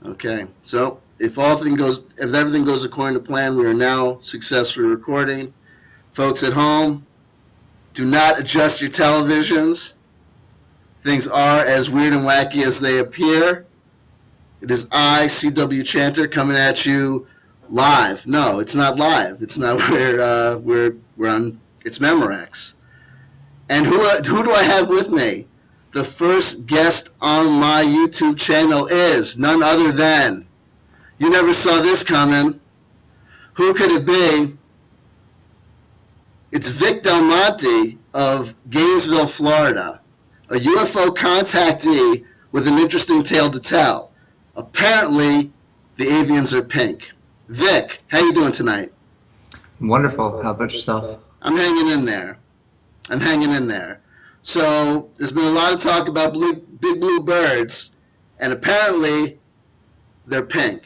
Okay, so if everything goes according to plan, we are now successfully recording. Folks at home, do not adjust your televisions. Things are as weird and wacky as they appear. It is I, C.W.Chanter, coming at you live. No, it's not live. It's not. We're on. It's Memorex. And who do I have with me? The first guest on my YouTube channel is none other than, you never saw this coming. Who could it be? It's Vic Del Monte of Gainesville, Florida, a UFO contactee with an interesting tale to tell. Apparently, the avians are pink. Vic, how you doing tonight? Wonderful. How about yourself? I'm hanging in there. So there's been a lot of talk about big blue birds, and apparently they're pink.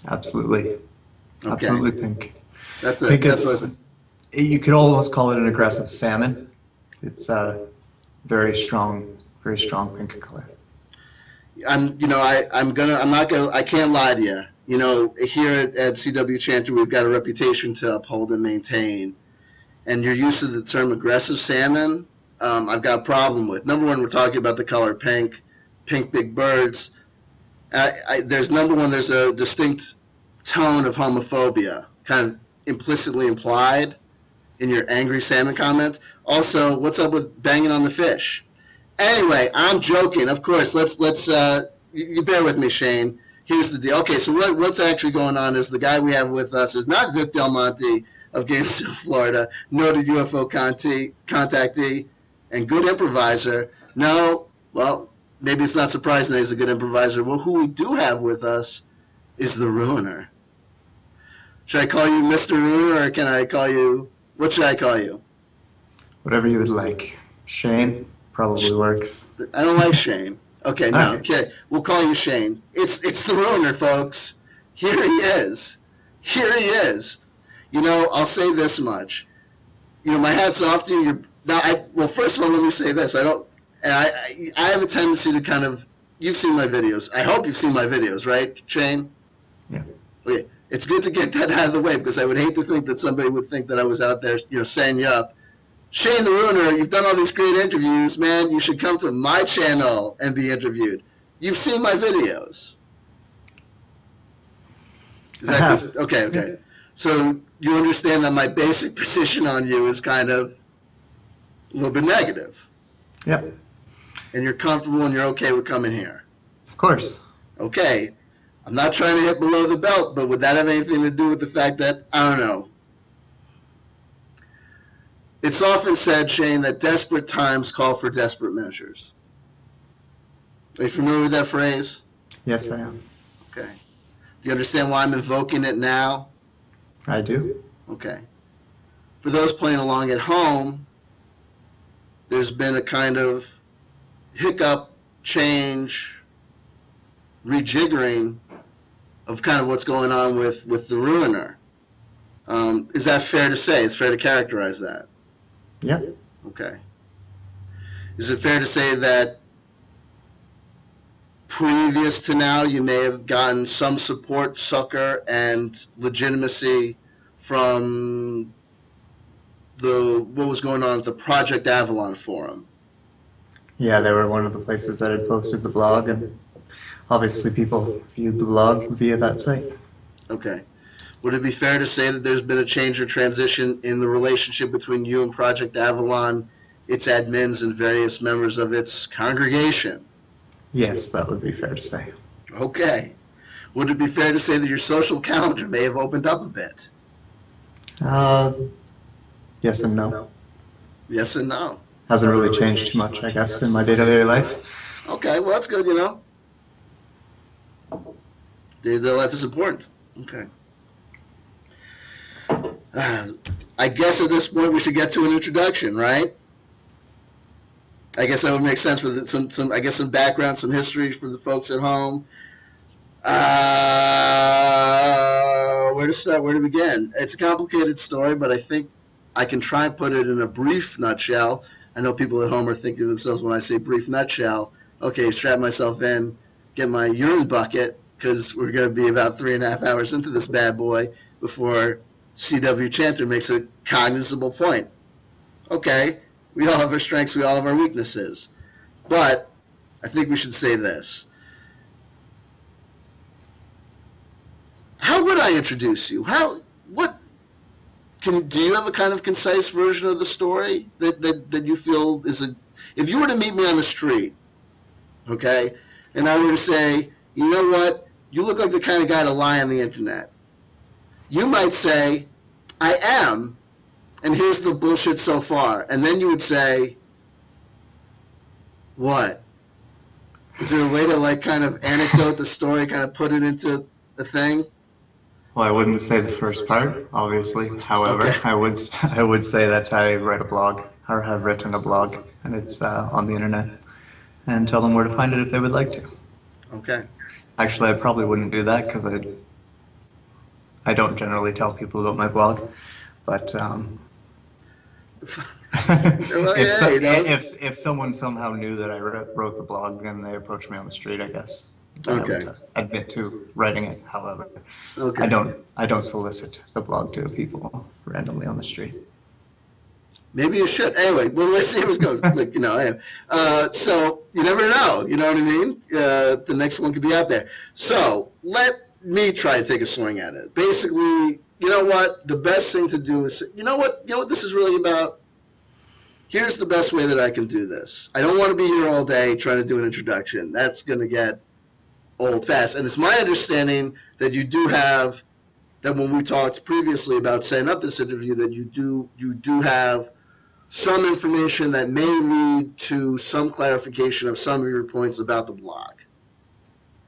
Absolutely. Okay. Absolutely pink. Pink you could almost call it an aggressive salmon. It's a very strong pink color. I can't lie to you. You know, here at C.W.Chanter, we've got a reputation to uphold and maintain. And your use of the term aggressive salmon, I've got a problem with. Number one, we're talking about the color pink big birds. There's a distinct tone of homophobia, kind of implicitly implied in your angry salmon comment. Also, what's up with banging on the fish? Anyway, I'm joking. Of course, let's you bear with me, Shane. Here's the deal. Okay, so what's actually going on is the guy we have with us is not Vic Del Monte of Gainesville, Florida, noted UFO contactee and good improviser. No, well, maybe it's not surprising that he's a good improviser. Well, who we do have with us is the Ruiner. Should I call you Mr. Ruiner, or can I call you, what should I call you? Whatever you would like. Shane probably works. I don't like Shane. Okay, no, okay. We'll call you Shane. It's the Ruiner, folks. Here he is. You know, I'll say this much. You know, my hat's off to you. Well, first of all, let me say this. I have a tendency to kind of, you've seen my videos. I hope you've seen my videos, right, Shane? Yeah. Okay. It's good to get that out of the way, because I would hate to think that somebody would think that I was out there, you know, setting you up. Shane the Ruiner, you've done all these great interviews, man. You should come to my channel and be interviewed. You've seen my videos. Is that I have. good? Okay. Yeah. So you understand that my basic position on you is kind of a little bit negative. Yep. And you're comfortable and you're okay with coming here. Of course. Okay. I'm not trying to hit below the belt, but would that have anything to do with the fact that, I don't know. It's often said, Shane, that desperate times call for desperate measures. Are you familiar with that phrase? Yes, I am. Okay. Do you understand why I'm invoking it now? I do. Okay. For those playing along at home, there's been a kind of hiccup, change, rejiggering of kind of what's going on with the Ruiner. Is that fair to say? It's fair to characterize that? Yeah. Okay. Is it fair to say that previous to now you may have gotten some support, succor, and legitimacy from what was going on at the Project Avalon forum? Yeah, they were one of the places that had posted the blog, and obviously people viewed the blog via that site. Okay. Would it be fair to say that there's been a change or transition in the relationship between you and Project Avalon, its admins, and various members of its congregation? Yes, that would be fair to say. Okay. Would it be fair to say that your social calendar may have opened up a bit? Yes and no. Yes and no. Hasn't really changed too much, I guess, in my day-to-day life. Okay, well, that's good, you know. Day-to-day life is important. Okay. I guess at this point we should get to an introduction, right? I guess that would make sense with some background, some history for the folks at home. Where to start? Where to begin? It's a complicated story, but I think I can try and put it in a brief nutshell. I know people at home are thinking to themselves when I say brief nutshell, okay, strap myself in, get my urine bucket, because we're going to be about 3.5 hours into this bad boy before C.W.Chanter makes a cognizable point. Okay, we all have our strengths, we all have our weaknesses. But I think we should say this. How would I introduce you? Do you have a kind of concise version of the story that you feel is if you were to meet me on the street, okay, and I were to say, you know what, you look like the kind of guy to lie on the internet. You might say, I am, and here's the bullshit so far. And then you would say, what? Is there a way to like kind of anecdote the story, kind of put it into a thing? Well, I wouldn't say the first part, obviously. However, Okay. I would say that I write a blog, or have written a blog, and it's on the internet, and tell them where to find it if they would like to. Okay. Actually, I probably wouldn't do that because I don't generally tell people about my blog, but Well, yeah, you know. if someone somehow knew that I wrote the blog and they approached me on the street, I guess then I Okay. would admit to writing it. However, Okay. I don't solicit the blog to people randomly on the street. Maybe you should. Anyway, well, let's see what's going. Like, anyway. So you never know. You know what I mean? The next one could be out there. So let me try to take a swing at it. Basically, you know what? The best thing to do is, you know what this is really about? Here's the best way that I can do this. I don't want to be here all day trying to do an introduction. That's going to get old fast. And it's my understanding that you do have, that when we talked previously about setting up this interview, that you do have some information that may lead to some clarification of some of your points about the blog.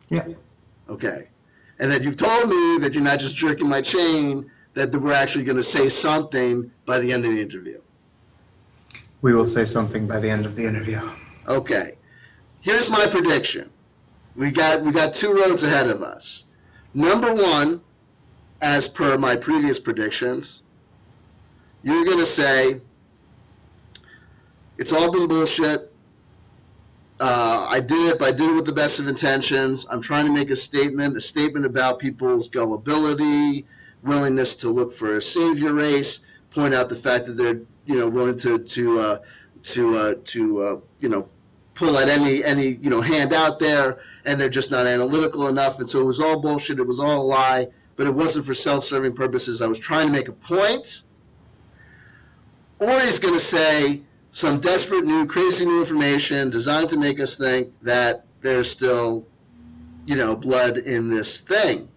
Yeah. Okay. And that you've told me that you're not just jerking my chain, that we're actually going to say something by the end of the interview. We will say something by the end of the interview. Okay. Here's my prediction. We got 2 roads ahead of us. Number 1, as per my previous predictions, you're going to say, it's all been bullshit. I did it, but I did it with the best of intentions. I'm trying to make a statement about people's gullibility, willingness to look for a savior race, point out the fact that they're, willing to pull at any hand out there, and they're just not analytical enough. And so it was all bullshit. It was all a lie, but it wasn't for self-serving purposes. I was trying to make a point. Or he's going to say some desperate crazy new information designed to make us think that there's still, blood in this thing.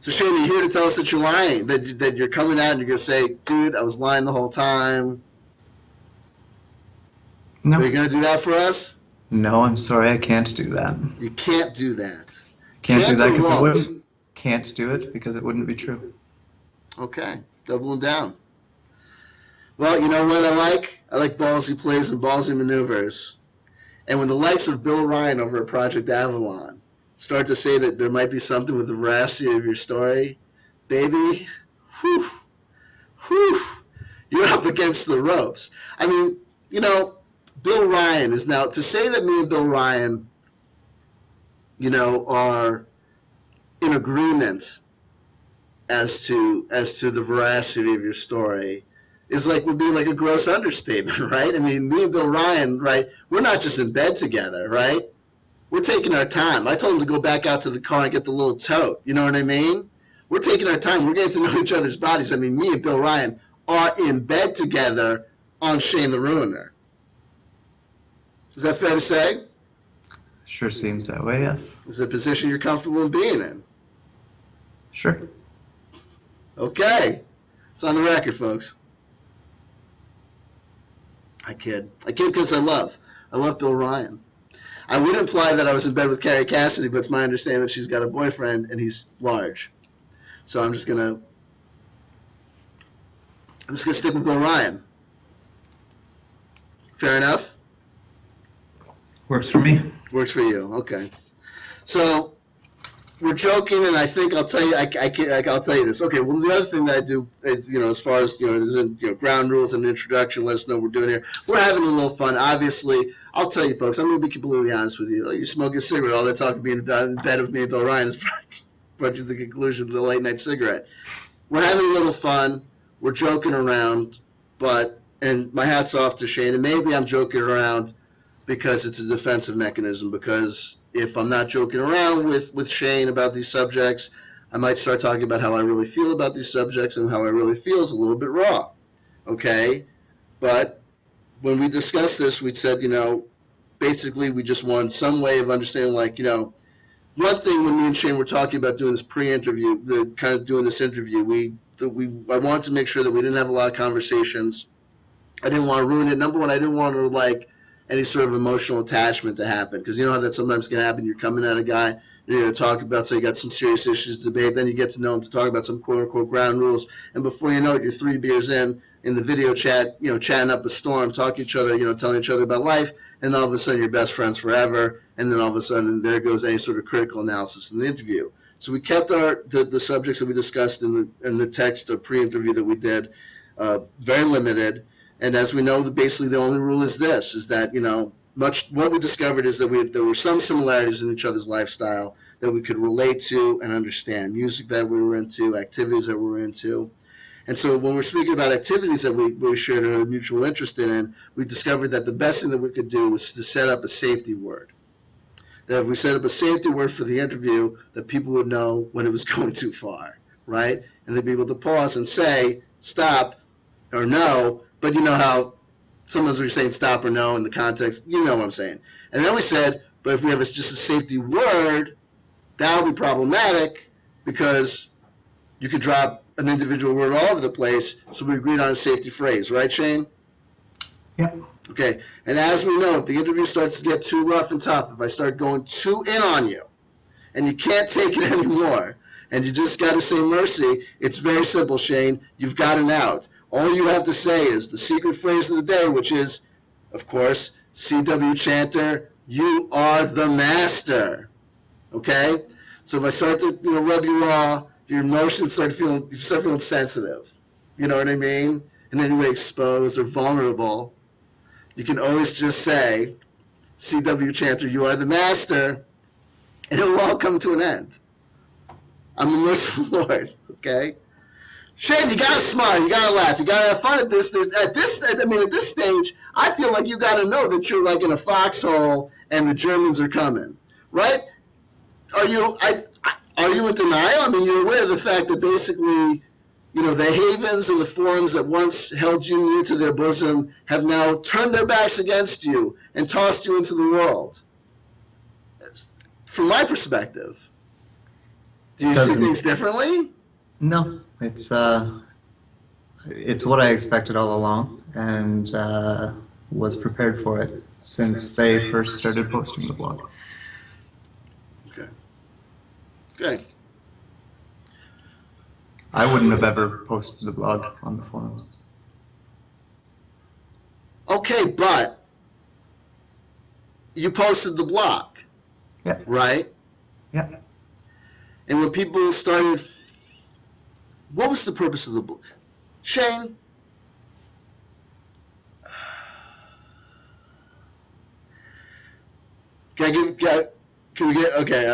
So Shane, you're here to tell us that you're lying, that you're coming out and you're going to say, dude, I was lying the whole time. No. Are you going to do that for us? No, I'm sorry, I can't do that. You can't do that. Can't do that or because it won't? wouldn't. Can't do it because it wouldn't be true. Okay, doubling down. Well, you know what I like? I like ballsy plays and ballsy maneuvers. And when the likes of Bill Ryan over at Project Avalon start to say that there might be something with the veracity of your story, baby, whew, you're up against the ropes. I mean, Bill Ryan is now, to say that me and Bill Ryan, are in agreement as to the veracity of your story would be like a gross understatement, right? I mean, me and Bill Ryan, right, we're not just in bed together, right? We're taking our time. I told him to go back out to the car and get the little tote. You know what I mean? We're taking our time. We're getting to know each other's bodies. I mean, me and Bill Ryan are in bed together on Shane the Ruiner. Is that fair to say? Sure seems that way, yes. Is it a position you're comfortable in being in? Sure. Okay. It's on the record, folks. I kid because I love Bill Ryan. I would imply that I was in bed with Carrie Cassidy, but it's my understanding that she's got a boyfriend and he's large. So I'm just gonna stick with Bill Ryan. Fair enough? Works for me. Works for you. Okay. So we're joking, and I think I'll tell you. I'll tell you this. Okay. Well, the other thing that I do, is, as far as there's ground rules and introduction. Let us know what we're doing here. We're having a little fun. Obviously, I'll tell you, folks, I'm going to be completely honest with you. Like, you're smoking a cigarette, all that talk of being in bed with me and Bill Ryan has brought you to the conclusion of the late night cigarette. We're having a little fun. We're joking around, and my hat's off to Shane. And maybe I'm joking around because it's a defensive mechanism. Because if I'm not joking around with Shane about these subjects, I might start talking about how I really feel about these subjects, and how I really feel is a little bit raw. Okay? But when we discussed this, we said, basically we just want some way of understanding, like, one thing when me and Shane were talking about doing this pre-interview, doing this interview, I wanted to make sure that we didn't have a lot of conversations. I didn't want to ruin it. Number one, I didn't want to, like, any sort of emotional attachment to happen, because you know how that sometimes can happen. You're coming at a guy, you're going to talk about, say, you got some serious issues to debate, then you get to know him to talk about some quote-unquote ground rules, and before you know it, you're 3 beers in the video chat, chatting up a storm, talking to each other, telling each other about life, and all of a sudden you're best friends forever, and then all of a sudden there goes any sort of critical analysis in the interview. So we kept the subjects that we discussed in the text of pre-interview that we did very limited, and as we know, basically the only rule is this, is that, what we discovered is that there were some similarities in each other's lifestyle that we could relate to and understand, music that we were into, activities that we were into. And so when we're speaking about activities that we shared a mutual interest in, we discovered that the best thing that we could do was to set up a safety word. That if we set up a safety word for the interview, that people would know when it was going too far, right? And they'd be able to pause and say, stop, or no, but you know how sometimes we're saying stop or no in the context, you know what I'm saying. And then we said, but if we have just a safety word, that would be problematic because you can drop an individual word all over the place, so we agreed on a safety phrase, right, Shane? Yep. Okay, and as we know, if the interview starts to get too rough and tough, if I start going too in on you, and you can't take it anymore, and you just got to say mercy, it's very simple, Shane. You've got an out. All you have to say is the secret phrase of the day, which is, of course, C.W.Chanter, you are the master. Okay? So if I start to rub you raw, your emotions start feeling sensitive. You know what I mean? In any way exposed or vulnerable, you can always just say, C.W.Chanter, you are the master, and it will all come to an end. I'm the merciful Lord, okay? Shane, you gotta smile, you gotta laugh, you gotta have fun at this. At this stage, I feel like you gotta know that you're like in a foxhole and the Germans are coming, right? Are you in denial? I mean, you're aware of the fact that basically, the havens and the forums that once held you near to their bosom have now turned their backs against you and tossed you into the world. From my perspective, do you see things differently? No, it's what I expected all along, and was prepared for it since they first started posting the blog. Okay. Good. I wouldn't have ever posted the blog on the forums. Okay, but you posted the blog. Yeah. Right? Yeah. And when people started, what was the purpose of the blog? Shane? Can we get, okay,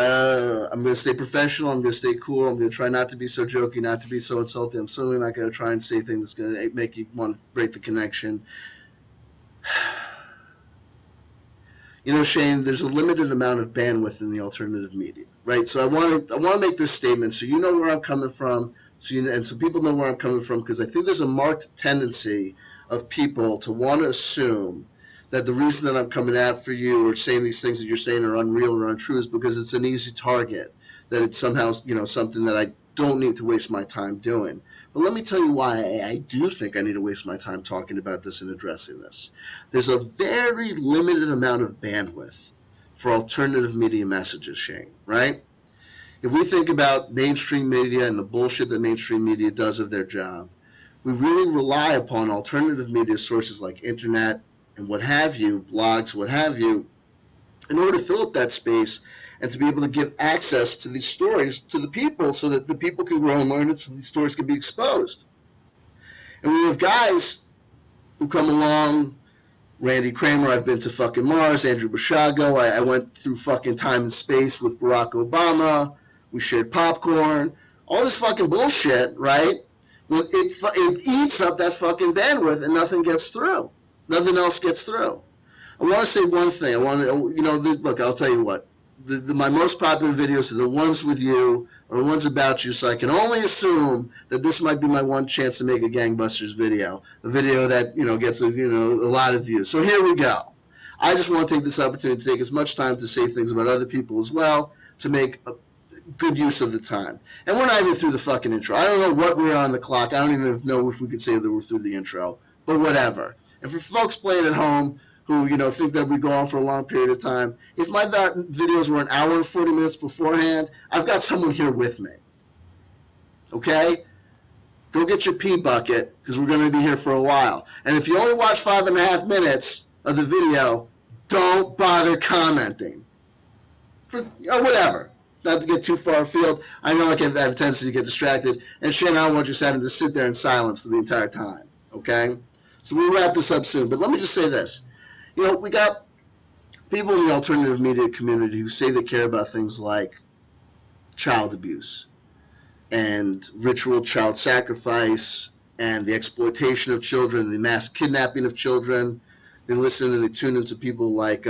I'm going to stay professional, I'm going to stay cool, I'm going to try not to be so jokey, not to be so insulting, I'm certainly not going to try and say things that's going to make you want to break the connection. Shane, there's a limited amount of bandwidth in the alternative media, right? So I want to make this statement so you know where I'm coming from, so people know where I'm coming from, because I think there's a marked tendency of people to want to assume that the reason that I'm coming out for you or saying these things that you're saying are unreal or untrue is because it's an easy target, that it's somehow, something that I don't need to waste my time doing. But let me tell you why I do think I need to waste my time talking about this and addressing this. There's a very limited amount of bandwidth for alternative media messages, Shane, right? If we think about mainstream media and the bullshit that mainstream media does of their job, we really rely upon alternative media sources like internet and what have you, blogs, what have you, in order to fill up that space and to be able to give access to these stories to the people so that the people can grow and learn it so these stories can be exposed. And we have guys who come along Randy Kramer, I've been to fucking Mars. Andrew Bashago, I went through fucking time and space with Barack Obama. We shared popcorn. All this fucking bullshit, right? Well, it eats up that fucking bandwidth and nothing gets through. Nothing else gets through. I want to say one thing. I want to, look, I'll tell you what. My most popular videos are the ones with you or the ones about you, so I can only assume that this might be my one chance to make a gangbusters video, a video that gets a lot of views. So here we go. I just want to take this opportunity to take as much time to say things about other people as well, to make a good use of the time. And we're not even through the fucking intro. I don't know what we're on the clock. I don't even know if we could say that we're through the intro, but whatever. And for folks playing at home who think that we go on for a long period of time, if my videos were an hour and 40 minutes beforehand, I've got someone here with me. Okay? Go get your pee bucket, because we're going to be here for a while. And if you only watch 5.5 minutes of the video, don't bother commenting. Or whatever. Not to get too far afield. I know I can have a tendency to get distracted. And Shannon, I don't want you having to sit there in silence for the entire time. Okay? So we'll wrap this up soon. But let me just say this. We got people in the alternative media community who say they care about things like child abuse and ritual child sacrifice and the exploitation of children, the mass kidnapping of children. They listen and they tune into people like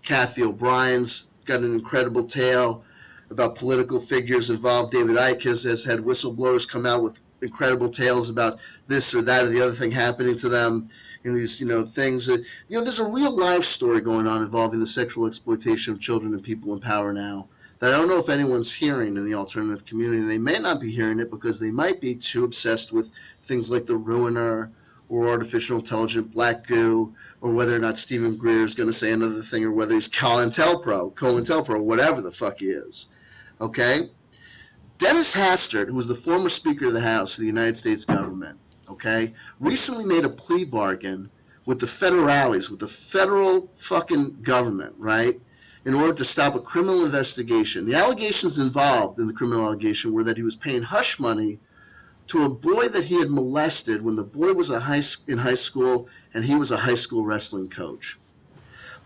Kathy O'Brien's got an incredible tale about political figures involved. David Icke has had whistleblowers come out with incredible tales about this or that or the other thing happening to them. And these, things that, there's a real life story going on involving the sexual exploitation of children and people in power now that I don't know if anyone's hearing in the alternative community. And they may not be hearing it because they might be too obsessed with things like the Ruiner or artificial intelligent black goo, or whether or not Stephen Greer is going to say another thing, or whether he's COINTELPRO, whatever the fuck he is. Okay? Dennis Hastert, who was the former Speaker of the House of the United States government, okay, recently made a plea bargain with the federales, with the federal fucking government, right, in order to stop a criminal investigation. The allegations involved in the criminal allegation were that he was paying hush money to a boy that he had molested when the boy was in high school and he was a high school wrestling coach.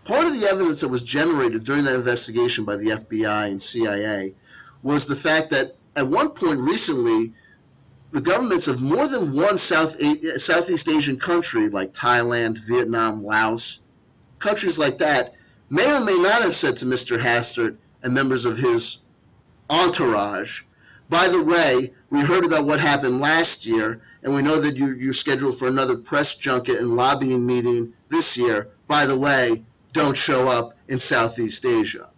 Part of the evidence that was generated during that investigation by the FBI and CIA was the fact that at one point recently, the governments of more than one Southeast Asian country, like Thailand, Vietnam, Laos, countries like that, may or may not have said to Mr. Hastert and members of his entourage, by the way, we heard about what happened last year, and we know that you're scheduled for another press junket and lobbying meeting this year. By the way, don't show up in Southeast Asia.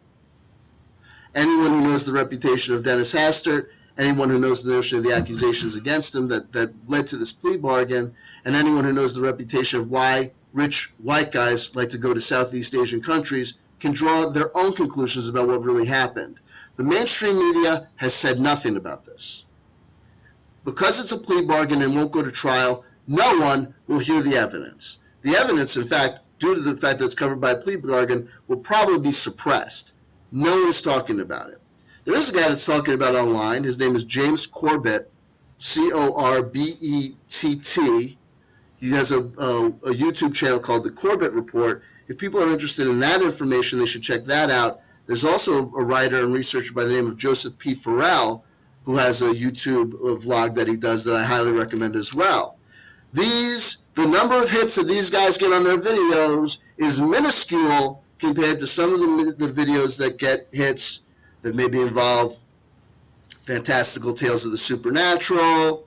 Anyone who knows the reputation of Dennis Hastert, anyone who knows the notion of the accusations against him that led to this plea bargain, and anyone who knows the reputation of why rich white guys like to go to Southeast Asian countries can draw their own conclusions about what really happened. The mainstream media has said nothing about this. Because it's a plea bargain and won't go to trial, no one will hear the evidence. The evidence, in fact, due to the fact that it's covered by a plea bargain, will probably be suppressed. No one is talking about it. There is a guy that's talking about it online. His name is James Corbett, C-O-R-B-E-T-T. He has a YouTube channel called The Corbett Report. If people are interested in that information, they should check that out. There's also a writer and researcher by the name of Joseph P. Farrell, who has a YouTube vlog that he does that I highly recommend as well. The number of hits that these guys get on their videos is minuscule compared to some of the videos that get hits that maybe involve fantastical tales of the supernatural,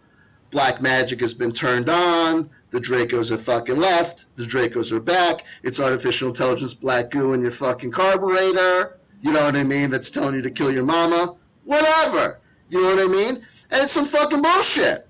black magic has been turned on, the Dracos have fucking left, the Dracos are back, it's artificial intelligence black goo in your fucking carburetor, you know what I mean, that's telling you to kill your mama, whatever, you know what I mean, and it's some fucking bullshit.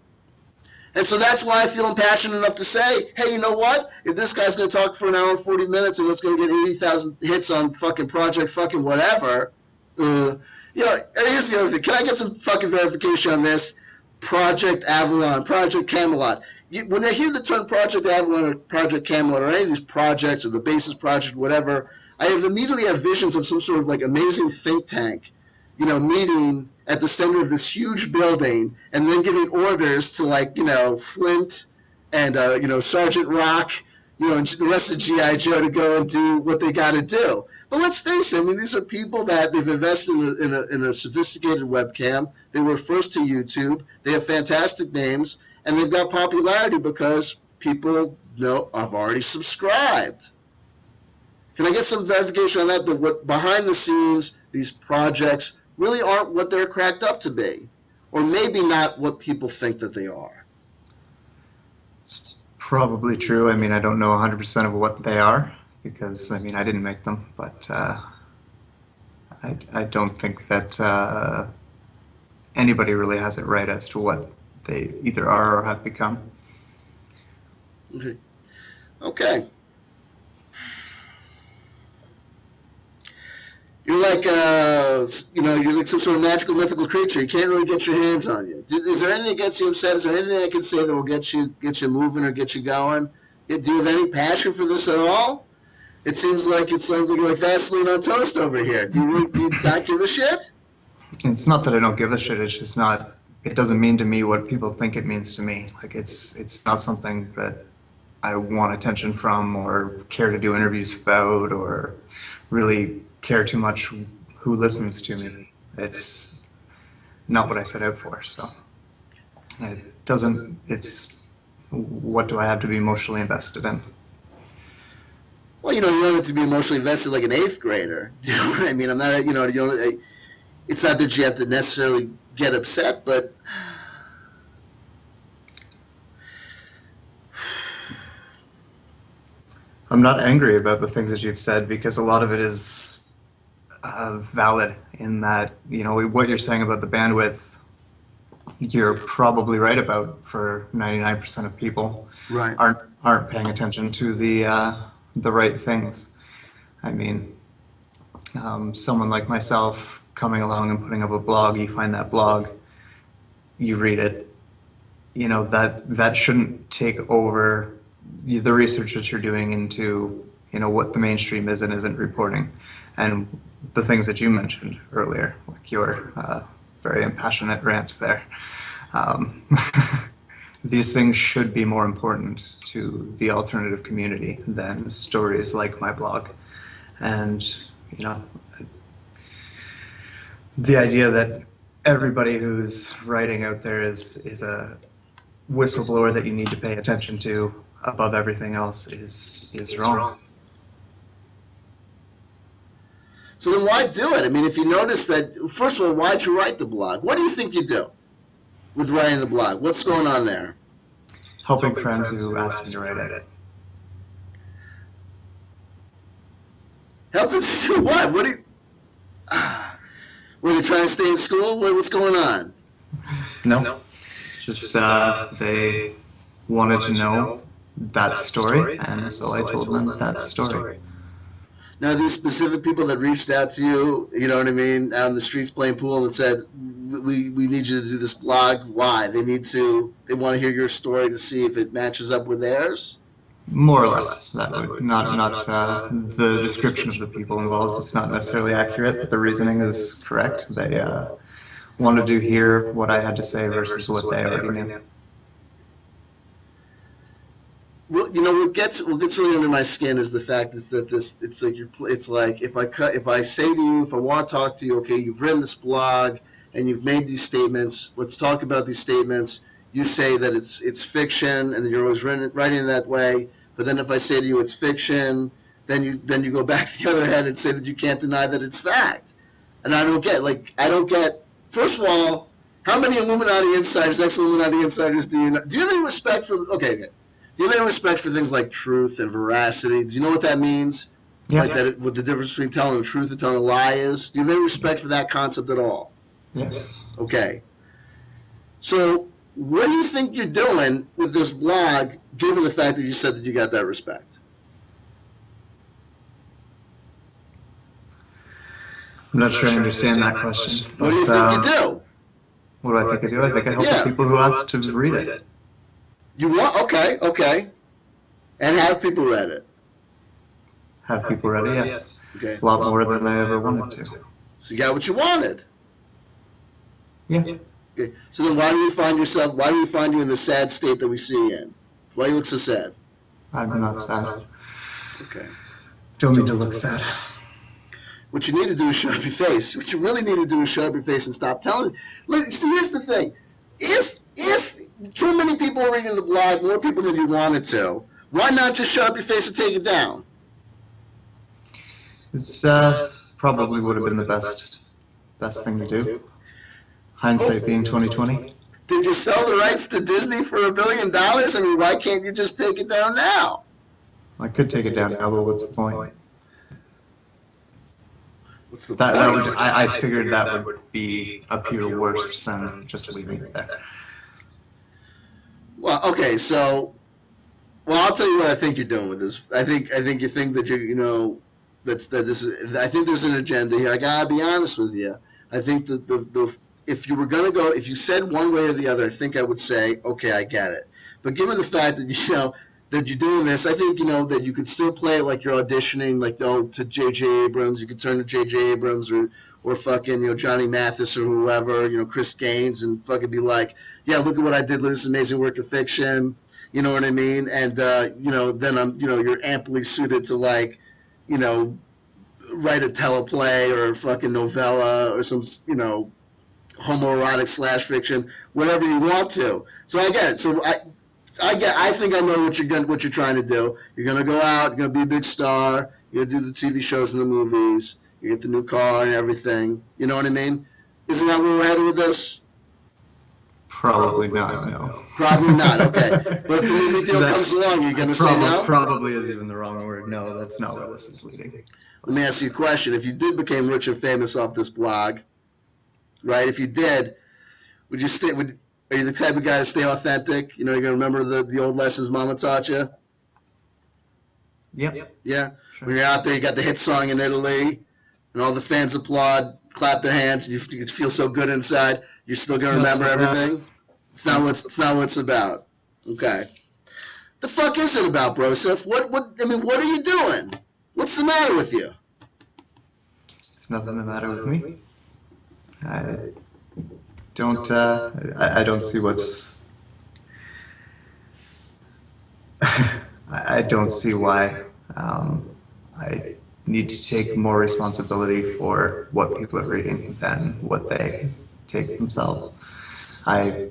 And so that's why I feel impassioned enough to say, hey, you know what? If this guy's going to talk for an hour and 40 minutes and it's going to get 80,000 hits on fucking Project fucking whatever, here's the other thing. Can I get some fucking verification on this? Project Avalon, Project Camelot. When I hear the term Project Avalon or Project Camelot or any of these projects or the Basis Project, whatever, I immediately have visions of some sort of like amazing think tank, meeting at the center of this huge building and then giving orders to Flint and, Sergeant Rock, you know, and the rest of G.I. Joe to go and do what they got to do. But let's face it, I mean, these are people that they've invested in a sophisticated webcam. They were first to YouTube. They have fantastic names, and they've got popularity because people know have already subscribed. Can I get some verification on that? That what behind the scenes, these projects really aren't what they're cracked up to be, or maybe not what people think that they are. It's probably true. I mean, I don't know 100% of what they are because, I mean, I didn't make them, but I don't think that anybody really has it right as to what they either are or have become. Okay. You're like, you know, you're like some sort of magical, mythical creature. You can't really get your hands on you. Is there anything that gets you upset? Is there anything I can say that will get you moving or get you going? Do you have any passion for this at all? It seems like it's something like Vaseline on toast over here. Do you not give a shit? It's not that I don't give a shit. It's just not. It doesn't mean to me what people think it means to me. Like it's not something that I want attention from or care to do interviews about or really care too much who listens to me. It's not what I set out for. So it doesn't. It's what do I have to be emotionally invested in? Well, you know, you don't have to be emotionally invested like an 8th grader. Do you know what I mean? I'm not, you know, it's not that you have to necessarily get upset, but I'm not angry about the things that you've said because a lot of it is valid in that, you know, what you're saying about the bandwidth, you're probably right about for 99% of people. Right. Aren't paying attention to the right things. I mean, someone like myself coming along and putting up a blog, you find that blog, you read it, you know, that shouldn't take over the research that you're doing into, you know, what the mainstream is and isn't reporting. And the things that you mentioned earlier, like your very impassionate rant there. These things should be more important to the alternative community than stories like my blog. And, you know, the idea that everybody who's writing out there is a whistleblower that you need to pay attention to above everything else is wrong. So then why do it? I mean, if you notice that, first of all, why'd you write the blog? What do you think you do with writing the blog? What's going on there? Helping friends who ask me to write it. Helping to do what? What do you... Were they trying to stay in school? What's going on? No. Just they wanted to know that story, and so I told them that story. Now, these specific people that reached out to you, you know what I mean, out in the streets playing pool and said, we need you to do this blog. Why? They want to hear your story to see if it matches up with theirs? More or less. That would not the description of the people involved is not necessarily accurate, but the reasoning is correct. They wanted to hear what I had to say versus what they already knew. Well, you know what gets really under my skin is the fact is that it's like if I say to you, if I want to talk to you, okay, you've written this blog and you've made these statements. Let's talk about these statements. You say that it's fiction and you're always writing that way. But then if I say to you it's fiction, then you go back to the other hand and say that you can't deny that it's fact. And I don't get. First of all, how many Illuminati insiders, ex-Illuminati insiders do you know? Do you have any respect for? Okay. Do you have any respect for things like truth and veracity? Do you know what that means? Yeah. Like what the difference between telling the truth and telling a lie is? Do you have any respect for that concept at all? Yes. Okay. So what do you think you're doing with this blog, given the fact that you said that you got that respect? I'm not sure I understand that question. What do you think you do? What do I think I do? I think I help the people who ask to read it. You want? Okay. And have people read it? Have people read it? Yes. Okay. A lot more than I ever wanted to. So you got what you wanted. Yeah. Okay. So then why do we find you in the sad state that we see you in? Why do you look so sad? I'm not sad. Okay. Don't mean to look sad. What you need to do is show up your face. What you really need to do is show up your face and stop telling. Look, so here's the thing: if too many people are reading the blog, more people than you wanted to, why not just show up your face and take it down? It's probably would have been the best thing to do. Hindsight being 2020. Did you sell the rights to Disney for $1 billion? I mean, why can't you just take it down now? I could take it down now, but what's the point? What's the That point? would, I figured that would appear worse than just leaving it there. Well, okay, so, I'll tell you what I think you're doing with this. I think you think that I think there's an agenda here. I gotta be honest with you. I think that if you were gonna go, if you said one way or the other, I think I would say, okay, I get it. But given the fact that that you're doing this, I think that you could still play it like you're auditioning, like to J.J. Abrams. You could turn to J.J. Abrams or fucking Johnny Mathis or whoever, Chris Gaines, and fucking be like, yeah, look at what I did. Look at this amazing work of fiction. You know what I mean? And then you're amply suited to write a teleplay or a fucking novella or some homoerotic / fiction, whatever you want to. So I get it. So I think I know what you're trying to do. You're gonna go out. You're gonna be a big star. You're gonna do the TV shows and the movies. You get the new car and everything. You know what I mean? Isn't that where we're headed with this? Probably not. No. Probably not. Okay. But if the movie deal comes along, you're gonna say no. Probably is even the wrong word. No, that's not where this is leading. Let me ask you a question. If you did become rich and famous off this blog, right? If you did, would you stay? Are you the type of guy to stay authentic? You're gonna remember the old lessons Mama taught you. Yep. Yeah. Sure. When you're out there, you got the hit song in Italy, and all the fans applaud, clap their hands, and you feel so good inside. You're still gonna remember everything. It's not what it's about. Okay. The fuck is it about, Broseph? What are you doing? What's the matter with you? There's nothing the matter with me. I don't see what's. I don't see why I need to take more responsibility for what people are reading than what they take themselves. I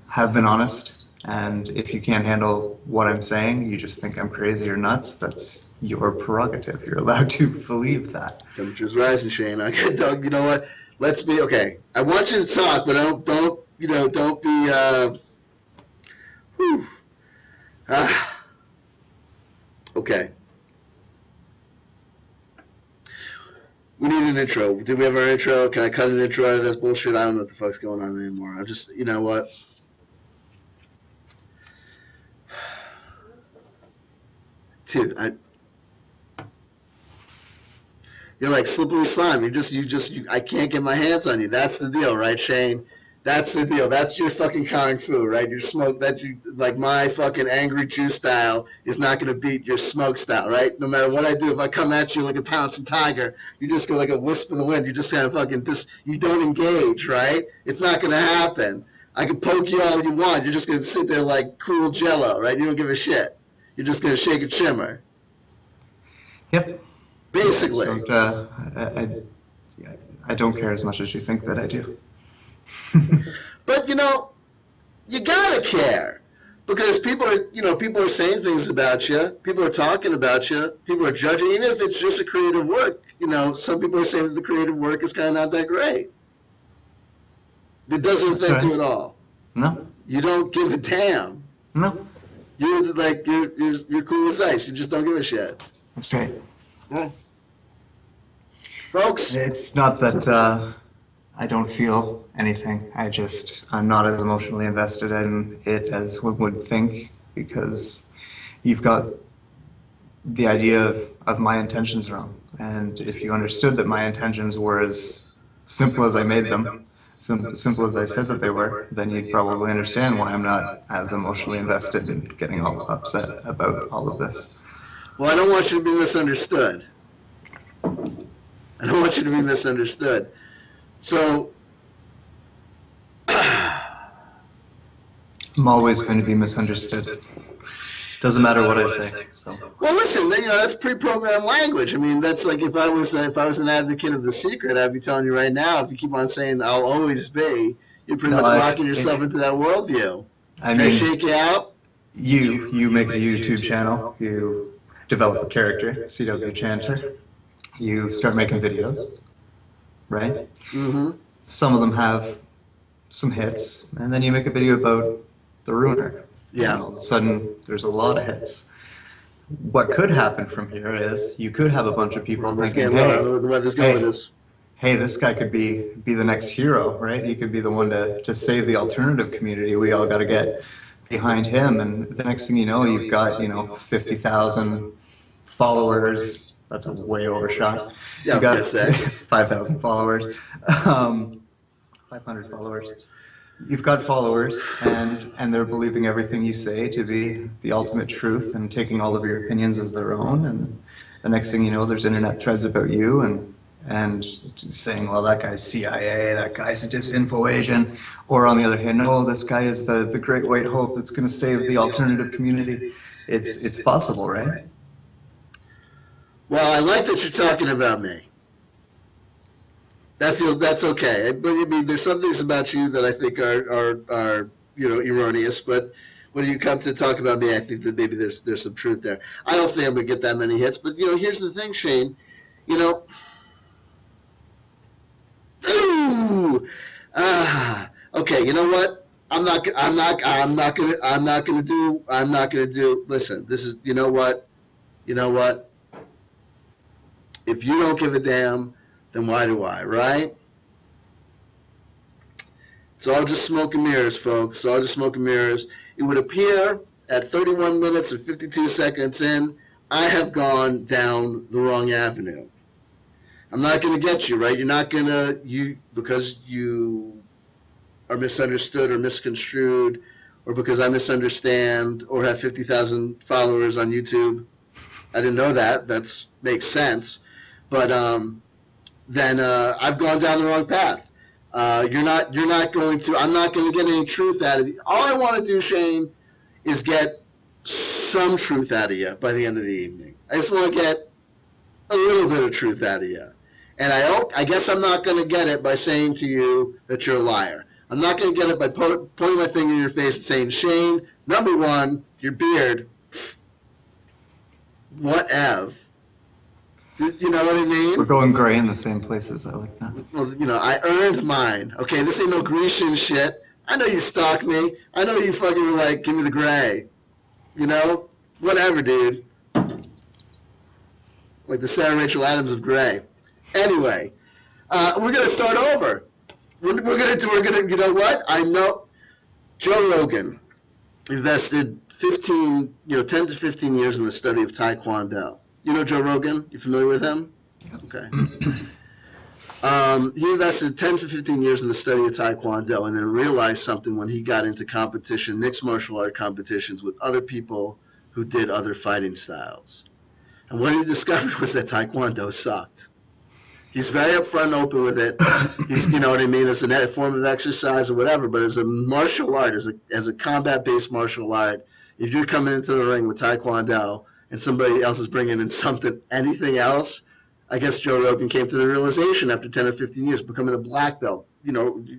have been honest, and if you can't handle what I'm saying, you just think I'm crazy or nuts, that's your prerogative. You're allowed to believe that. Temperature's rising, Shane. Okay, Doug, you know what? Let's be, okay. I want you to talk, but don't be, okay. We need an intro. Did we have our intro? Can I cut an intro out of this bullshit? I don't know what the fuck's going on anymore. I'm just, you know what? Dude, you're like slippery slime. I can't get my hands on you. That's the deal, right, Shane? That's the deal. That's your fucking kung fu, right? Your smoke, like my fucking angry Jew style is not going to beat your smoke style, right? No matter what I do, if I come at you like a pouncing tiger, you just go like a wisp in the wind. You just kind of fucking, you don't engage, right? It's not going to happen. I can poke you all you want. You're just going to sit there like cool jello, right? You don't give a shit. You're just going to shake and shimmer. Yep. Basically. I don't care as much as you think that I do. But you gotta care, because people are saying things about you, people are talking about you, people are judging, even if it's just a creative work. Some people are saying that the creative work is kind of not that great. It doesn't affect you at all. No. You don't give a damn. No. You're cool as ice. You just don't give a shit. That's right. Yeah. Folks, it's not that I don't feel anything. I'm not as emotionally invested in it as one would think, because you've got the idea of my intentions wrong. And if you understood that my intentions were as simple as I made them, simple as I said that they were, then you'd probably understand why I'm not as emotionally invested in getting all upset about all of this. Well, I don't want you to be misunderstood. I don't want you to be misunderstood. So, I'm always going to be misunderstood. Doesn't matter what I say. So. Well, listen, that's pre-programmed language. I mean, that's like if I was an advocate of The Secret, I'd be telling you right now, if you keep on saying "I'll always be," you're pretty much locking yourself into that worldview. I Can I mean, shake you out? You make a YouTube channel. You develop a character, C.W.Chanter. You start making videos, right? Mm-hmm. Some of them have some hits, and then you make a video about the ruiner. Yeah. And all of a sudden, there's a lot of hits. What could happen from here is you could have a bunch of people thinking, hey, this guy could be the next hero, right? He could be the one to save the alternative community. We all got to get behind him. And the next thing you know, you've got, 50,000 followers. That's a way overshot. Yeah, you got 5,000 followers, 500 followers. You've got followers, and they're believing everything you say to be the ultimate truth and taking all of your opinions as their own. And the next thing you know, there's internet threads about you and saying, well, that guy's CIA, that guy's a disinfo agent. Or on the other hand, no, this guy is the great white hope that's going to save the alternative community. It's possible, right? Well, I like that you're talking about me. That's okay. But I mean, there's some things about you that I think are erroneous. But when you come to talk about me, I think that maybe there's some truth there. I don't think I'm gonna get that many hits. But here's the thing, Shane. Okay. You know what? I'm not gonna do. Listen, this is. You know what? If you don't give a damn, then why do I, right? It's all just smoke and mirrors, folks. It's all just smoke and mirrors. It would appear at 31 minutes and 52 seconds in, I have gone down the wrong avenue. I'm not going to get you, right? You're not going to, because you are misunderstood or misconstrued, or because I misunderstand or have 50,000 followers on YouTube. I didn't know that. That makes sense. But then I've gone down the wrong path. You're not going to. I'm not going to get any truth out of you. All I want to do, Shane, is get some truth out of you by the end of the evening. I just want to get a little bit of truth out of you. And I guess I'm not going to get it by saying to you that you're a liar. I'm not going to get it by pointing my finger in your face and saying, Shane, number one, your beard, whatever. You know what I mean? We're going gray in the same places. I like that. Well, I earned mine. Okay, this ain't no Grecian shit. I know you stalked me. I know you fucking were like, give me the gray. Whatever, dude. Like the Sarah Rachel Adams of gray. Anyway, we're gonna start over. We're gonna. You know what? I know Joe Rogan invested 10 to 15 years in the study of Taekwondo. You know Joe Rogan? You familiar with him? Okay. He invested 10 to 15 years in the study of Taekwondo and then realized something when he got into mixed martial art competitions with other people who did other fighting styles. And what he discovered was that Taekwondo sucked. He's very upfront and open with it. He's, you know what I mean, as a form of exercise or whatever, but as a martial art, as a combat-based martial art, if you're coming into the ring with Taekwondo, and somebody else is bringing in anything else, I guess Joe Rogan came to the realization after 10 or 15 years, becoming a black belt,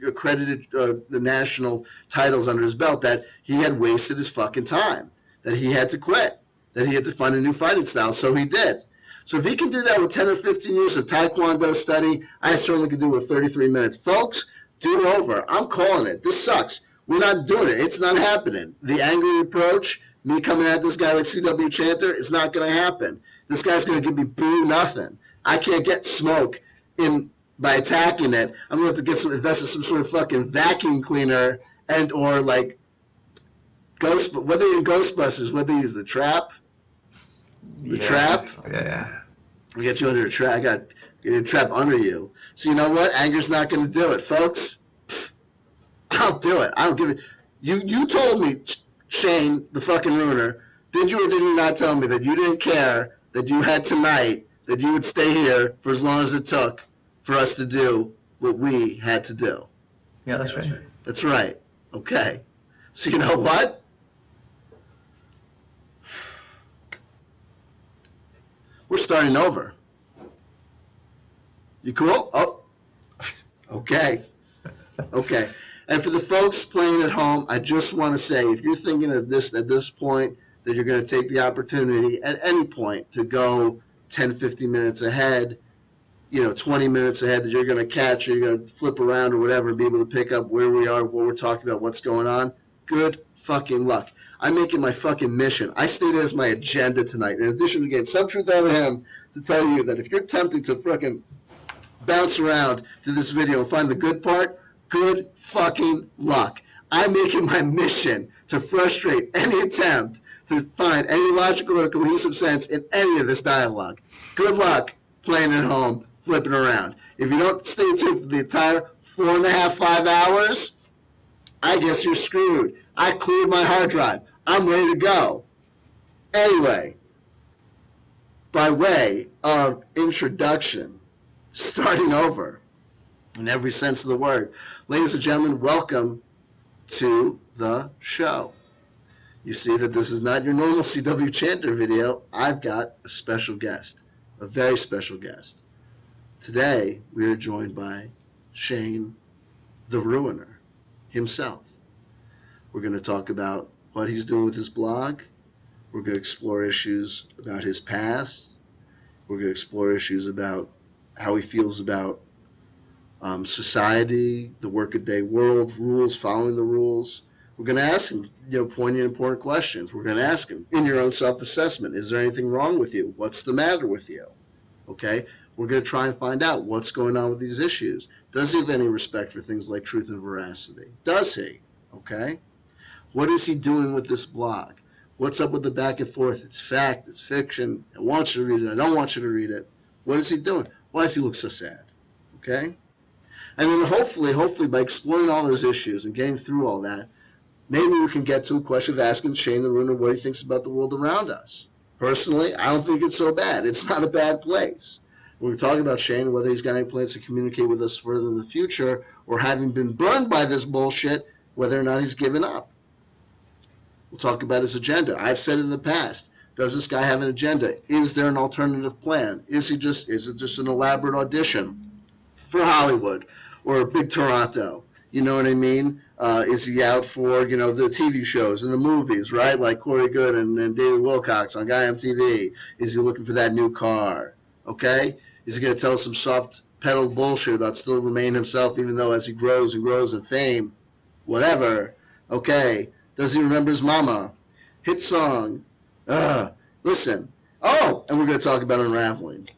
accredited the national titles under his belt, that he had wasted his fucking time, that he had to quit, that he had to find a new fighting style, so he did. So if he can do that with 10 or 15 years of Taekwondo study, I certainly can do it with 33 minutes. Folks, do over. I'm calling it. This sucks. We're not doing it. It's not happening. The angry approach, me coming at this guy like C.W.Chanter, it's not going to happen. This guy's going to give me boo nothing. I can't get smoke by attacking it. I'm going to have to invest in some sort of fucking vacuum cleaner or like what they in Ghostbusters, what they use, the trap? The trap? Yeah. We get you under a trap. I got a trap under you. So you know what? Anger's not going to do it, folks. I'll do it. I don't give it. You told me, Shane, the fucking ruiner, did you or did you not tell me that you didn't care that you had tonight, that you would stay here for as long as it took for us to do what we had to do? Yeah, that's right. That's right. Okay. So you know what? starting over? You cool? Oh, okay. Okay. And for the folks playing at home, I just want to say, if you're thinking of this at this point, that you're going to take the opportunity at any point to go 10, 15 minutes ahead, 20 minutes ahead, that you're going to catch, or you're going to flip around or whatever and be able to pick up where we are, what we're talking about, what's going on, good fucking luck. I'm making my fucking mission. I stated as my agenda tonight, in addition to getting some truth out of him, to tell you that if you're attempting to fucking bounce around to this video and find the good part, good fucking luck. I'm making my mission to frustrate any attempt to find any logical or cohesive sense in any of this dialogue. Good luck playing at home, flipping around. If you don't stay tuned for the entire 4.5, 5 hours, I guess you're screwed. I cleared my hard drive. I'm ready to go. Anyway, by way of introduction, starting over in every sense of the word, ladies and gentlemen, welcome to the show. You see that this is not your normal C.W.Chanter video. I've got a special guest, a very special guest. Today, we are joined by Shane the Ruiner himself. We're going to talk about what he's doing with his blog. We're going to explore issues about his past. We're going to explore issues about how he feels about society, the workaday world, rules, following the rules. We're going to ask him, poignant, important questions. We're going to ask him, in your own self-assessment, is there anything wrong with you? What's the matter with you? Okay? We're going to try and find out what's going on with these issues. Does he have any respect for things like truth and veracity? Does he? Okay? What is he doing with this blog? What's up with the back and forth? It's fact, it's fiction. I want you to read it. I don't want you to read it. What is he doing? Why does he look so sad? Okay? And then hopefully by exploring all those issues and getting through all that, maybe we can get to a question of asking Shane the Ruiner what he thinks about the world around us. Personally, I don't think it's so bad. It's not a bad place. We're talking about Shane, whether he's got any plans to communicate with us further in the future, or having been burned by this bullshit, whether or not he's given up. We'll talk about his agenda. I've said in the past, does this guy have an agenda? Is there an alternative plan? Is it just an elaborate audition for Hollywood or Big Toronto? You know what I mean? Is he out for, the TV shows and the movies, right? Like Corey Goode and David Wilcox on Guy MTV. Is he looking for that new car? Okay? Is he going to tell us some soft pedal bullshit about still remain himself, even though as he grows and grows in fame, whatever? Okay. Does he remember his mama? Hit song. Listen. Oh, and we're going to talk about unraveling.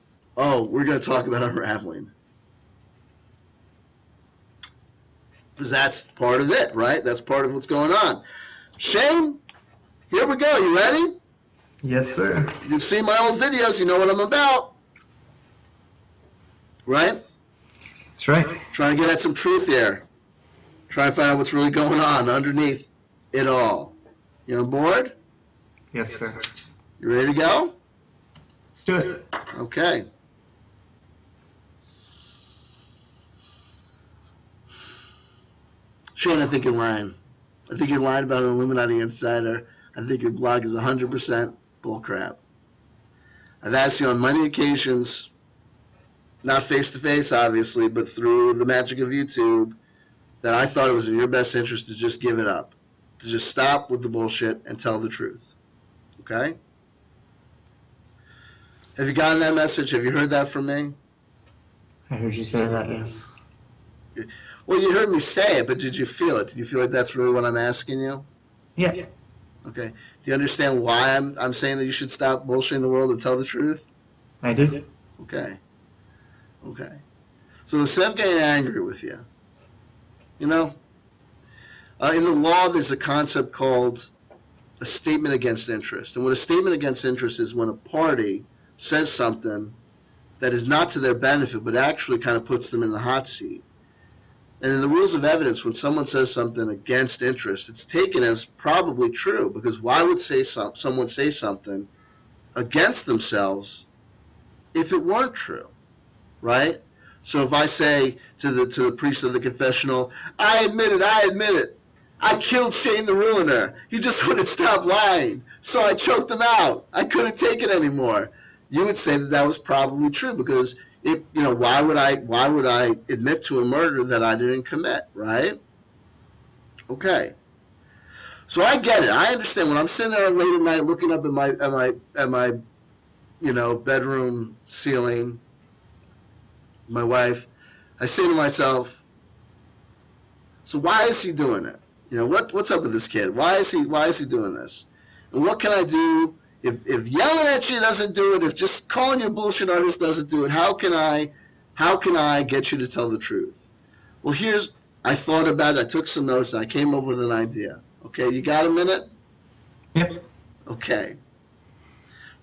Because that's part of it, right? That's part of what's going on. Shane, here we go. You ready? Yes, sir. You've seen my old videos. You know what I'm about. Right? That's right. Trying to get at some truth here. Trying to find out what's really going on underneath it all. You on board? Yes, sir. You ready to go? Let's do it. Okay. Shane, I think you're lying. I think you're lying about an Illuminati insider. I think your blog is 100% bullcrap. I've asked you on many occasions, not face-to-face, obviously, but through the magic of YouTube, that I thought it was in your best interest to just give it up, to just stop with the bullshit and tell the truth. Okay? Have you gotten that message? Have you heard that from me? I heard you say that, yes. Well, you heard me say it, but did you feel it? Did you feel like that's really what I'm asking you? Yeah. Okay. Do you understand why I'm saying that you should stop bullshitting the world and tell the truth? I do. Okay. Okay. So instead of getting angry with you, in the law there's a concept called a statement against interest. And what a statement against interest is when a party says something that is not to their benefit, but actually kind of puts them in the hot seat. And in the rules of evidence, when someone says something against interest, it's taken as probably true, because why would someone say something against themselves if it weren't true, right? So if I say to the priest of the confessional, I admit it, I killed Shane the Ruiner. He just wouldn't stop lying, so I choked him out. I couldn't take it anymore. you would say that that was probably true, because if, why would I admit to a murder that I didn't commit, right? Okay. So I get it. I understand. When I'm sitting there late at night looking up at my bedroom ceiling, my wife, I say to myself, so why is he doing it? What's up with this kid? Why is he doing this? And what can I do if yelling at you doesn't do it, if just calling you a bullshit artist doesn't do it? How can I get you to tell the truth? Well, I thought about it, I took some notes, and I came up with an idea. Okay, you got a minute? Yep. Okay.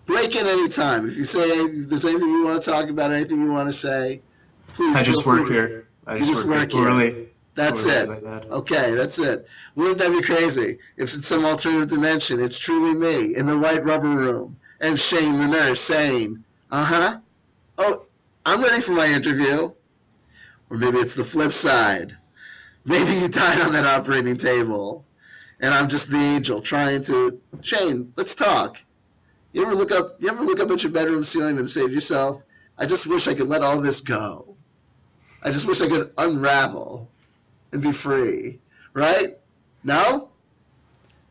Break in any time. If there's anything you want to talk about, anything you want to say, please. I just work here. I just work here. Poorly. That's it. Okay, that's it. Wouldn't that be crazy? If it's some alternative dimension, it's truly me in the white rubber room, and Shane the nurse saying, oh, I'm ready for my interview. Or maybe it's the flip side. Maybe you died on that operating table, and I'm just the angel trying to, Shane, let's talk. You ever look up at your bedroom ceiling and say to yourself, I just wish I could let all this go. I just wish I could unravel and be free, right? No?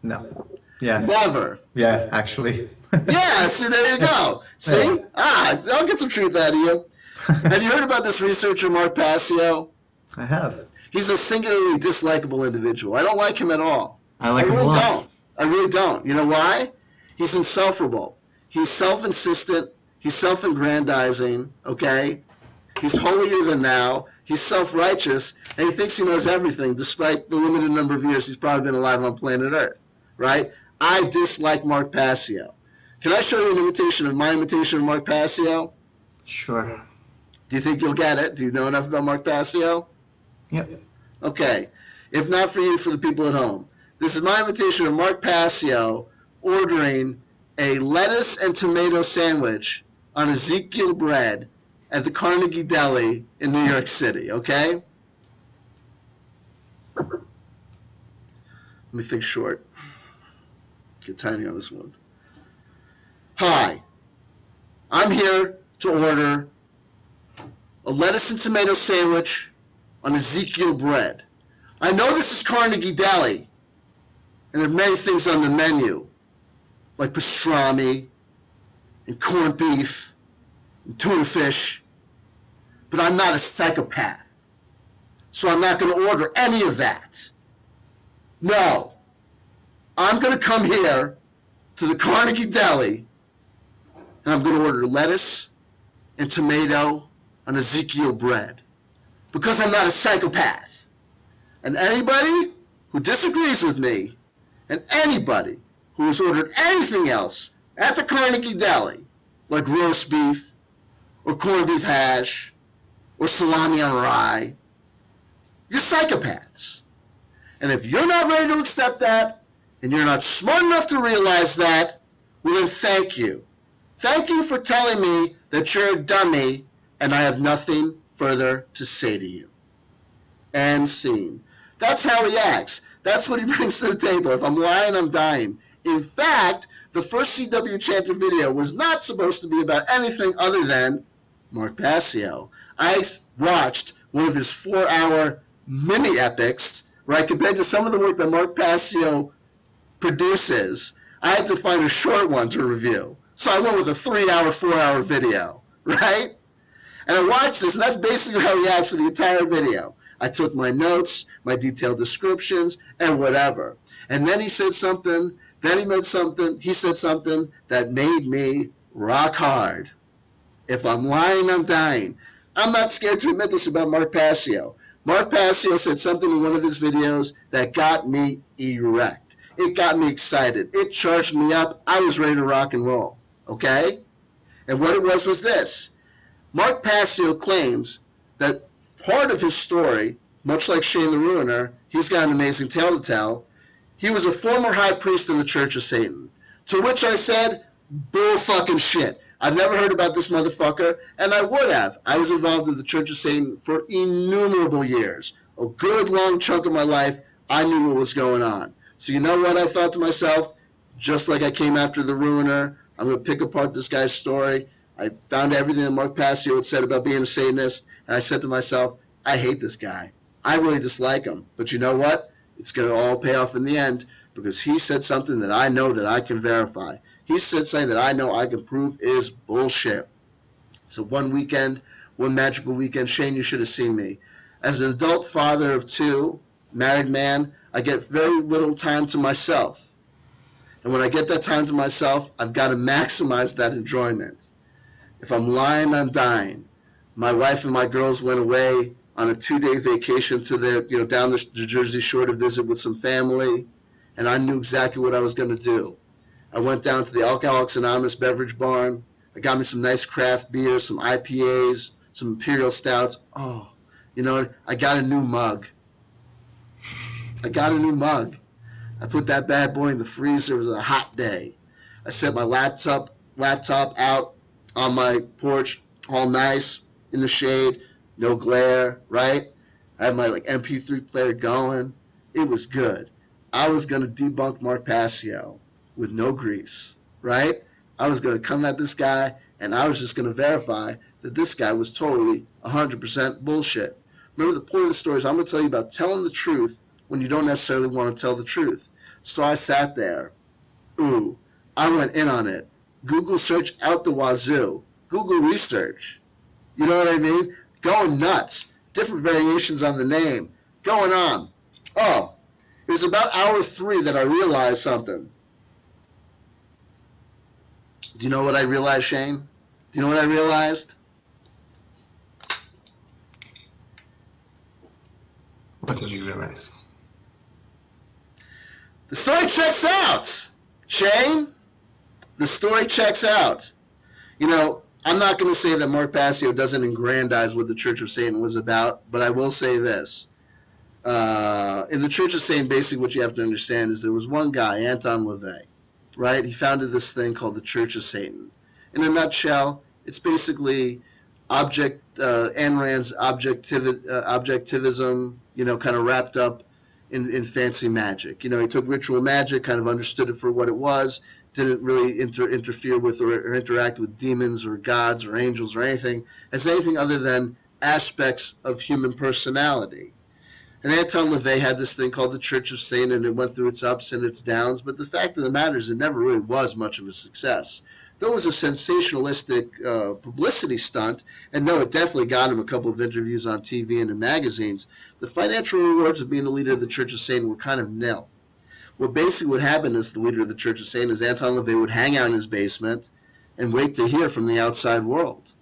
No. Yeah. Never. Yeah, actually. Yeah, see, there you go. See? Yeah. I'll get some truth out of you. Have you heard about this researcher, Mark Passio? I have. He's a singularly dislikable individual. I don't like him at all. I like him a lot. I really don't. You know why? He's insufferable. He's self-insistent. He's self-aggrandizing, okay? He's holier than thou. He's self-righteous, and he thinks he knows everything, despite the limited number of years he's probably been alive on planet Earth, right? I dislike Mark Passio. Can I show you an imitation of my imitation of Mark Passio? Sure. Do you think you'll get it? Do you know enough about Mark Passio? Yep. Okay. If not for you, for the people at home. This is my imitation of Mark Passio ordering a lettuce and tomato sandwich on Ezekiel bread at the Carnegie Deli in New York City, okay? Let me think short. Get tiny on this one. Hi, I'm here to order a lettuce and tomato sandwich on Ezekiel bread. I know this is Carnegie Deli, and there are many things on the menu, like pastrami and corned beef and tuna fish, but I'm not a psychopath, so I'm not going to order any of that. No, I'm going to come here to the Carnegie Deli, and I'm going to order lettuce and tomato on Ezekiel bread, because I'm not a psychopath. And anybody who disagrees with me, and anybody who has ordered anything else at the Carnegie Deli, like roast beef, or corned beef hash, or salami on rye, you're psychopaths. And if you're not ready to accept that, and you're not smart enough to realize that, well then thank you. Thank you for telling me that you're a dummy, and I have nothing further to say to you. And scene. That's how he acts. That's what he brings to the table. If I'm lying, I'm dying. In fact, the first C.W.Chanter video was not supposed to be about anything other than Mark Passio. I watched one of his 4-hour mini epics, right? Compared to some of the work that Mark Passio produces, I had to find a short one to review. So I went with a 3-hour, 4-hour video, right? And I watched this, and that's basically how he acts for the entire video. I took my notes, my detailed descriptions, and whatever. And then he said something, he said something that made me rock hard. If I'm lying, I'm dying. I'm not scared to admit this about Mark Passio. Mark Passio said something in one of his videos that got me erect. It got me excited. It charged me up. I was ready to rock and roll, okay? And what it was this. Mark Passio claims that part of his story, much like Shane the Ruiner, he's got an amazing tale to tell. He was a former high priest in the Church of Satan. To which I said, bull fucking shit. I've never heard about this motherfucker, and I would have. I was involved in the Church of Satan for innumerable years. A good long chunk of my life, I knew what was going on. So you know what I thought to myself? Just like I came after the Ruiner, I'm going to pick apart this guy's story. I found everything that Mark Passio had said about being a Satanist, and I said to myself, I hate this guy. I really dislike him. But you know what? It's going to all pay off in the end because he said something that I know that I can verify. He said something that I know I can prove is bullshit. So one weekend, one magical weekend, Shane, you should have seen me. As an adult father of two, married man, I get very little time to myself. And when I get that time to myself, I've got to maximize that enjoyment. If I'm lying, I'm dying. My wife and my girls went away on a 2-day vacation to their, down the Jersey Shore to visit with some family, and I knew exactly what I was going to do. I went down to the Alcoholics Anonymous beverage barn. I got me some nice craft beers, some IPAs, some Imperial Stouts. Oh, I got a new mug. I put that bad boy in the freezer. It was a hot day. I set my laptop out on my porch, all nice, in the shade, no glare, right? I had my MP3 player going. It was good. I was going to debunk Mark Passio with no grease, right? I was going to come at this guy, and I was just going to verify that this guy was totally 100% bullshit. Remember, the point of the story is I'm going to tell you about telling the truth when you don't necessarily want to tell the truth. So I sat there. Ooh, I went in on it. Google search out the wazoo. Google research. You know what I mean? Going nuts. Different variations on the name. Going on. Oh, it was about hour 3 that I realized something. Do you know what I realized, Shane? Do you know what I realized? What did you realize? The story checks out, Shane. The story checks out. I'm not going to say that Mark Passio doesn't aggrandize what the Church of Satan was about, but I will say this. In the Church of Satan, basically what you have to understand is there was one guy, Anton LaVey, right? He founded this thing called the Church of Satan. In a nutshell, it's basically Ayn Rand's objectivism, kind of wrapped up in fancy magic. He took ritual magic, kind of understood it for what it was, didn't really interfere with or interact with demons or gods or angels or anything as anything other than aspects of human personality. And Anton LaVey had this thing called the Church of Satan, and it went through its ups and its downs, but the fact of the matter is it never really was much of a success. Though it was a sensationalistic publicity stunt, and no, it definitely got him a couple of interviews on TV and in magazines, the financial rewards of being the leader of the Church of Satan were kind of nil. What basically would happen as the leader of the Church of Satan is Anton LaVey would hang out in his basement and wait to hear from the outside world.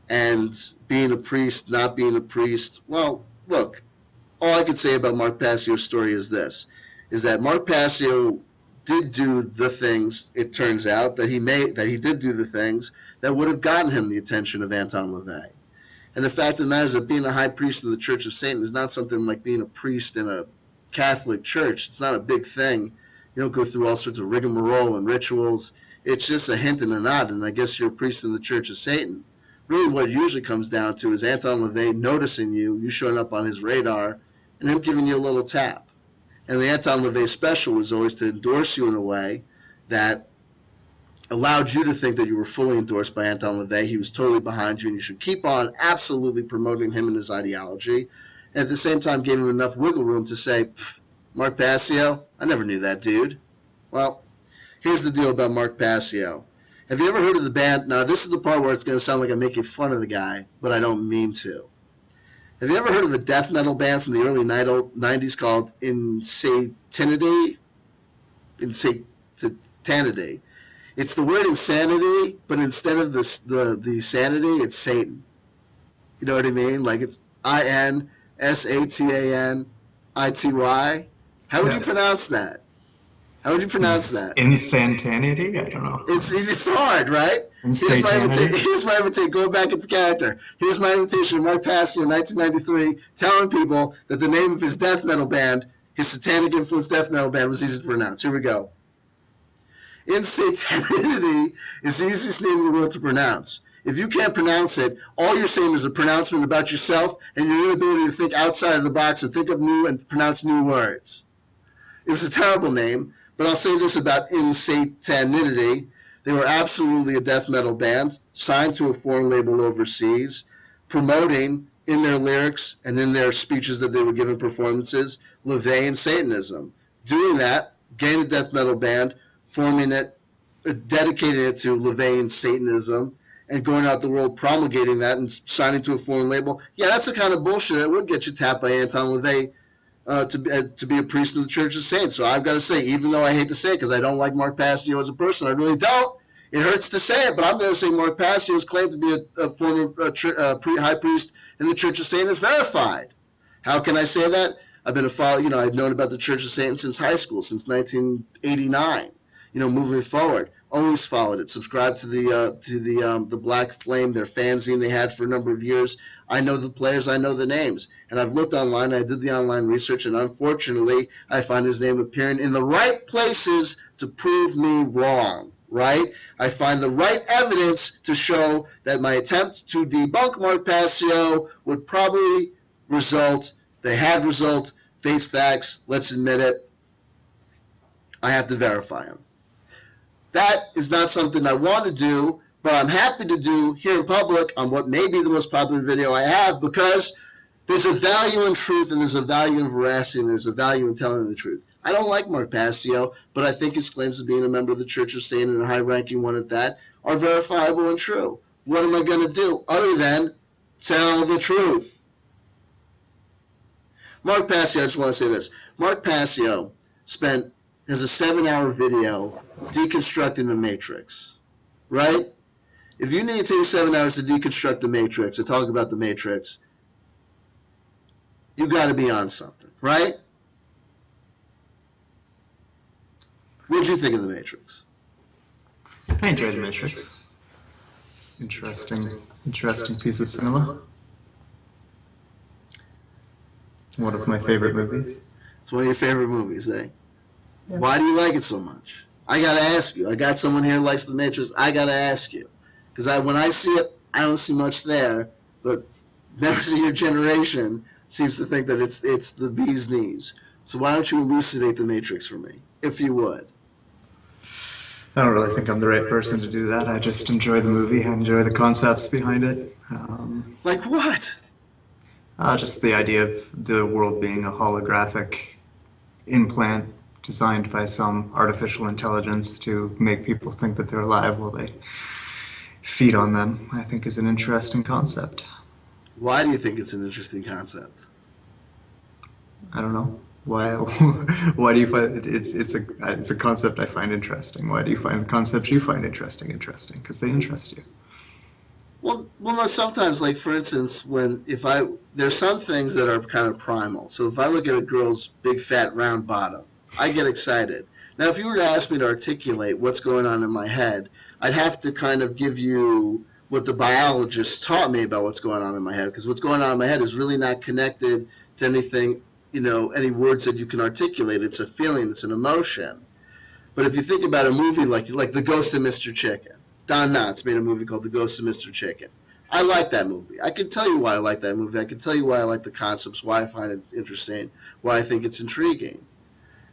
And being a priest, not being a priest, well, look, all I can say about Mark Passio's story is this, is that Mark Passio did do the things, it turns out, that he did do the things that would have gotten him the attention of Anton LaVey. And the fact of the matter is that being a high priest of the Church of Satan is not something like being a priest in a Catholic church. It's not a big thing. You don't go through all sorts of rigmarole and rituals. It's just a hint and a nod, and I guess you're a priest in the Church of Satan. Really what it usually comes down to is Anton LaVey noticing you showing up on his radar, and him giving you a little tap. And the Anton LaVey special was always to endorse you in a way that allowed you to think that you were fully endorsed by Anton LaVey. He was totally behind you, and you should keep on absolutely promoting him and his ideology. And at the same time gave him enough wiggle room to say, Mark Passio, I never knew that dude. Well, here's the deal about Mark Passio. Have you ever heard of the band? Now, this is the part where it's going to sound like I'm making fun of the guy, but I don't mean to. Have you ever heard of the death metal band from the early 90s called Insanity? Insanity. It's the word insanity, but instead of the sanity, it's Satan. You know what I mean? Like it's INSATANITY. How would you pronounce that? How would you pronounce that? Insanity? I don't know. It's hard, right? Insanity? Here's my invitation. Go back into character. Here's my invitation to Mark Passio in 1993, telling people that the name of his death metal band, his satanic influenced death metal band, was easy to pronounce. Here we go. Insanity is the easiest name in the world to pronounce. If you can't pronounce it, all you're saying is a pronouncement about yourself and your inability to think outside of the box and think of new and pronounce new words. It was a terrible name, but I'll say this about insanity. They were absolutely a death metal band, signed to a foreign label overseas, promoting in their lyrics and in their speeches that they were giving performances, LaVey and Satanism. Doing that, getting a death metal band, forming it, dedicating it to LaVey and Satanism, and going out the world promulgating that and signing to a foreign label. Yeah, that's the kind of bullshit that would get you tapped by Anton LaVey to be a priest of the Church of Saints. So I've got to say, even though I hate to say it because I don't like Mark Passio as a person, I really don't. It hurts to say it, but I'm going to say Mark Passio's claim to be a former high priest in the Church of Satan is verified. How can I say that? I've been I've known about the Church of Satan since high school, since 1989. Moving forward, always followed it. Subscribed to the Black Flame, their fanzine they had for a number of years. I know the players, I know the names, and I've looked online. I did the online research, and unfortunately, I find his name appearing in the right places to prove me wrong. Right? I find the right evidence to show that my attempt to debunk Mark Passio would probably result. They had result. Face facts. Let's admit it. I have to verify them. That is not something I want to do, but I'm happy to do here in public on what may be the most popular video I have, because there's a value in truth and there's a value in veracity and there's a value in telling the truth. I don't like Mark Passio, but I think his claims of being a member of the Church of Satan and a high-ranking one at that are verifiable and true. What am I going to do other than tell the truth? Mark Passio, I just want to say this. Mark Passio has a 7-hour video deconstructing the Matrix, right? If you need to take 7 hours to deconstruct the Matrix or talk about the Matrix, you got to be on something, right? What did you think of the Matrix? I enjoyed the Matrix. Interesting piece of cinema. One of my favorite movies. It's one of your favorite movies, eh? Yeah. Why do you like it so much? I gotta ask you. I got someone here who likes the Matrix. I gotta ask you, because when I see it, I don't see much there. But members of your generation seems to think that it's the bee's knees. So why don't you elucidate the Matrix for me, if you would? I don't really think I'm the right person to do that. I just enjoy the movie. I enjoy the concepts behind it. Like what? Just the idea of the world being a holographic implant designed by some artificial intelligence to make people think that they're alive while they feed on them, I think is an interesting concept. Why do you think it's an interesting concept? I don't know. Why do you find it's a concept I find interesting? Why do you find concepts you find interesting? Because they interest you. Well, no, sometimes, like, for instance, there's some things that are kind of primal. So if I look at a girl's big, fat, round bottom, I get excited. Now, if you were to ask me to articulate what's going on in my head, I'd have to kind of give you what the biologist taught me about what's going on in my head, because what's going on in my head is really not connected to anything, any words that you can articulate. It's a feeling, it's an emotion. But if you think about a movie like The Ghost of Mr. Chicken, Don Knotts made a movie called The Ghost of Mr. Chicken. I like that movie. I can tell you why I like that movie. I can tell you why I like the concepts, why I find it interesting, why I think it's intriguing.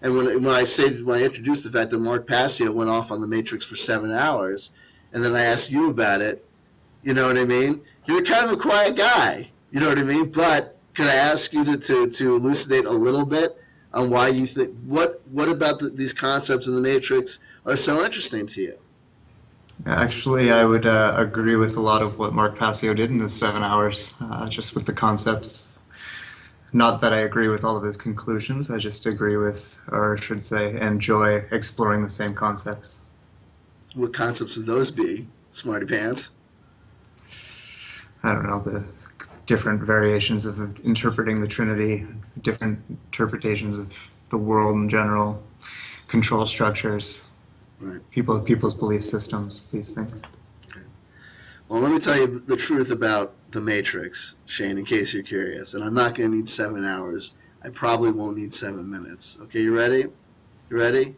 And when I introduced the fact that Mark Passio went off on the Matrix for 7 hours, and then I asked you about it, you know what I mean? You're kind of a quiet guy, you know what I mean? But can I ask you to elucidate a little bit on why you think, what about these concepts in the Matrix are so interesting to you? Actually, I would agree with a lot of what Mark Passio did in his 7 hours, just with the concepts. Not that I agree with all of his conclusions, I just agree with, or I should say, enjoy exploring the same concepts. What concepts would those be, Smarty Pants? I don't know, the different variations of interpreting the Trinity, different interpretations of the world in general, control structures. Right. People's belief systems, these things. Okay. Well, let me tell you the truth about the Matrix, Shane, in case you're curious. And I'm not going to need 7 hours. I probably won't need 7 minutes. Okay, you ready? You ready?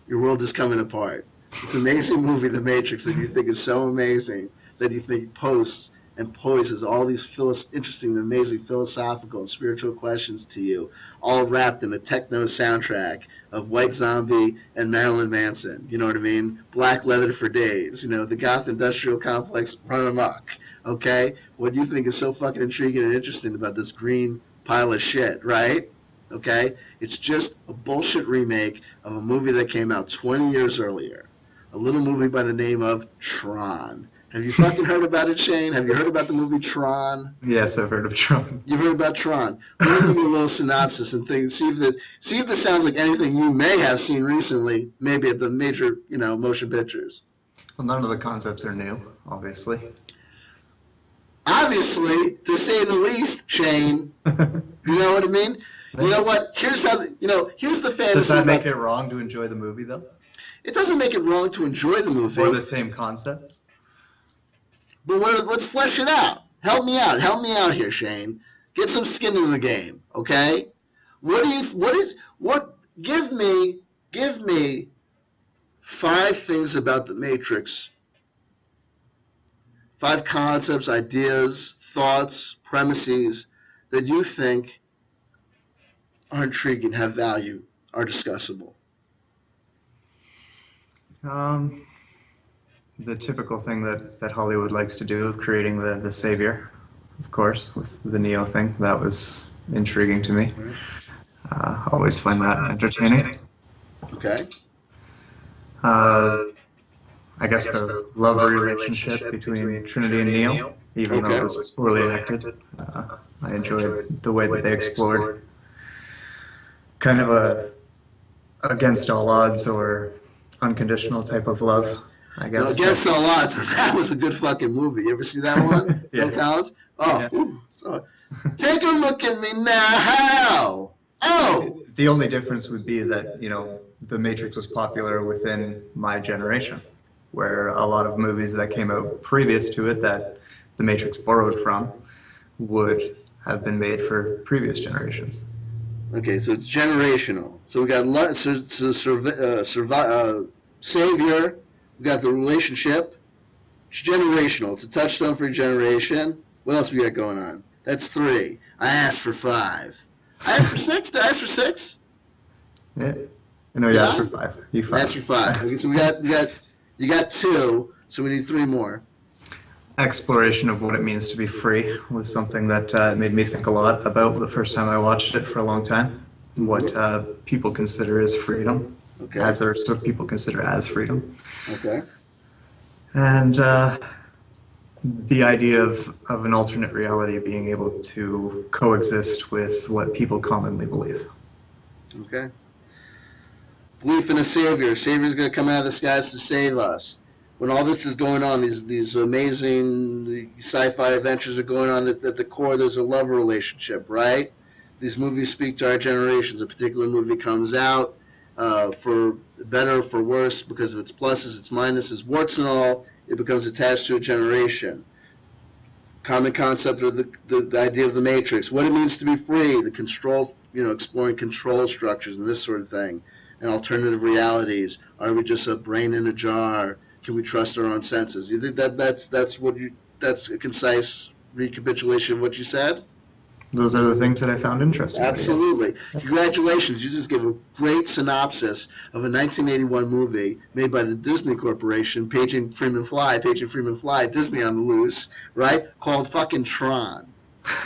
Your world is coming apart. This amazing movie, The Matrix, that you think is so amazing that you think posts and poses all these interesting, amazing philosophical and spiritual questions to you, all wrapped in a techno soundtrack of White Zombie and Marilyn Manson. You know what I mean? Black leather for days. You know, the goth industrial complex run amok. Okay? What do you think is so fucking intriguing and interesting about this green pile of shit, right? Okay? It's just a bullshit remake of a movie that came out 20 years earlier. A little movie by the name of Tron. Have you fucking heard about it, Shane? Have you heard about the movie Tron? Yes, I've heard of Tron. You've heard about Tron. Let me give you a little synopsis and things. See if this sounds like anything you may have seen recently, maybe at the major, motion pictures. Well, none of the concepts are new, obviously. Obviously, to say the least, Shane. You know what I mean? You know what? Here's how. Here's the fantasy. Does that make it wrong to enjoy the movie, though? It doesn't make it wrong to enjoy the movie. Or the same concepts. But let's flesh it out. Help me out here, Shane. Get some skin in the game, okay? Give me 5 things about the Matrix. 5 concepts, ideas, thoughts, premises that you think are intriguing, have value, are discussable. The typical thing that Hollywood likes to do, of creating the savior, of course, with the Neo thing. That was intriguing to me. Always find that entertaining. Okay. I guess the love relationship between Trinity and Neo, even though it was poorly acted. I enjoyed the way that they explored kind of a against all odds or unconditional type of love. I guess. Against all odds. That was a good fucking movie. You ever see that one? Yeah. Phil Collins? Oh, Yeah. So, take a look at me now. Oh. The only difference would be that, The Matrix was popular within my generation, where a lot of movies that came out previous to it that The Matrix borrowed from would have been made for previous generations. Okay, so it's generational. So we got Savior. We got the relationship. It's generational. It's a touchstone for a generation. What else we got going on? That's 3. I asked for 5. I asked for 6. Did I ask for 6? Yeah. No, you asked for 5. You 5. I asked for 5. Okay, so you got 2. So we need 3 more. Exploration of what it means to be free was something that made me think a lot about the first time I watched it for a long time. What people consider as freedom, people consider as freedom. Okay. And the idea of an alternate reality being able to coexist with what people commonly believe. Okay. Belief in a savior. Savior's going to come out of the skies to save us. When all this is going on, these amazing sci-fi adventures are going on, at the core there's a love relationship, right? These movies speak to our generations. A particular movie comes out for better or for worse because of its pluses, its minuses, warts and all. It becomes attached to a generation. Common concept of the idea of the Matrix, what it means to be free, the control, exploring control structures and this sort of thing, and alternative realities. Are we just a brain in a jar? Can we trust our own senses? You think that's a concise recapitulation of what you said? Those are the things that I found interesting. Absolutely. Congratulations. You just gave a great synopsis of a 1981 movie made by the Disney Corporation, Paging Freeman Fly, Disney on the loose, right? Called fucking Tron,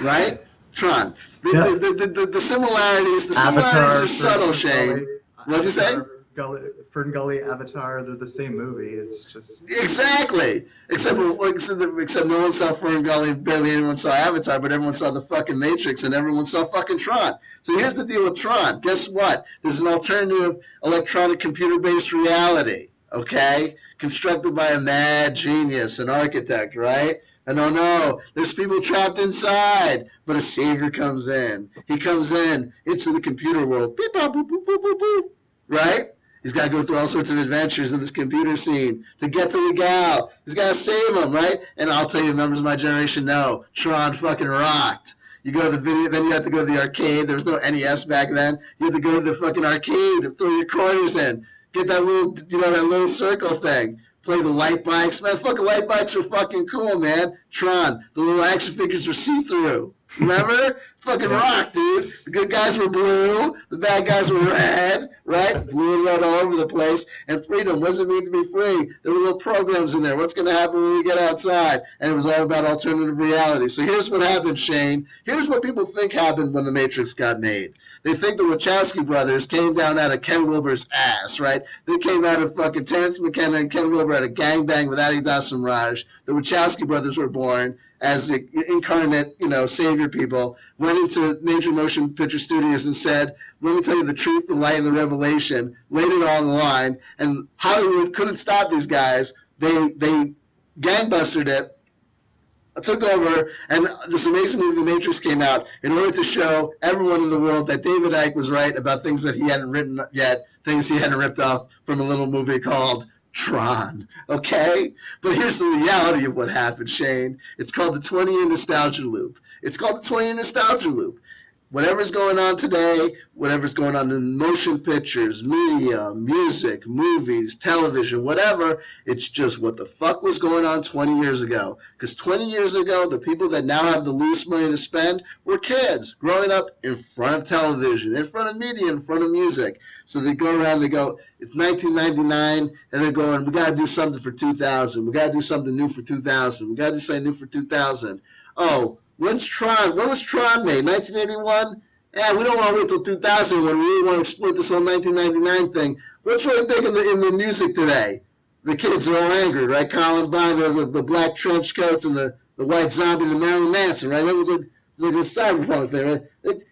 right? Tron. The similarities are subtle, Shane. What'd you say? Fern Gully, Avatar, they're the same movie. It's just... Exactly. Except no one saw Fern Gully, barely anyone saw Avatar, but everyone saw the fucking Matrix and everyone saw fucking Tron. So here's the deal with Tron. Guess what? There's an alternative electronic computer-based reality, okay? Constructed by a mad genius, an architect, right? And oh no, there's people trapped inside. But a savior comes in. He comes in into the computer world. Beep, bop, boop, boop, boop, boop, boop. Right? He's got to go through all sorts of adventures in this computer scene to get to the gal. He's got to save him, right? And I'll tell you, members of my generation know, Tron fucking rocked. You go to the video, then you have to go to the arcade. There was no NES back then. You had to go to the fucking arcade and throw your quarters in. Get that little, that little circle thing. play the light bikes. Man, fucking light bikes are fucking cool, man. Tron, the little action figures were see-through. Remember? Fucking rock, dude. The good guys were blue, the bad guys were red, right? Blue and red all over the place. And freedom, what does it mean to be free? There were little programs in there. What's going to happen when we get outside? And it was all about alternative reality. So here's what happened, Shane. Here's what people think happened when The Matrix got made. They think the Wachowski brothers came down out of Ken Wilber's ass, right? They came out of fucking Terrence McKenna and Ken Wilber at a gangbang with Adidas and Raj. The Wachowski brothers were born as the incarnate, savior people, went into major motion picture studios and said, let me tell you the truth, the light, and the revelation, laid it all on the line, and Hollywood couldn't stop these guys. They gangbustered it, took over, and this amazing movie, The Matrix, came out in order to show everyone in the world that David Icke was right about things that he hadn't written yet, things he hadn't ripped off from a little movie called Tron, okay? But here's the reality of what happened, Shane. It's called the 20-year nostalgia loop. It's called the 20-year nostalgia loop. Whatever's going on today, whatever's going on in motion pictures, media, music, movies, television, whatever, it's just what the fuck was going on 20 years ago. Because 20 years ago, the people that now have the loose money to spend were kids growing up in front of television, in front of media, in front of music. So they go around, they go, it's 1999, and they're going, we got to do something for 2000. We got to do something new for 2000. We got to do something new for 2000. Oh, when was Tron made? 1981? Yeah, we don't want to wait till 2000 when we really want to exploit this whole 1999 thing. What's really big in the music today? The kids are all angry, right? Columbine, the black trench coats, and the white zombie, the Marilyn Manson, right? That was the cyberpunk thing, right?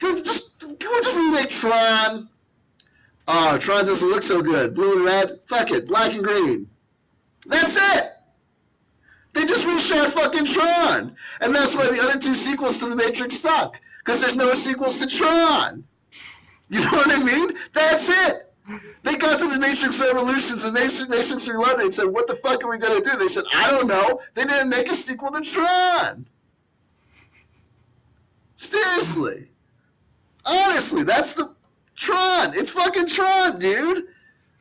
Can we just remake Tron? Oh, Tron doesn't look so good. Blue and red? Fuck it. Black and green. That's it. They just reshot fucking Tron. And that's why the other two sequels to The Matrix stuck. Because there's no sequels to Tron. You know what I mean? That's it. They got to The Matrix Revolutions and Matrix Reloaded and said, what the fuck are we going to do? They said, I don't know. They didn't make a sequel to Tron. Seriously. Honestly, that's the Tron. It's fucking Tron, dude.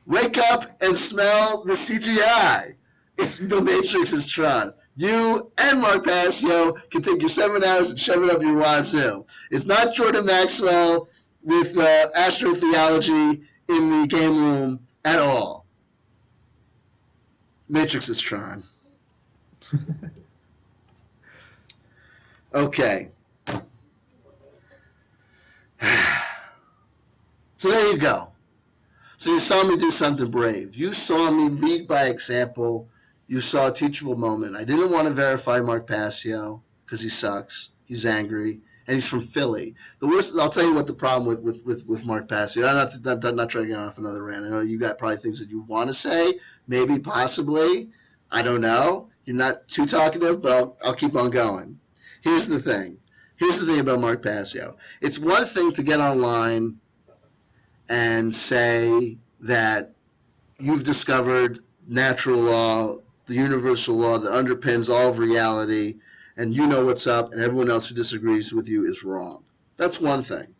Wake up and smell the CGI. It's The Matrix is Tron. You and Mark Passio can take your 7 hours and shove it up your wazoo. It's not Jordan Maxwell with astrotheology in the game room at all. Matrix is Tron. Okay. So there you go. So you saw me do something brave. You saw me lead by example. You saw a teachable moment. I didn't want to verify Mark Passio because he sucks. He's angry, and he's from Philly. The worst. I'll tell you what the problem with Mark Passio. I'm not trying to get off another rant. I know you got probably things that you want to say, maybe, possibly. I don't know. You're not too talkative, but I'll keep on going. Here's the thing. Here's the thing about Mark Passio. It's one thing to get online and say that you've discovered natural law, the universal law that underpins all of reality, and you know what's up, and everyone else who disagrees with you is wrong. That's one thing.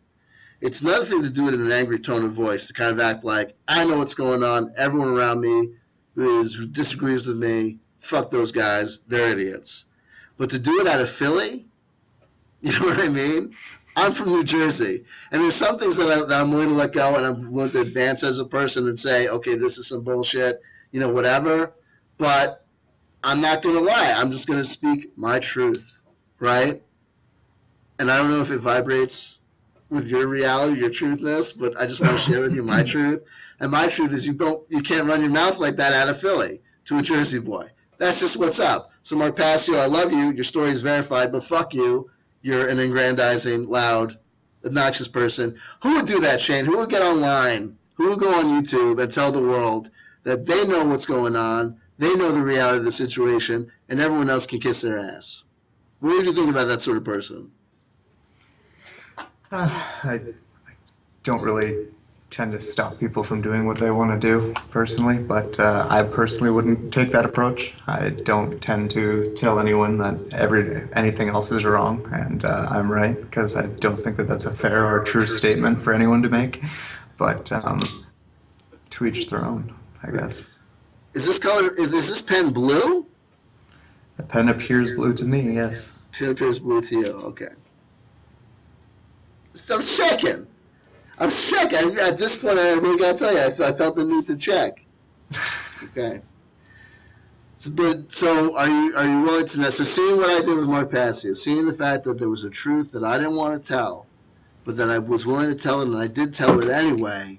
It's another thing to do it in an angry tone of voice, to kind of act like, I know what's going on, everyone around me who disagrees with me, fuck those guys, they're idiots. But to do it out of Philly, you know what I mean? I'm from New Jersey, and there's some things that I'm willing to let go, and I'm willing to advance as a person and say, okay, this is some bullshit, whatever, but I'm not going to lie. I'm just going to speak my truth, right? And I don't know if it vibrates with your reality, your truthness, but I just want to share with you my truth. And my truth is you can't run your mouth like that out of Philly to a Jersey boy. That's just what's up. So Mark Passio, I love you. Your story is verified, but fuck you. You're an aggrandizing, loud, obnoxious person. Who would do that, Shane? Who would get online? Who would go on YouTube and tell the world that they know what's going on, they know the reality of the situation, and everyone else can kiss their ass? What would you think about that sort of person? I don't really tend to stop people from doing what they want to do, personally, but I personally wouldn't take that approach. I don't tend to tell anyone that anything else is wrong and I'm right, because I don't think that that's a fair or true statement for anyone to make, but to each their own, I guess. Is this color? Is this pen blue? The pen appears blue to me, yes. It appears blue to you. Okay. So I'm checking. I'm checking. At this point, I really gotta tell you, I felt the need to check. Okay. So are you willing to know? So seeing what I did with Mark Passio, seeing the fact that there was a truth that I didn't want to tell, but that I was willing to tell it, and I did tell it anyway,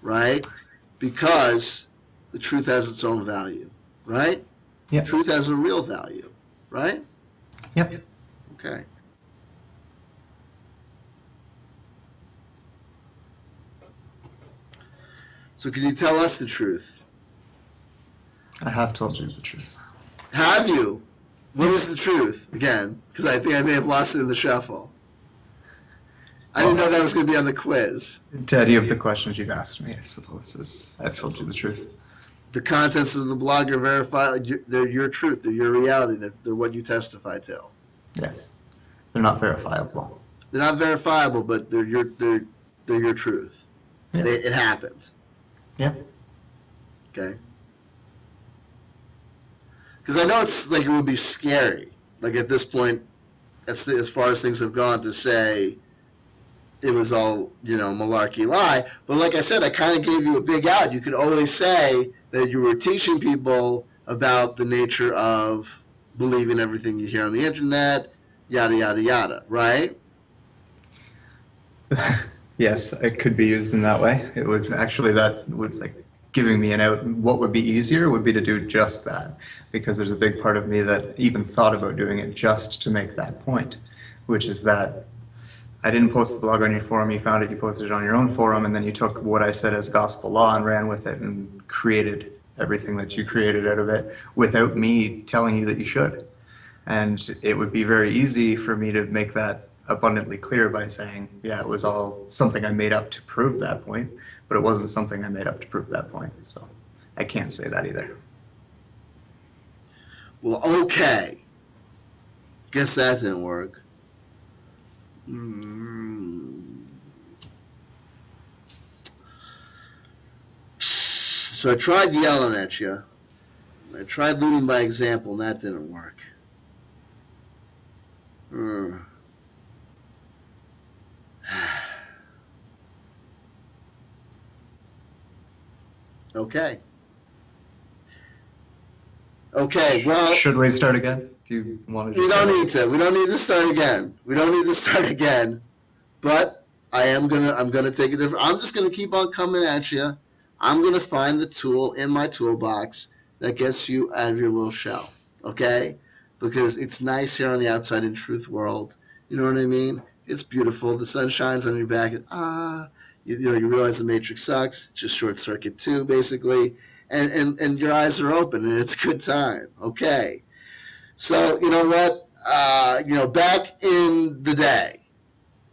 right? Because the truth has its own value, right? Yep. Truth has a real value, right? Yep. Okay. So can you tell us the truth? I have told you the truth. Have you? What is the truth? Again, because I think I may have lost it in the shuffle. I didn't know that was going to be on the quiz. To any of the questions you've asked me, I suppose, is I've told you the truth. The contents of the blog are verified. They're your truth. They're your reality. They're what you testify to. Yes. They're not verifiable. They're not verifiable, but they're your truth. Yep. It happened. Yep. Okay. Because I know it's like it would be scary, like at this point, as far as things have gone, to say it was all, malarkey lie. But like I said, I kind of gave you a big out. You could always say that you were teaching people about the nature of believing everything you hear on the internet, yada, yada, yada, right? Yes, it could be used in that way. It would actually, that would giving me an out. What would be easier would be to do just that, because there's a big part of me that even thought about doing it just to make that point, which is that I didn't post the blog on your forum, you found it, you posted it on your own forum, and then you took what I said as gospel law and ran with it and created everything that you created out of it without me telling you that you should. And it would be very easy for me to make that abundantly clear by saying, yeah, it was all something I made up to prove that point, but it wasn't something I made up to prove that point. So I can't say that either. Well, okay. Guess that didn't work. So I tried yelling at you. I tried leading by example, and that didn't work. Okay. Okay, well... Should we start again? Do you want to just... We don't need to. We don't need to start again. We don't need to start again. But I'm gonna take a different... I'm just gonna keep on coming at you. I'm gonna find the tool in my toolbox that gets you out of your little shell. Okay? Because it's nice here on the outside in truth world. You know what I mean? It's beautiful. The sun shines on your back. You realize the Matrix sucks. It's just short circuit 2, basically. And your eyes are open, and it's a good time. Okay. So, you know what? Back in the day,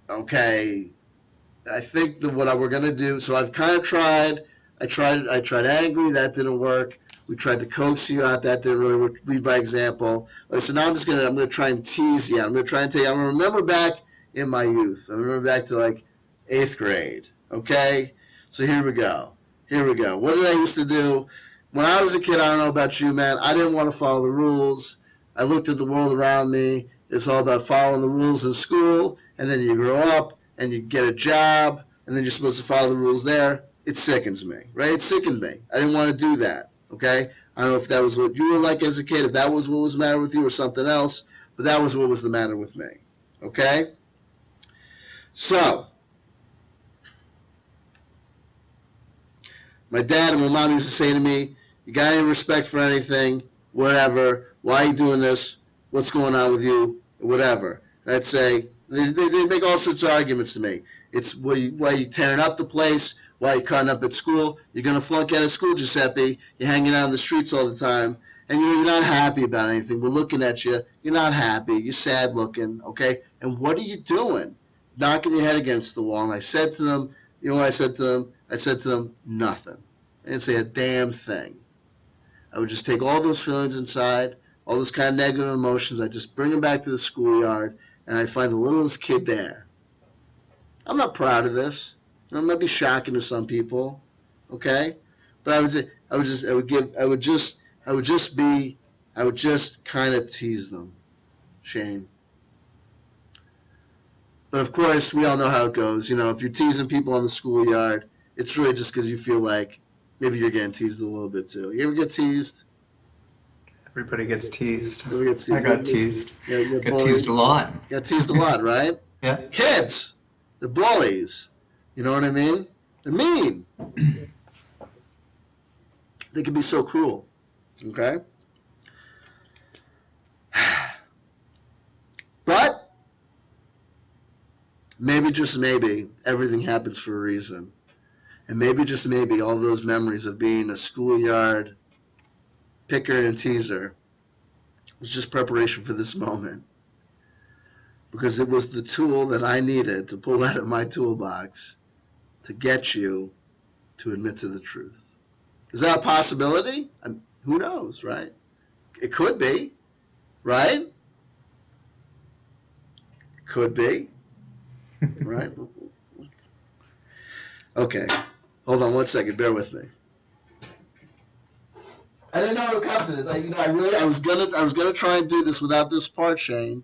okay, I think that what we're going to do, so I've kind of tried. I tried angry. That didn't work. We tried to coax you out. That didn't really work. Lead by example. So now I'm going to try and tease you. I'm going to try and tell you. I'm going to remember back in my youth. I remember back to 8th grade. Okay? So here we go. What did I used to do? When I was a kid, I don't know about you, man, I didn't want to follow the rules. I looked at the world around me. It's all about following the rules in school, and then you grow up, and you get a job, and then you're supposed to follow the rules there. It sickens me, right? It sickened me. I didn't want to do that, okay? I don't know if that was what you were like as a kid, if that was what was the matter with you or something else, but that was what was the matter with me, okay? So, my dad and my mom used to say to me, you got any respect for anything, whatever, why are you doing this, what's going on with you, whatever. And I'd say, they make all sorts of arguments to me. It's why you tearing up the place, why you cutting up at school, you're going to flunk out of school, Giuseppe, you're hanging out in the streets all the time, and you're not happy about anything. We're looking at you, you're not happy, you're sad looking, okay? And what are you doing? Knocking your head against the wall. And I said to them, you know what I said to them? I said to them, nothing. I didn't say a damn thing. I would just take all those feelings inside, all those kind of negative emotions, I'd just bring them back to the schoolyard, and I'd find the littlest kid there. I'm not proud of this. It might be shocking to some people, okay? But I would just kind of tease them, Shane. But of course, we all know how it goes. You know, if you're teasing people on the schoolyard, it's really just because you feel like maybe you're getting teased a little bit too. You ever get teased? Everybody gets teased. You ever get teased? I got teased. You're Got teased a lot. You got teased a lot, right? Yeah. Kids, they're bullies. You know what I mean? They're mean. They can be so cruel. Okay? But maybe, just maybe, everything happens for a reason. And maybe, just maybe, all those memories of being a schoolyard picker and teaser was just preparation for this moment. Because it was the tool that I needed to pull out of my toolbox to get you to admit to the truth. Is that a possibility? Who knows, right? It could be, right? Could be, right? Okay, hold on one second. Bear with me. I didn't know how to come to this. I was gonna try and do this without this part, Shane.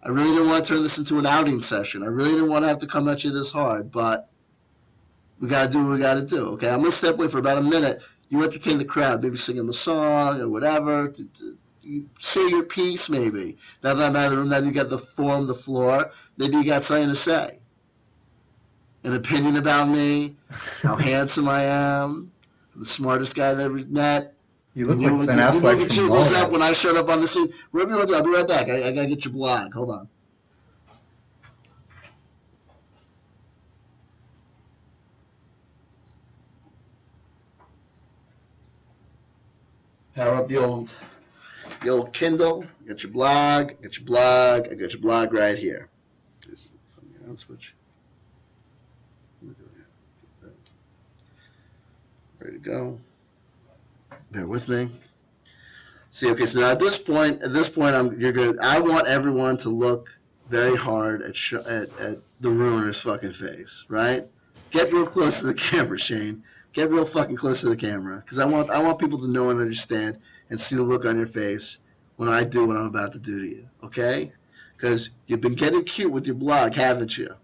I really didn't want to turn this into an outing session. I really didn't want to have to come at you this hard, but we got to do what we got to do, okay? I'm going to step away for about a minute. You entertain the crowd, maybe sing them a song or whatever. Say your piece, maybe. Now that I'm out of the room, now you got the floor, maybe you got something to say. An opinion about me, how handsome I am, I'm the smartest guy I've ever met. You look like Ben Affleck from Mallrats. When I showed up on the scene. Wherever you want to, I'll be right back. I got to get your blog. Hold on. Power up the old Kindle. I got your blog. I got your blog right here. I'll switch. Ready to go. Bear with me. See, okay, so now at this point, you're good. I want everyone to look very hard at the ruiner's fucking face, right? Get real close to the camera, Shane. Get real fucking close to the camera, because I want people to know and understand and see the look on your face when I do what I'm about to do to you, okay? Because you've been getting cute with your blog, haven't you?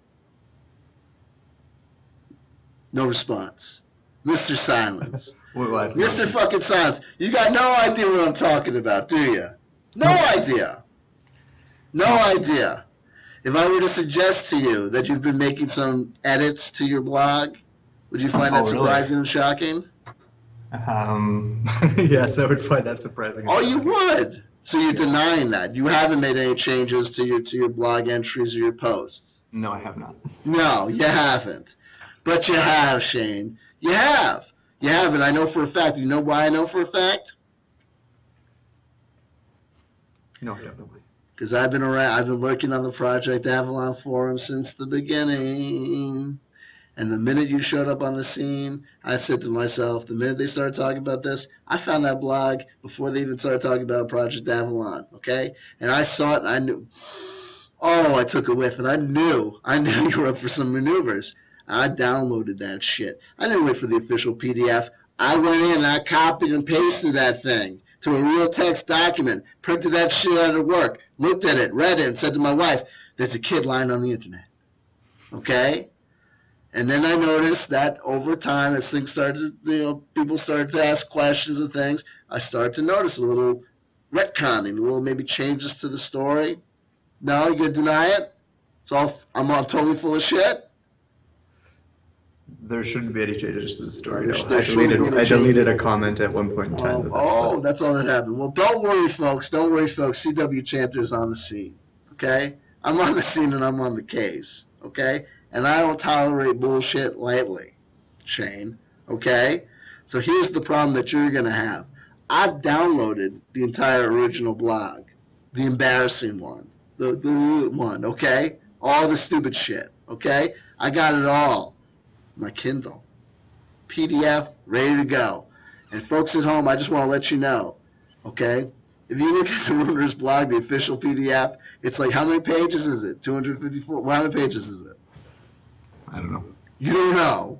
No response. Mr. Silence. Mr. fucking Silence. You got no idea what I'm talking about, do you? No idea. No idea. If I were to suggest to you that you've been making some edits to your blog, would you find that surprising and shocking? Yes, I would find that surprising. Oh, you would. So you're denying that. You haven't made any changes to your blog entries or your posts. No, I have not. No, you haven't. But you have, Shane. You have. You have, and I know for a fact. You know why I know for a fact? No, I don't know why. Because I've been lurking on the Project Avalon forum since the beginning. And the minute you showed up on the scene, I said to myself, the minute they started talking about this, I found that blog before they even started talking about Project Avalon, okay? And I saw it, and I knew, I took a whiff, and I knew you were up for some maneuvers. I downloaded that shit. I didn't wait for the official PDF. I went in and I copied and pasted that thing to a real text document, printed that shit out of work, looked at it, read it, and said to my wife, there's a kid lying on the internet, okay? And then I noticed that over time, as things started, people started to ask questions and things, I started to notice a little retconning, a little maybe changes to the story. No, you gonna deny it? I'm totally full of shit? There shouldn't be any changes to the story. No, I deleted a comment at one point in time. That's all that happened. Well, don't worry, folks. C.W.Chanter is on the scene, okay? I'm on the scene and I'm on the case, okay? And I don't tolerate bullshit lightly, Shane, okay? So here's the problem that you're going to have. I've downloaded the entire original blog, the embarrassing one, the one, okay? All the stupid shit, okay? I got it all. My Kindle, PDF, ready to go. And folks at home, I just want to let you know, okay? If you look at the Ruiner's blog, the official PDF, it's like, how many pages is it? 254? Well, how many pages is it? I don't know. You don't know.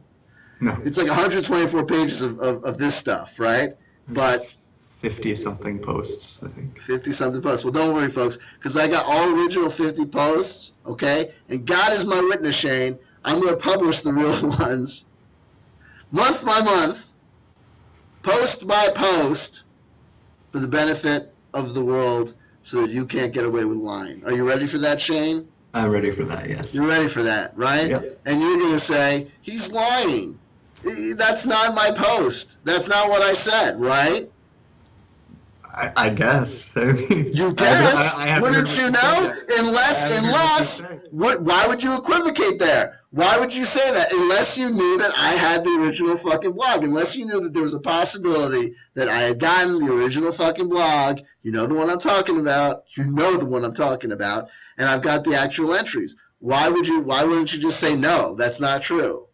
No. It's like 124 pages of this stuff, right? But 50-something posts, I think. 50 something posts. Well, don't worry, folks, because I got all original 50 posts, okay? And God is my witness, Shane. I'm going to publish the real ones month by month, post by post, for the benefit of the world so that you can't get away with lying. Are you ready for that, Shane? I'm ready for that, yes. You're ready for that, right? Yep. And you're going to say, he's lying. That's not my post. That's not what I said, right? I guess. I mean, You guess? I haven't Wouldn't heard you what know? said yet. Unless, why would you equivocate there? Why would you say that? Unless you knew that I had the original fucking blog. Unless you knew that there was a possibility that I had gotten the original fucking blog. You know the one I'm talking about. You know the one I'm talking about. And I've got the actual entries. Why wouldn't you just say no? That's not true.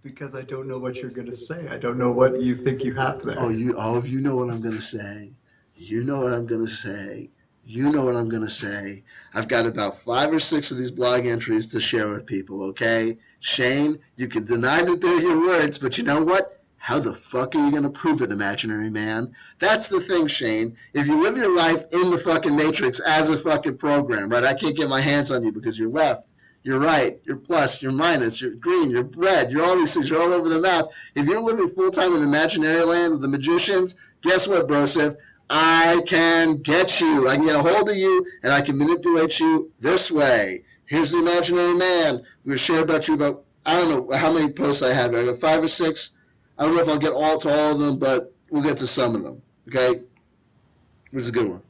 Because I don't know what you're going to say. I don't know what you think you have there. All of you know what I'm going to say. You know what I'm going to say. You know what I'm going to say. I've got about 5 or 6 of these blog entries to share with people, okay? Shane, you can deny that they're your words, but you know what? How the fuck are you going to prove it, imaginary man? That's the thing, Shane. If you live your life in the fucking matrix as a fucking program, right? I can't get my hands on you because you're left. You're right, you're plus, you're minus, you're green, you're red, you're all these things, you're all over the map. If you're living full-time in imaginary land with the magicians, guess what, Broseph? I can get you. I can get a hold of you, and I can manipulate you this way. Here's the imaginary man. I'm going to share about you about, I don't know how many posts I have. I got 5 or 6. I don't know if I'll get to all of them, but we'll get to some of them, okay? Here's a good one.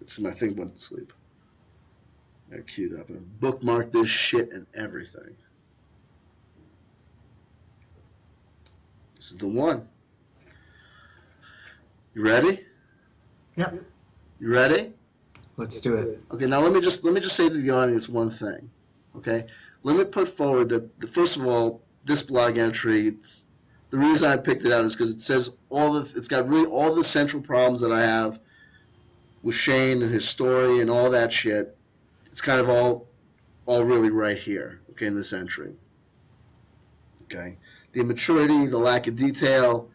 This is my thing went to sleep. I queued up and bookmarked this shit and everything. This is the one. You ready? Yep. You ready? Let's do it. Okay, now let me just say to the audience one thing. Okay? Let me put forward that first of all, this blog entry, the reason I picked it out is because it says it's got really all the central problems that I have with Shane and his story and all that shit. It's kind of all really right here, okay, in this entry. Okay, the immaturity, the lack of detail,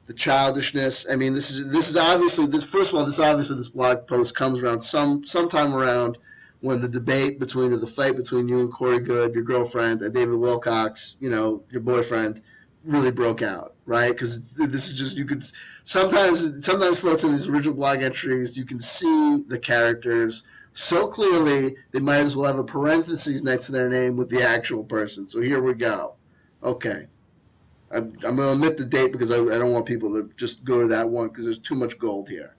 the childishness. I mean, this is obviously this. First of all, this blog post comes around sometime around when the debate between the fight between you and Corey Goode, your girlfriend, and David Wilcox, you know, your boyfriend, really broke out, right? Because this is just, you could sometimes folks in these original blog entries, you can see the characters so clearly they might as well have a parentheses next to their name with the actual person. So here we go. Okay. I'm going to omit the date because I don't want people to just go to that one because there's too much gold here.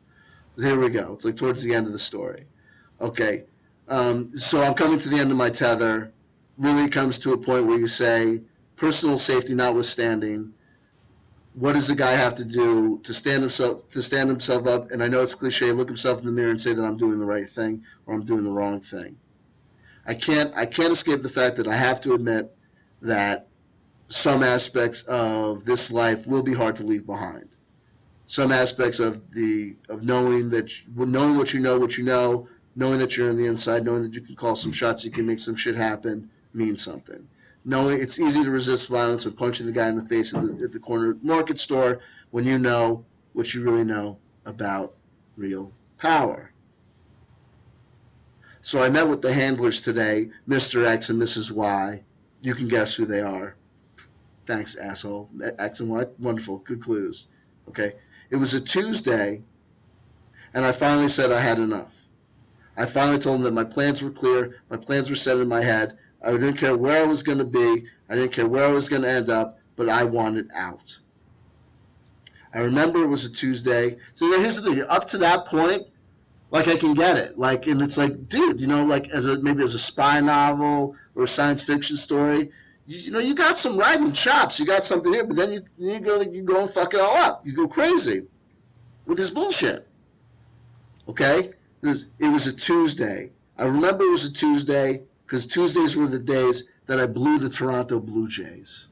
Here we go. It's like towards the end of the story. Okay. So I'm coming to the end of my tether. Really comes to a point where you say, personal safety notwithstanding, what does the guy have to do to stand himself up? And I know it's cliche, look himself in the mirror and say that I'm doing the right thing or I'm doing the wrong thing. I can't escape the fact that I have to admit that some aspects of this life will be hard to leave behind. Some aspects of knowing what you know, knowing that you're on the inside, knowing that you can call some shots, you can make some shit happen, means something. Knowing it's easy to resist violence and punching the guy in the face at the corner market store when you know what you really know about real power. So I met with the handlers today, Mr. X and Mrs. Y. You can guess who they are. Thanks, asshole. X and Y, wonderful, good clues. Okay, it was a Tuesday, and I finally said I had enough. I finally told them that my plans were clear, my plans were set in my head. I didn't care where I was going to be. I didn't care where I was going to end up, but I wanted out. I remember it was a Tuesday. So here's the thing. Up to that point, like I can get it. Like, and it's like, dude, you know, like maybe as a spy novel or a science fiction story, you know, you got some writing chops. You got something here, but then you go and fuck it all up. You go crazy with this bullshit. Okay? It was a Tuesday. I remember it was a Tuesday because Tuesdays were the days that I blew the Toronto Blue Jays.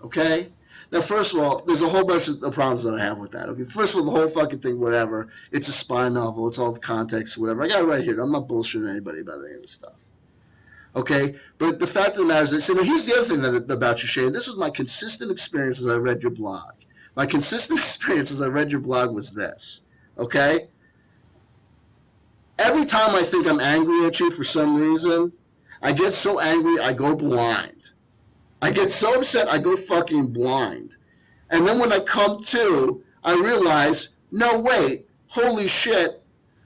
Okay? Now, first of all, there's a whole bunch of problems that I have with that. Okay? First of all, the whole fucking thing, whatever. It's a spy novel. It's all the context, whatever. I got it right here. I'm not bullshitting anybody about any of this stuff. Okay, but the fact of the matter is this, and here's the other thing about you, Shane. This was my consistent experience as I read your blog. My consistent experience as I read your blog was this, okay? Every time I think I'm angry at you for some reason, I get so angry I go blind. I get so upset I go fucking blind. And then when I come to, I realize, no, wait, holy shit,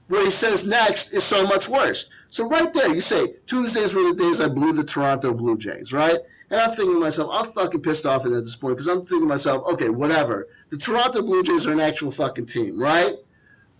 what he says next is so much worse. So right there, you say, Tuesdays were the days I blew the Toronto Blue Jays, right? And I'm thinking to myself, I'm fucking pissed off at this point because I'm thinking to myself, okay, whatever. The Toronto Blue Jays are an actual fucking team, right?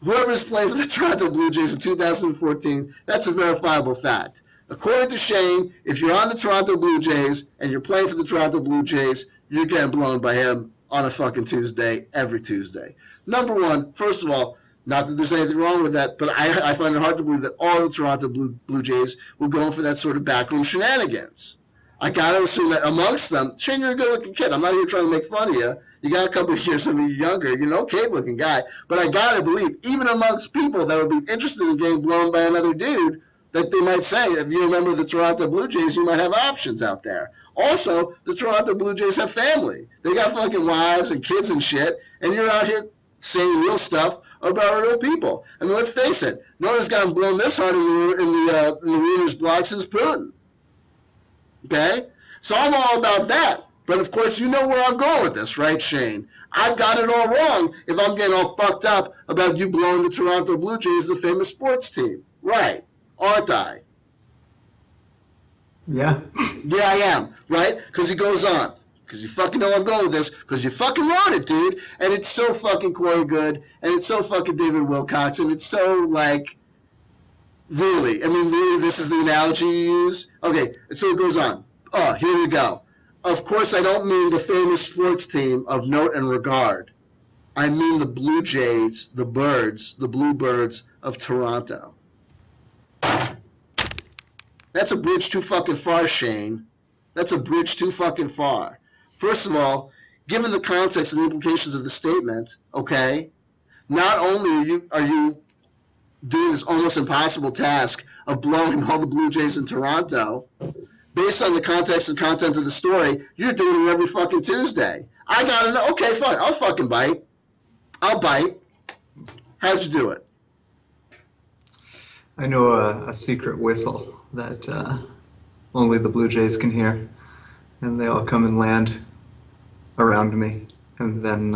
Whoever's playing for the Toronto Blue Jays in 2014, that's a verifiable fact. According to Shane, if you're on the Toronto Blue Jays and you're playing for the Toronto Blue Jays, you're getting blown by him on a fucking Tuesday, every Tuesday. Number one, first of all, not that there's anything wrong with that, but I find it hard to believe that all the Toronto Blue Jays were going for that sort of backroom shenanigans. I got to assume that amongst them, Shane, you're a good-looking kid. I'm not here trying to make fun of you. You got a couple of years of me younger. You're an okay-looking guy. But I got to believe, even amongst people that would be interested in getting blown by another dude, that they might say, if you remember the Toronto Blue Jays, you might have options out there. Also, the Toronto Blue Jays have family. They got fucking wives and kids and shit, and you're out here saying real stuff about real people. I mean, let's face it. No one's gotten blown this hard in the reader's blog since Putin. Okay? So I'm all about that. But, of course, you know where I'm going with this, right, Shane? I've got it all wrong if I'm getting all fucked up about you blowing the Toronto Blue Jays, the famous sports team. Right. Aren't I? Yeah. Yeah, I am. Right? Because he goes on. Because you fucking know I'm going with this. Because you fucking wrote it, dude. And it's so fucking Corey Goode. And it's so fucking David Wilcox. And it's so, like, really. I mean, really, this is the analogy you use? Okay, so it goes on. Oh, here we go. Of course, I don't mean the famous sports team of note and regard. I mean the Blue Jays, the Birds, the Bluebirds of Toronto. That's a bridge too fucking far, Shane. That's a bridge too fucking far. First of all, given the context and the implications of the statement, okay, not only are you doing this almost impossible task of blowing all the Blue Jays in Toronto, based on the context and content of the story, you're doing it every fucking Tuesday. I gotta know. Okay, fine. I'll fucking bite. I'll bite. How'd you do it? I know a secret whistle that only the Blue Jays can hear, and they all come and land around me, and then,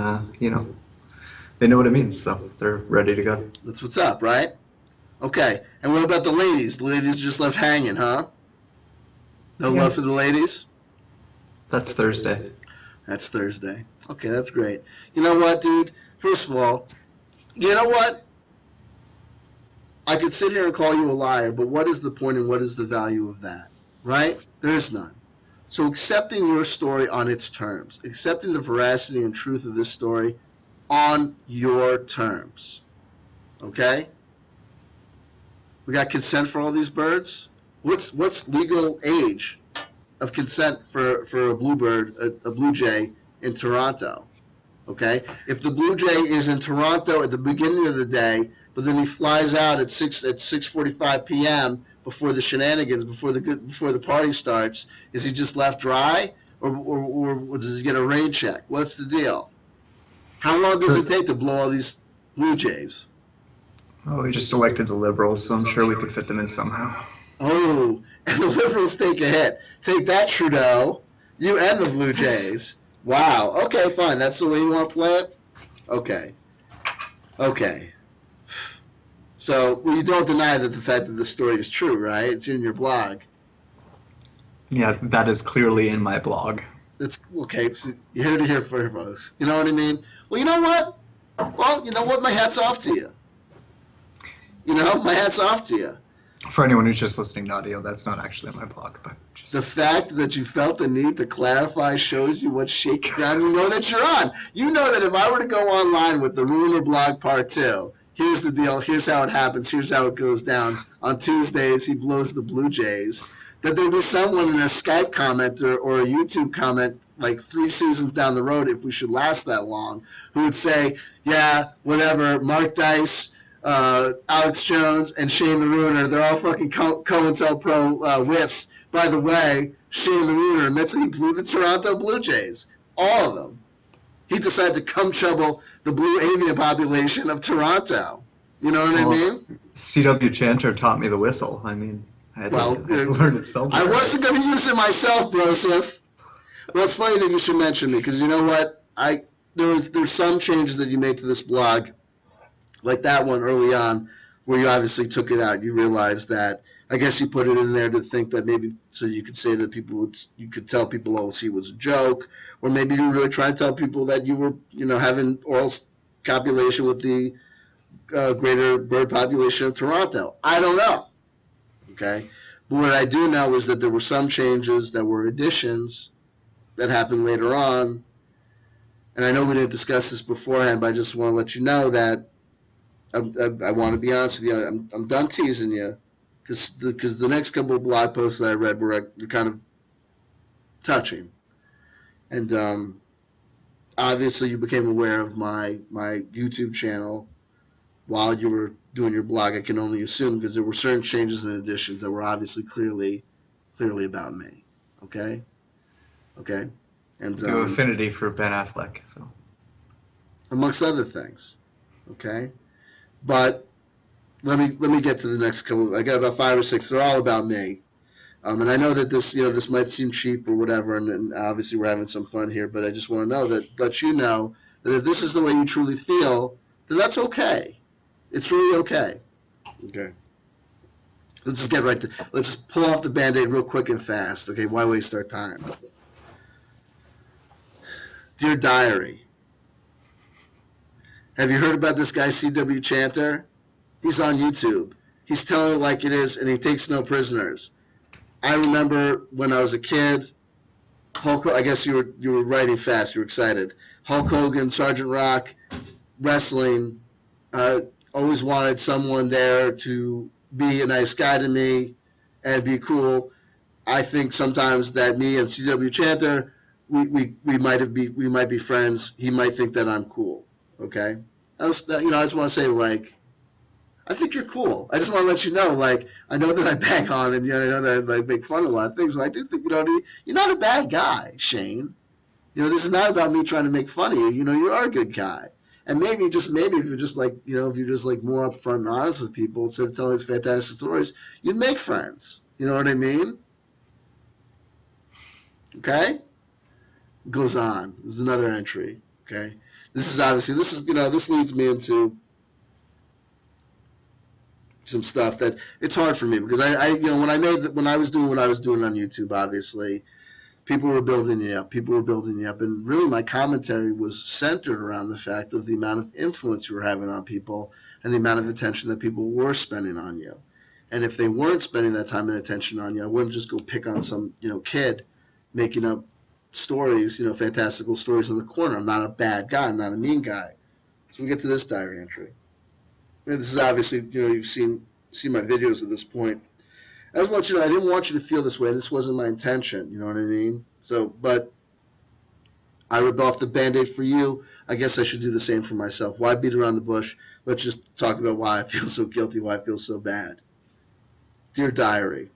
they know what it means, so they're ready to go. That's what's up, right? Okay. And what about the ladies? The ladies just left hanging, huh? No love for the ladies? That's Thursday. That's Thursday. Okay, that's great. You know what, dude? First of all, you know what? I could sit here and call you a liar, but what is the point and what is the value of that? Right? There is none. So accepting your story on its terms, accepting the veracity and truth of this story on your terms. Okay? We got consent for all these birds? What's legal age of consent for a bluebird, a Blue Jay in Toronto? Okay? If the Blue Jay is in Toronto at the beginning of the day, but then he flies out at 6:45 p.m. before the shenanigans, before the party starts, is he just left dry, or does he get a rain check? What's the deal? How long does it take to blow all these Blue Jays? Oh, we just elected the Liberals, so I'm sure we could fit them in somehow. Oh, and the Liberals take a hit. Take that, Trudeau. You and the Blue Jays. Wow. Okay, fine. That's the way you want to play it? Okay. Okay. So, well, you don't deny that the fact that the story is true, right? It's in your blog. Yeah, that is clearly in my blog. That's okay. So you're here to hear for folks. You know what I mean? Well, you know what? Well, you know what? My hat's off to you. You know, my hat's off to you. For anyone who's just listening to audio, that's not actually on my blog, but just... The fact that you felt the need to clarify shows you what shakedown you know that you're on. You know that if I were to go online with the Rumor Blog Part 2, here's the deal, here's how it happens, here's how it goes down. On Tuesdays, he blows the Blue Jays. That there'd be someone in a Skype comment or a YouTube comment like 3 seasons down the road, if we should last that long, who would say, yeah, whatever, Mark Dice, Alex Jones, and Shane the Ruiner. They're all fucking COINTELPRO whiffs. By the way, Shane the Ruiner admits that he blew the Toronto Blue Jays. All of them. He decided to cum trouble the blue avian population of Toronto. You know what I Well, mean? C.W.Chanter taught me the whistle. I mean, Well, I had to learn it I somewhere. wasn't going to use it myself, Broseph. Well, it's funny that you should mention me because you know what? There's some changes that you made to this blog, like that one early on, where you obviously took it out. You realized that I guess you put it in there to think that maybe so you could say that you could tell people, oh, see, it was a joke, or maybe you were really trying to tell people that you were, having oral copulation with the greater bird population of Toronto. I don't know. Okay, but what I do know is that there were some changes that were additions that happened later on, and I know we didn't discuss this beforehand, but I just want to let you know that I want to be honest with you. I'm done teasing you because the next couple of blog posts that I read were kind of touching, and obviously you became aware of my YouTube channel while you were doing your blog. I can only assume because there were certain changes and additions that were obviously clearly about me. Okay, okay, and You have affinity for Ben Affleck, so. amongst other things. Okay, but let me get to the next couple. I got about 5 or 6. They're all about me. And I know that this might seem cheap or whatever, and obviously we're having some fun here, but I just want to let you know that if this is the way you truly feel, then that's okay. It's really okay. Okay. Let's just get right to. Let's just pull off the Band-Aid real quick and fast. Okay. Why waste our time? Dear Diary, have you heard about this guy C.W.Chanter? He's on YouTube. He's telling it like it is, and he takes no prisoners. I remember when I was a kid, I guess you were writing fast. You were excited. Hulk Hogan, Sergeant Rock, wrestling. Always wanted someone there to be a nice guy to me and be cool. I think sometimes that me and C.W.Chanter, we might be friends. He might think that I'm cool. Okay. I just want to say I think you're cool. I just want to let you know, I know that I bang on and I know that I make fun of a lot of things, but I do think, you're not a bad guy, Shane. This is not about me trying to make fun of you. You are a good guy. And maybe if you're just if you're just more upfront and honest with people instead of telling these fantastic stories, you'd make friends. You know what I mean? Okay? Goes on. This is another entry. Okay? This leads me into some stuff that it's hard for me because when I was doing what I was doing on YouTube, obviously people were building you up, and really my commentary was centered around the fact of the amount of influence you were having on people and the amount of attention that people were spending on you. And if they weren't spending that time and attention on you, I wouldn't just go pick on some kid making up stories, fantastical stories in the corner. I'm not a bad guy. I'm not a mean guy. So we get to this diary entry. And this is obviously, you've seen my videos at this point. I just want you to know, I didn't want you to feel this way. This wasn't my intention. You know what I mean? So, but I ripped off the Band-Aid for you. I guess I should do the same for myself. Why beat around the bush? Let's just talk about why I feel so guilty, why I feel so bad. Dear Diary,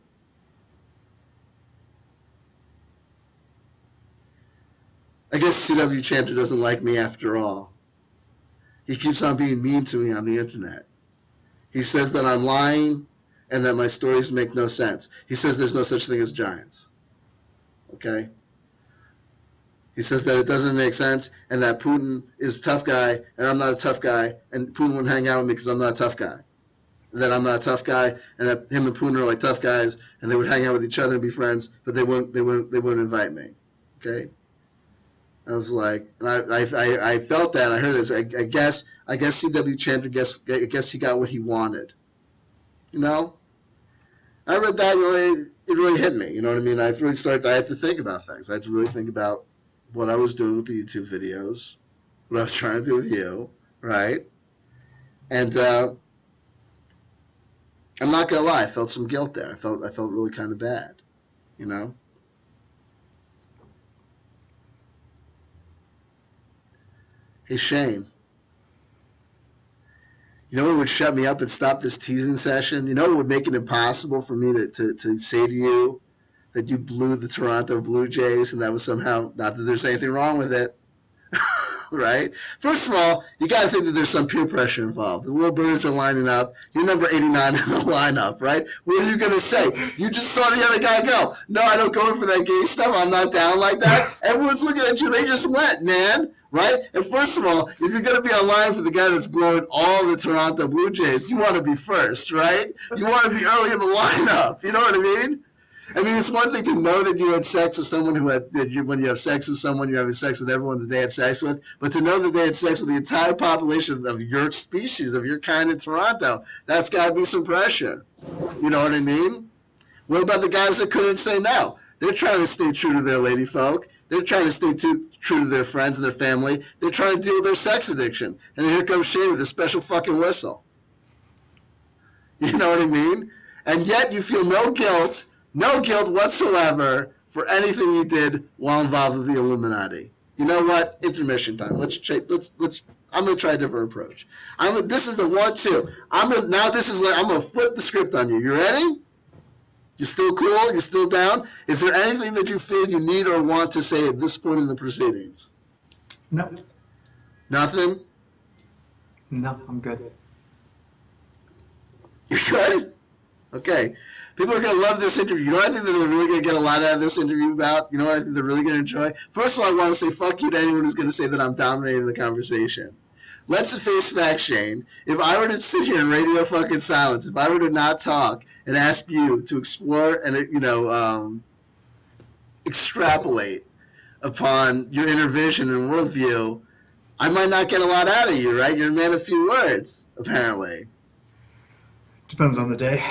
I guess C.W.Chanter doesn't like me after all. He keeps on being mean to me on the internet. He says that I'm lying and that my stories make no sense. He says there's no such thing as giants. Okay? He says that it doesn't make sense and that Putin is a tough guy and I'm not a tough guy and Putin wouldn't hang out with me because I'm not a tough guy. That I'm not a tough guy and that him and Putin are like tough guys and they would hang out with each other and be friends, but they wouldn't invite me. Okay? I was like, and I felt that. I heard this. I guess C.W.Chanter I guess he got what he wanted. I read that. It really hit me. You know what I mean? I had to think about things. I had to really think about what I was doing with the YouTube videos, what I was trying to do with you, right? And I'm not gonna lie. I felt some guilt there. I felt really kind of bad. You know. Hey Shane. You know what would shut me up and stop this teasing session? You know what would make it impossible for me to say to you that you blew the Toronto Blue Jays and that was somehow, not that there's anything wrong with it, right? First of all, you got to think that there's some peer pressure involved. The little birds are lining up. You're number 89 in the lineup, right? What are you going to say? You just saw the other guy go. No, I don't go in for that gay stuff. I'm not down like that. Everyone's looking at you. They just went, man, right? And first of all, if you're going to be online for the guy that's blowing all the Toronto Blue Jays, you want to be first, right? You want to be early in the lineup. You know what I mean? I mean, it's one thing to know that you had sex with someone when you have sex with someone, you're having sex with everyone that they had sex with, but to know that they had sex with the entire population of your species, of your kind in Toronto, that's got to be some pressure. You know what I mean? What about the guys that couldn't say no? They're trying to stay true to their lady folk. They're trying to stay true to their friends and their family. They're trying to deal with their sex addiction. And then here comes Shane with a special fucking whistle. You know what I mean? And yet you feel no guilt whatsoever for anything you did while involved with the Illuminati. You know what? Intermission time. Let's. I'm gonna try a different approach. This is the 1-2. I'm gonna flip the script on you. You ready? You still cool? You still down? Is there anything that you feel you need or want to say at this point in the proceedings? No. Nothing? No, I'm good. You're good? Okay. People are going to love this interview. You know what I think that they're really going to get a lot out of this interview about? You know what I think they're really going to enjoy? First of all, I want to say fuck you to anyone who's going to say that I'm dominating the conversation. Let's face facts, Shane. If I were to sit here in radio fucking silence, if I were to not talk and ask you to explore and, extrapolate upon your inner vision and worldview, I might not get a lot out of you, right? You're a man of few words, apparently. Depends on the day.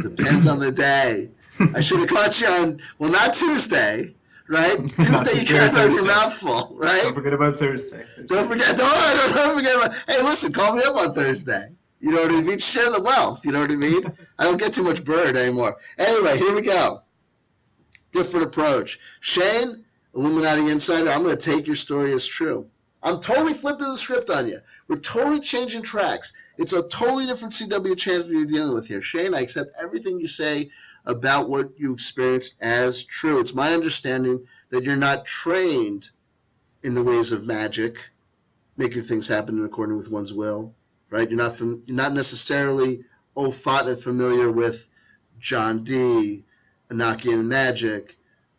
Depends on the day. I should have caught you on, well, not Tuesday, right? Tuesday you can't have your mouth full, right? Don't forget about Thursday. Don't forget about, hey, listen, call me up on Thursday. You know what I mean? Share the wealth, you know what I mean? I don't get too much bird anymore. Anyway, here we go. Different approach. Shane, Illuminati Insider, I'm going to take your story as true. I'm totally flipping the script on you. We're totally changing tracks. It's a totally different C.W.Chanter you're dealing with here. Shane, I accept everything you say about what you experienced as true. It's my understanding that you're not trained in the ways of magic, making things happen in accordance with one's will, right? You're not necessarily au fait and familiar with John Dee, Enochian magic,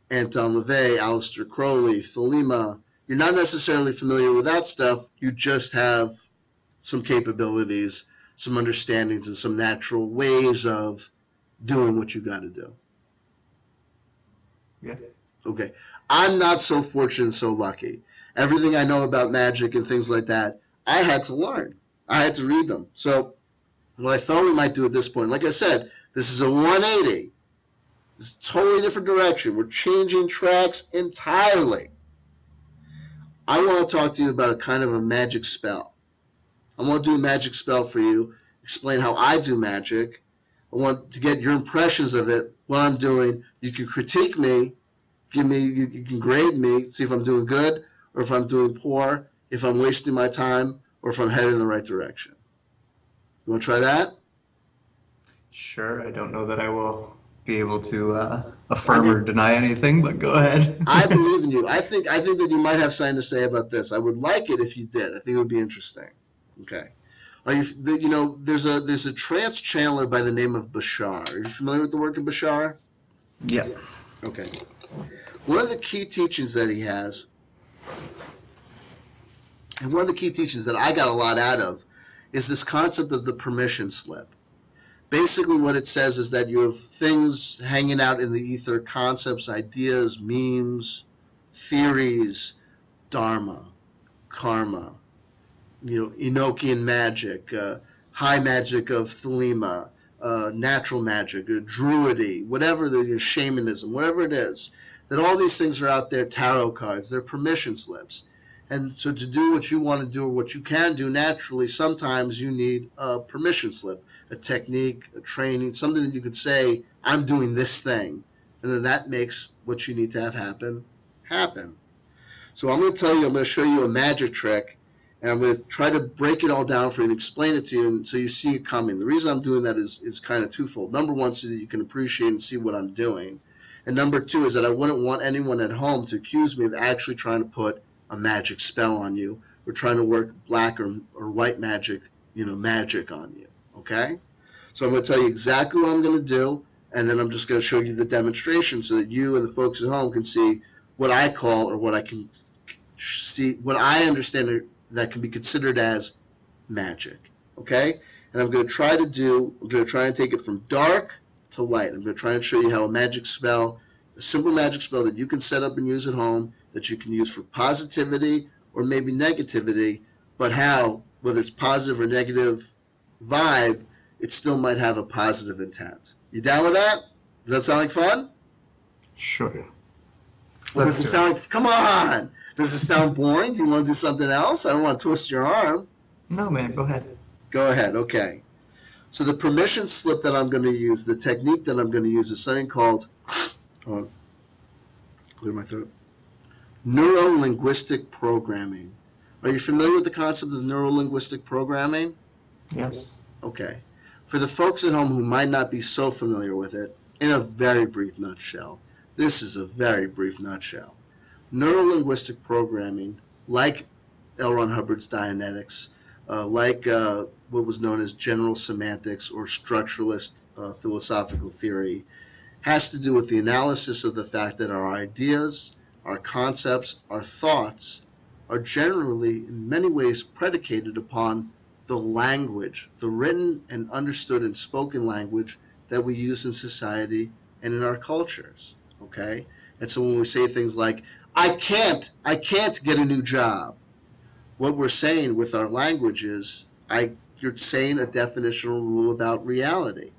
Anton LaVey, Aleister Crowley, Thelema. You're not necessarily familiar with that stuff. You just have some capabilities, some understandings, and some natural ways of doing what you got to do. Yes. Okay. I'm not so fortunate and so lucky. Everything I know about magic and things like that, I had to learn. I had to read them. So what I thought we might do at this point, like I said, this is a 180. This is a totally different direction. We're changing tracks entirely. I want to talk to you about a kind of a magic spell. I want to do a magic spell for you, explain how I do magic. I want to get your impressions of it, what I'm doing. You can critique me, you can grade me, see if I'm doing good or if I'm doing poor, if I'm wasting my time or if I'm headed in the right direction. You want to try that? Sure. I don't know that I will be able to affirm or deny anything, but go ahead. I believe in you. I think that you might have something to say about this. I would like it if you did. I think it would be interesting. Okay. There's a trance channeler by the name of Bashar. Are you familiar with the work of Bashar? Yeah. Okay. One of the key teachings that he has, and one of the key teachings that I got a lot out of, is this concept of the permission slip. Basically what it says is that you have things hanging out in the ether, concepts, ideas, memes, theories, dharma, karma, Enochian magic, high magic of Thelema, natural magic, druidy, whatever shamanism, whatever it is, that all these things are out there, tarot cards, they're permission slips. And so to do what you want to do or what you can do naturally, sometimes you need a permission slip, a technique, a training, something that you could say, I'm doing this thing. And then that makes what you need to have happen. So I'm going to show you a magic trick. and I'm going to try to break it all down for you and explain it to you, and so you see it coming. The reason I'm doing that is kind of twofold. Number one, so that you can appreciate and see what I'm doing, and number two is that I wouldn't want anyone at home to accuse me of actually trying to put a magic spell on you or trying to work black or white magic, magic on you. Okay? So I'm going to tell you exactly what I'm going to do, and then I'm just going to show you the demonstration so that you and the folks at home can see what I call, or what I can see, what I understand that can be considered as magic. Okay? And I'm going to try and take it from dark to light. I'm going to try and show you how a magic spell, a simple magic spell that you can set up and use at home, that you can use for positivity or maybe negativity, but how, whether it's positive or negative vibe, it still might have a positive intent. You down with that? Does that sound like fun? Sure. Does it sound like, come on! Does it sound boring? Do you want to do something else? I don't want to twist your arm. No, man, go ahead. Go ahead, okay. So the permission slip that I'm going to use, the technique that I'm going to use is something called, clear my throat, neuro-linguistic programming. Are you familiar with the concept of neuro-linguistic programming? Yes. Okay. For the folks at home who might not be so familiar with it, in a very brief nutshell, this is a very brief nutshell. Neuro-linguistic programming, like L. Ron Hubbard's Dianetics, like what was known as general semantics or structuralist philosophical theory, has to do with the analysis of the fact that our ideas, our concepts, our thoughts are generally, in many ways, predicated upon the language, the written and understood and spoken language that we use in society and in our cultures, okay? And so when we say things like, I can't get a new job, what we're saying with our language is, you're saying a definitional rule about reality.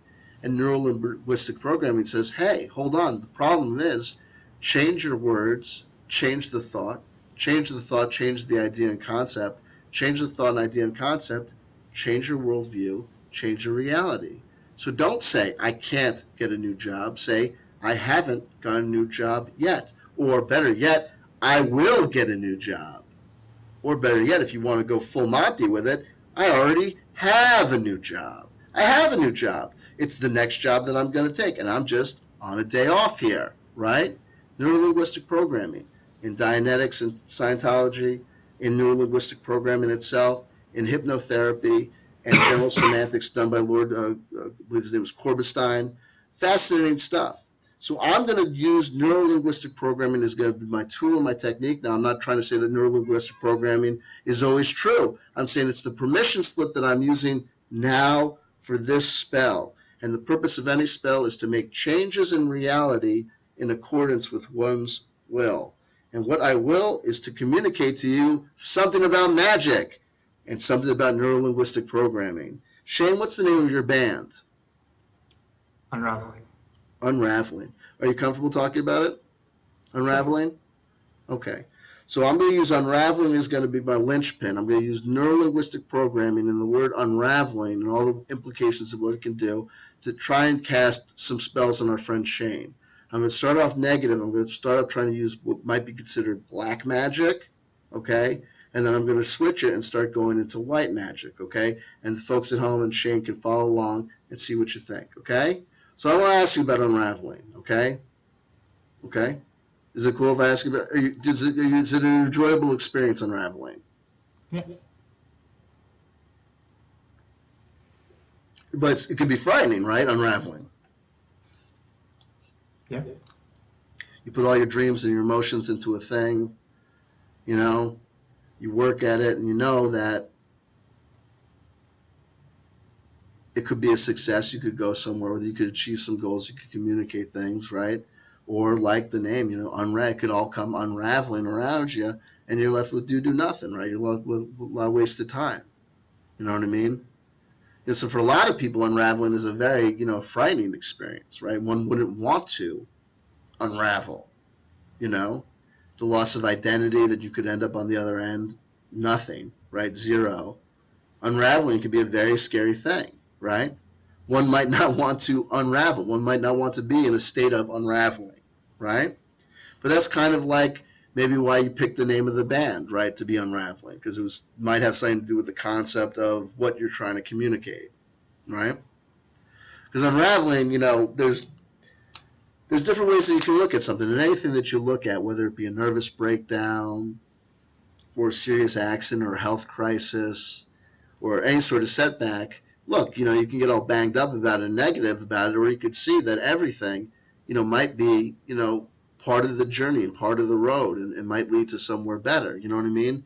And neuro-linguistic programming says, hey, hold on, the problem is, change your words, change the thought, change the idea and concept, change the thought and idea and concept, change your worldview, change your reality. So don't say, I can't get a new job. Say, I haven't got a new job yet. Or better yet, I will get a new job. Or better yet, if you want to go full Monty with it, I already have a new job. I have a new job. It's the next job that I'm going to take, and I'm just on a day off here, right? Neuro-linguistic programming. In Dianetics and Scientology, in neuro-linguistic programming itself, in hypnotherapy, and general semantics done by Lord, I believe his name was Corbestein. Fascinating stuff. So I'm going to use neuro-linguistic programming as going to be my tool and my technique. Now, I'm not trying to say that neuro-linguistic programming is always true. I'm saying it's the permission slip that I'm using now for this spell. And the purpose of any spell is to make changes in reality in accordance with one's will. And what I will is to communicate to you something about magic and something about neuro-linguistic programming. Shane, what's the name of your band? Unraveling. Unraveling. Are you comfortable talking about it? Unraveling? Okay. So I'm going to use unraveling is going to be my linchpin. I'm going to use neuro-linguistic programming and the word unraveling and all the implications of what it can do to try and cast some spells on our friend Shane. I'm going to start off negative. I'm going to start off trying to use what might be considered black magic, okay? And then I'm going to switch it and start going into white magic, okay? And the folks at home and Shane can follow along and see what you think, okay? So I want to ask you about unraveling, okay? Okay? Is it cool if I ask you about, is it an enjoyable experience unraveling? Yeah. But it can be frightening, right, unraveling? Yeah. You put all your dreams and your emotions into a thing, you know, you work at it and you know that it could be a success. You could go somewhere where you could achieve some goals. You could communicate things, right? Or like the name, you know, it could all come unraveling around you, and you're left with do nothing, right? You're left with a lot of wasted time. You know what I mean? And so for a lot of people, unraveling is a very, frightening experience, right? One wouldn't want to unravel, the loss of identity that you could end up on the other end, nothing, right? Zero. Unraveling can be a very scary thing, right? One might not want to unravel. One might not want to be in a state of unraveling, right? But that's kind of like Maybe why you picked the name of the band, right, to be Unraveling, because might have something to do with the concept of what you're trying to communicate, right? Because unraveling, there's different ways that you can look at something, and anything that you look at, whether it be a nervous breakdown or a serious accident or a health crisis or any sort of setback, look, you can get all banged up about it and negative about it, or you could see that everything, might be, part of the journey and part of the road, and might lead to somewhere better. You know what I mean?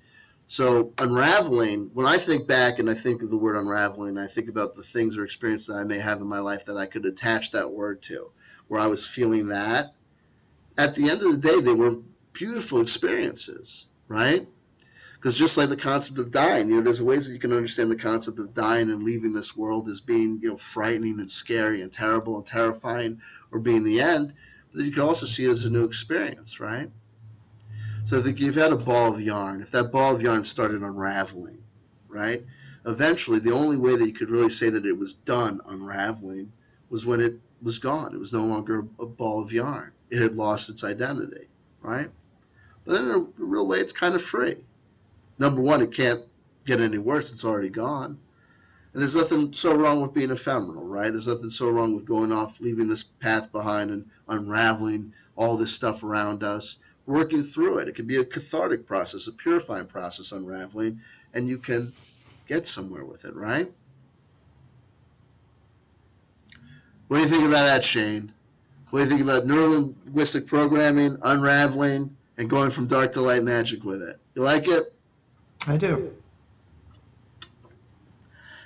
So unraveling, when I think back and I think of the word unraveling, I think about the things or experiences that I may have in my life that I could attach that word to, where I was feeling that. At the end of the day, they were beautiful experiences, right? Because just like the concept of dying, there's ways that you can understand the concept of dying and leaving this world as being, frightening and scary and terrible and terrifying, or being the end. But you can also see it as a new experience, right? So if you've had a ball of yarn, if that ball of yarn started unraveling, right? Eventually, the only way that you could really say that it was done unraveling was when it was gone. It was no longer a ball of yarn. It had lost its identity, right? But then in a real way, it's kind of free. Number one, it can't get any worse. It's already gone. And there's nothing so wrong with being ephemeral, right? There's nothing so wrong with going off, leaving this path behind and unraveling all this stuff around us, working through it. It can be a cathartic process, a purifying process, unraveling, and you can get somewhere with it, right? What do you think about that, Shane? What do you think about neuro-linguistic programming, unraveling, and going from dark to light magic with it? You like it? I do.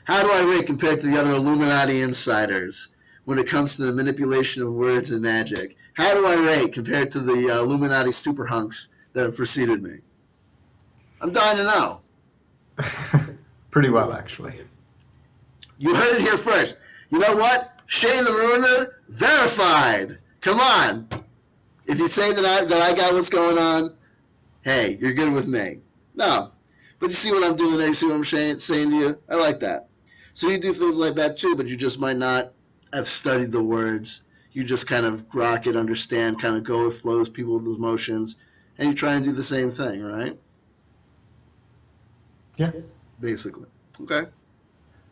How do I rate compared to the other Illuminati insiders when it comes to the manipulation of words and magic? How do I rate compared to the Illuminati super hunks that have preceded me? I'm dying to know. Pretty well, actually. You heard it here first. You know what? Shane the Ruiner, verified. Come on. If you say that I got what's going on, hey, you're good with me. No. But you see what I'm doing there? You see what I'm saying to you? I like that. So you do things like that too, but you just might not have studied the words. You just kind of grok it, understand, kind of go with flows, people with emotions, and you try and do the same thing, right? Yeah. Basically. Okay.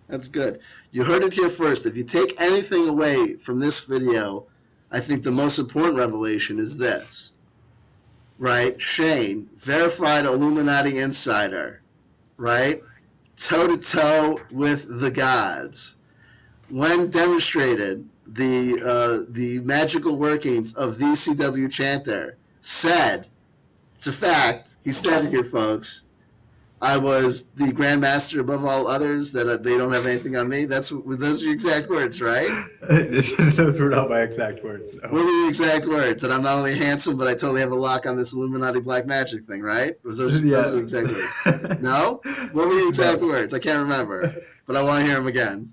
That's good. You heard it here first. If you take anything away from this video, I think the most important revelation is this. Right? Shane, verified Illuminati insider. Right? Toe-to-toe with the gods. When demonstrated the magical workings of the C.W.Chanter, said, it's a fact, he said it here, folks, I was the grandmaster above all others, that they don't have anything on me. Those are your exact words, right? Those were not my exact words, no. What were your exact words? That I'm not only handsome, but I totally have a lock on this Illuminati black magic thing, right? Those were your exact words. No? What were your exact words? I can't remember, but I want to hear them again.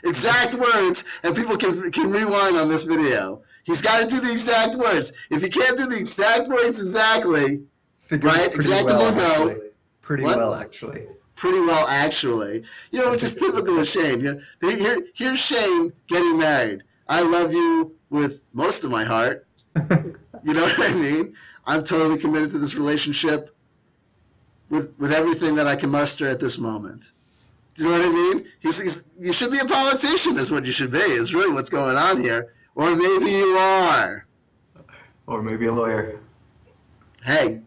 Exact words, and people can rewind on this video. He's got to do the exact words. If he can't do the exact words exactly, right? Pretty well, actually. Pretty well, actually. Which is typical of Shane. Here's Shane getting married. I love you with most of my heart. You know what I mean? I'm totally committed to this relationship with everything that I can muster at this moment. Do you know what I mean? You should be a politician is what you should be, is really what's going on here. Or maybe you are. Or maybe a lawyer. Hey,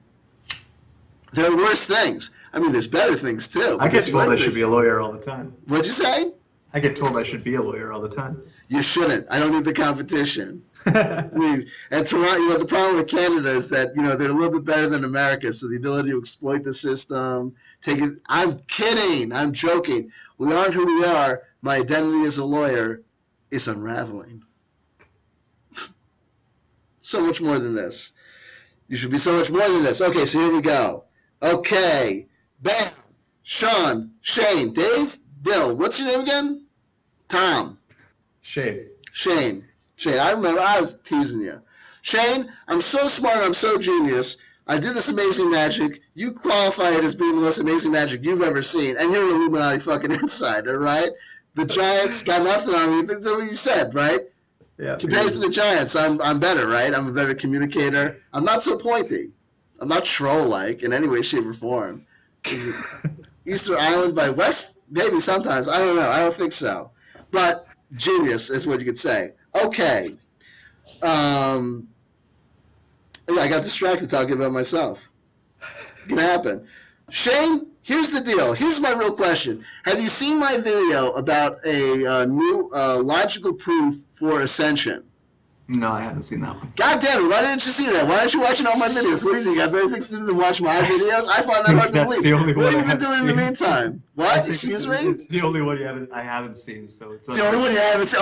there are worse things. I mean, there's better things, too. I get told I should be a lawyer all the time. What'd you say? I get told I should be a lawyer all the time. You shouldn't. I don't need the competition. And Toronto, the problem with Canada is that, they're a little bit better than America, so the ability to exploit the system, I'm kidding. I'm joking. We aren't who we are. My identity as a lawyer is unraveling. So much more than this. You should be so much more than this. Okay, so here we go. Okay. Bam. Sean. Shane. Dave. Bill. What's your name again? Tom. Shane. I remember. I was teasing you. Shane, I'm so smart. I'm so genius. I did this amazing magic. You qualify it as being the most amazing magic you've ever seen. And you're an Illuminati fucking insider, right? The Giants got nothing on me. That's what you said, right? Yeah. Compared to the Giants, I'm better, right? I'm a better communicator. I'm not so pointy. I'm not troll-like in any way, shape, or form. Easter Island by West? Maybe sometimes. I don't know. I don't think so. But genius is what you could say. Okay. Yeah, I got distracted talking about myself. It can happen. Shane, here's the deal. Here's my real question. Have you seen my video about a new logical proof for ascension? No, I haven't seen that one. God damn it, why didn't you see that? Why aren't you watching all my videos? What do you think? I have better things to do than watch my videos? I find that hard to That's believe. the only What one have I you been haven't doing in seen. the meantime? I What? think Excuse me? it's the only one I haven't seen, so it's The only one you haven't seen.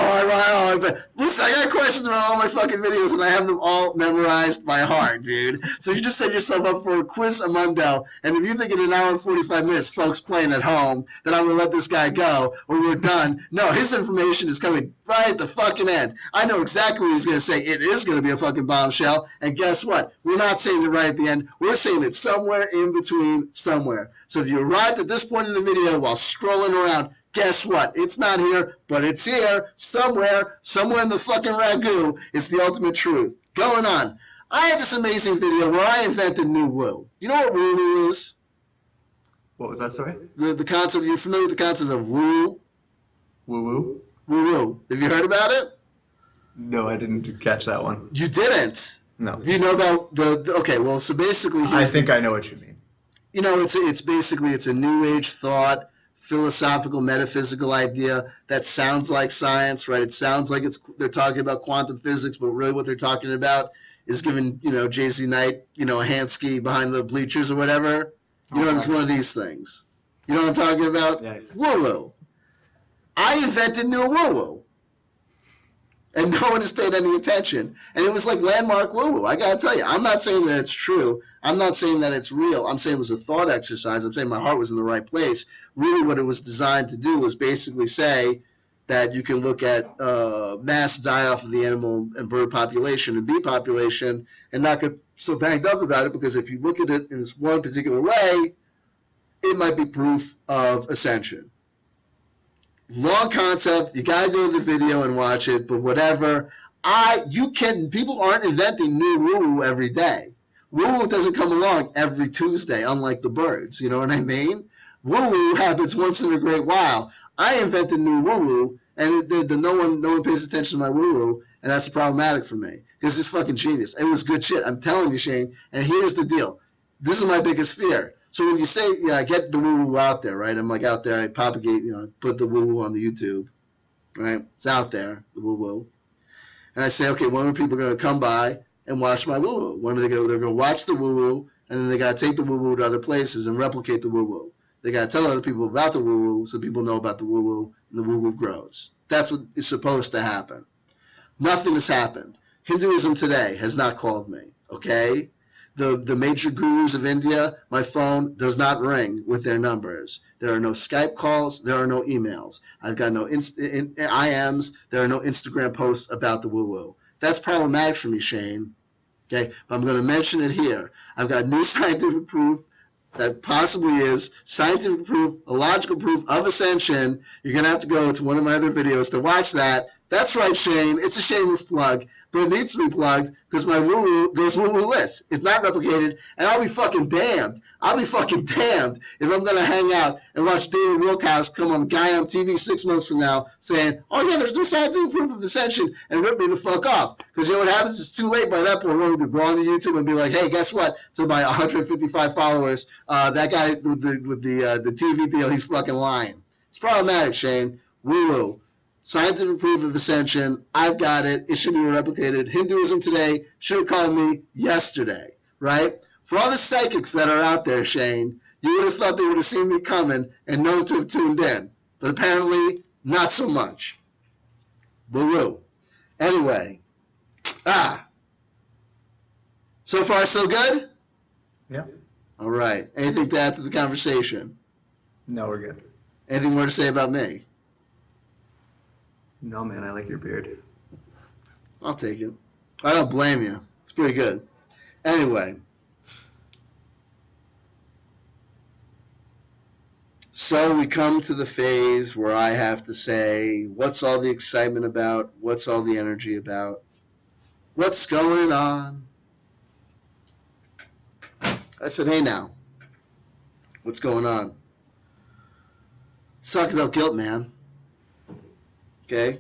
Listen, I got questions about all my fucking videos, and I have them all memorized by heart, dude. So you just set yourself up for a quiz a mundo, and if you think in an hour and 45 minutes, folks playing at home, that I'm going to let this guy go, or we're done. No, his information is coming right at the fucking end. I know exactly what he's going to say. It is going to be a fucking bombshell, and guess what? We're not saying it right at the end. We're saying it somewhere in between somewhere. So if you arrived at this point in the video while scrolling around, guess what? It's not here, but it's here somewhere in the fucking ragu. It's the ultimate truth. Going on. I have this amazing video where I invented new woo. You know what woo is? What was that, sorry? The concept, you're familiar with the concept of woo? Woo-woo? Woo-woo. Have you heard about it? No, I didn't catch that one. You didn't? No. Do you know about okay, well, so basically... I think I know what you mean. You know, it's basically, it's a new age thought, philosophical, metaphysical idea that sounds like science, right? It sounds like they're talking about quantum physics, but really what they're talking about is giving, Jay-Z Knight, a hand ski behind the bleachers or whatever. It's one of these things. You know what I'm talking about? Yeah. Woo-woo. I invented new woo-woo. And no one has paid any attention. And it was like landmark woo-woo. I got to tell you, I'm not saying that it's true. I'm not saying that it's real. I'm saying it was a thought exercise. I'm saying my heart was in the right place. Really what it was designed to do was basically say that you can look at mass die-off of the animal and bird population and bee population and not get so banged up about it, because if you look at it in this one particular way, it might be proof of ascension. Long concept. You gotta go to the video and watch it, but whatever. People aren't inventing new woo-woo every day. Woo-woo doesn't come along every Tuesday, unlike the birds. You know what I mean? Woo-woo happens once in a great while. I invented new woo-woo, and no one pays attention to my woo-woo, and that's problematic for me, because it's fucking genius. It was good shit. I'm telling you, Shane. And here's the deal. This is my biggest fear. So when you say, I get the woo-woo out there, right? I'm like out there, I propagate, put the woo-woo on the YouTube, right? It's out there, the woo-woo. And I say, okay, when are people going to come by and watch my woo-woo? When are they going to, they're going to watch the woo-woo, and then they got to take the woo-woo to other places and replicate the woo-woo. They got to tell other people about the woo-woo so people know about the woo-woo, and the woo-woo grows. That's what is supposed to happen. Nothing has happened. Hinduism today has not called me, okay? The major gurus of India, my phone does not ring with their numbers. There are no Skype calls. There are no emails. I've got no IMs. There are no Instagram posts about the woo-woo. That's problematic for me, Shane. Okay, but I'm going to mention it here. I've got new scientific proof that possibly is scientific proof, a logical proof of ascension. You're going to have to go to one of my other videos to watch that. That's right, Shane. It's a shameless plug, but it needs to be plugged because my woo-woo goes woo-woo list. It's not replicated, and I'll be fucking damned. I'll be fucking damned if I'm going to hang out and watch David Wilkhouse come on Guy on TV 6 months from now saying, oh, yeah, there's no scientific proof of ascension, and rip me the fuck off. Because you know what happens? It's too late by that point. We're going to go on to YouTube and be like, hey, guess what? To my 155 followers, that guy with the TV deal, he's fucking lying. It's problematic, Shane. Woo-woo. Scientific proof of ascension. I've got it. It should be replicated. Hinduism today should have called me yesterday, right? For all the psychics that are out there, Shane, you would have thought they would have seen me coming and known to have tuned in. But apparently, not so much. Boo-woo. Anyway. So far, so good? Yeah. All right. Anything to add to the conversation? No, we're good. Anything more to say about me? No, man, I like your beard. I'll take it. I don't blame you. It's pretty good. Anyway. So we come to the phase where I have to say, what's all the excitement about? What's all the energy about? What's going on? I said, hey now, what's going on? Let's talk about guilt, man. Okay?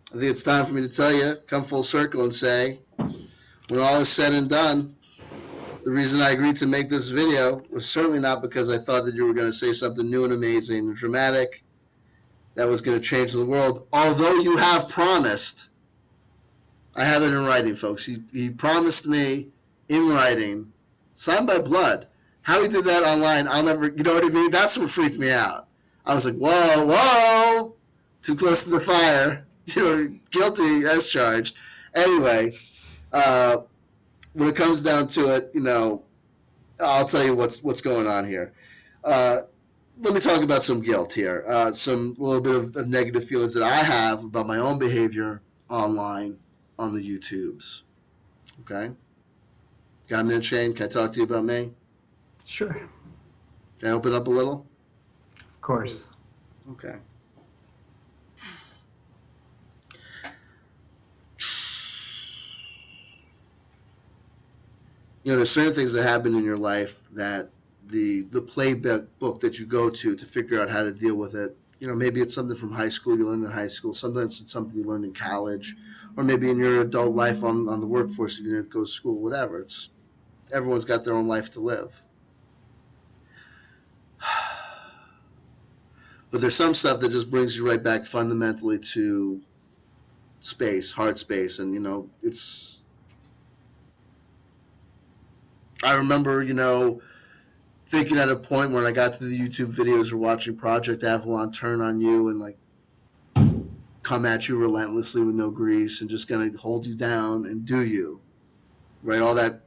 I think it's time for me to tell you, come full circle and say, when all is said and done, the reason I agreed to make this video was certainly not because I thought that you were going to say something new and amazing and dramatic that was going to change the world. Although you have promised, I have it in writing, folks. He promised me in writing, signed by blood. How he did that online, I'll never, you know what I mean? That's what freaked me out. I was like, whoa, whoa, too close to the fire. You know, guilty as charged. Anyway, when it comes down to it, you know, I'll tell you what's going on here. Let me talk about some guilt here. Some little bit of negative feelings that I have about my own behavior online on the YouTubes. Okay? Got a minute, Shane? Can I talk to you about me? Sure. Can I open up a little? Of course. Okay. You know, there's certain things that happen in your life that the playbook that you go to figure out how to deal with it, you know, maybe it's something from high school you learned in high school, sometimes it's something you learned in college, or maybe in your adult life on the workforce if you didn't go to school, whatever. Everyone's got their own life to live. But there's some stuff that just brings you right back fundamentally to space, hard space, and, you know, I remember, you know, thinking at a point when I got to the YouTube videos or watching Project Avalon turn on you and, like, come at you relentlessly with no grease and just gonna hold you down and do you, right? All that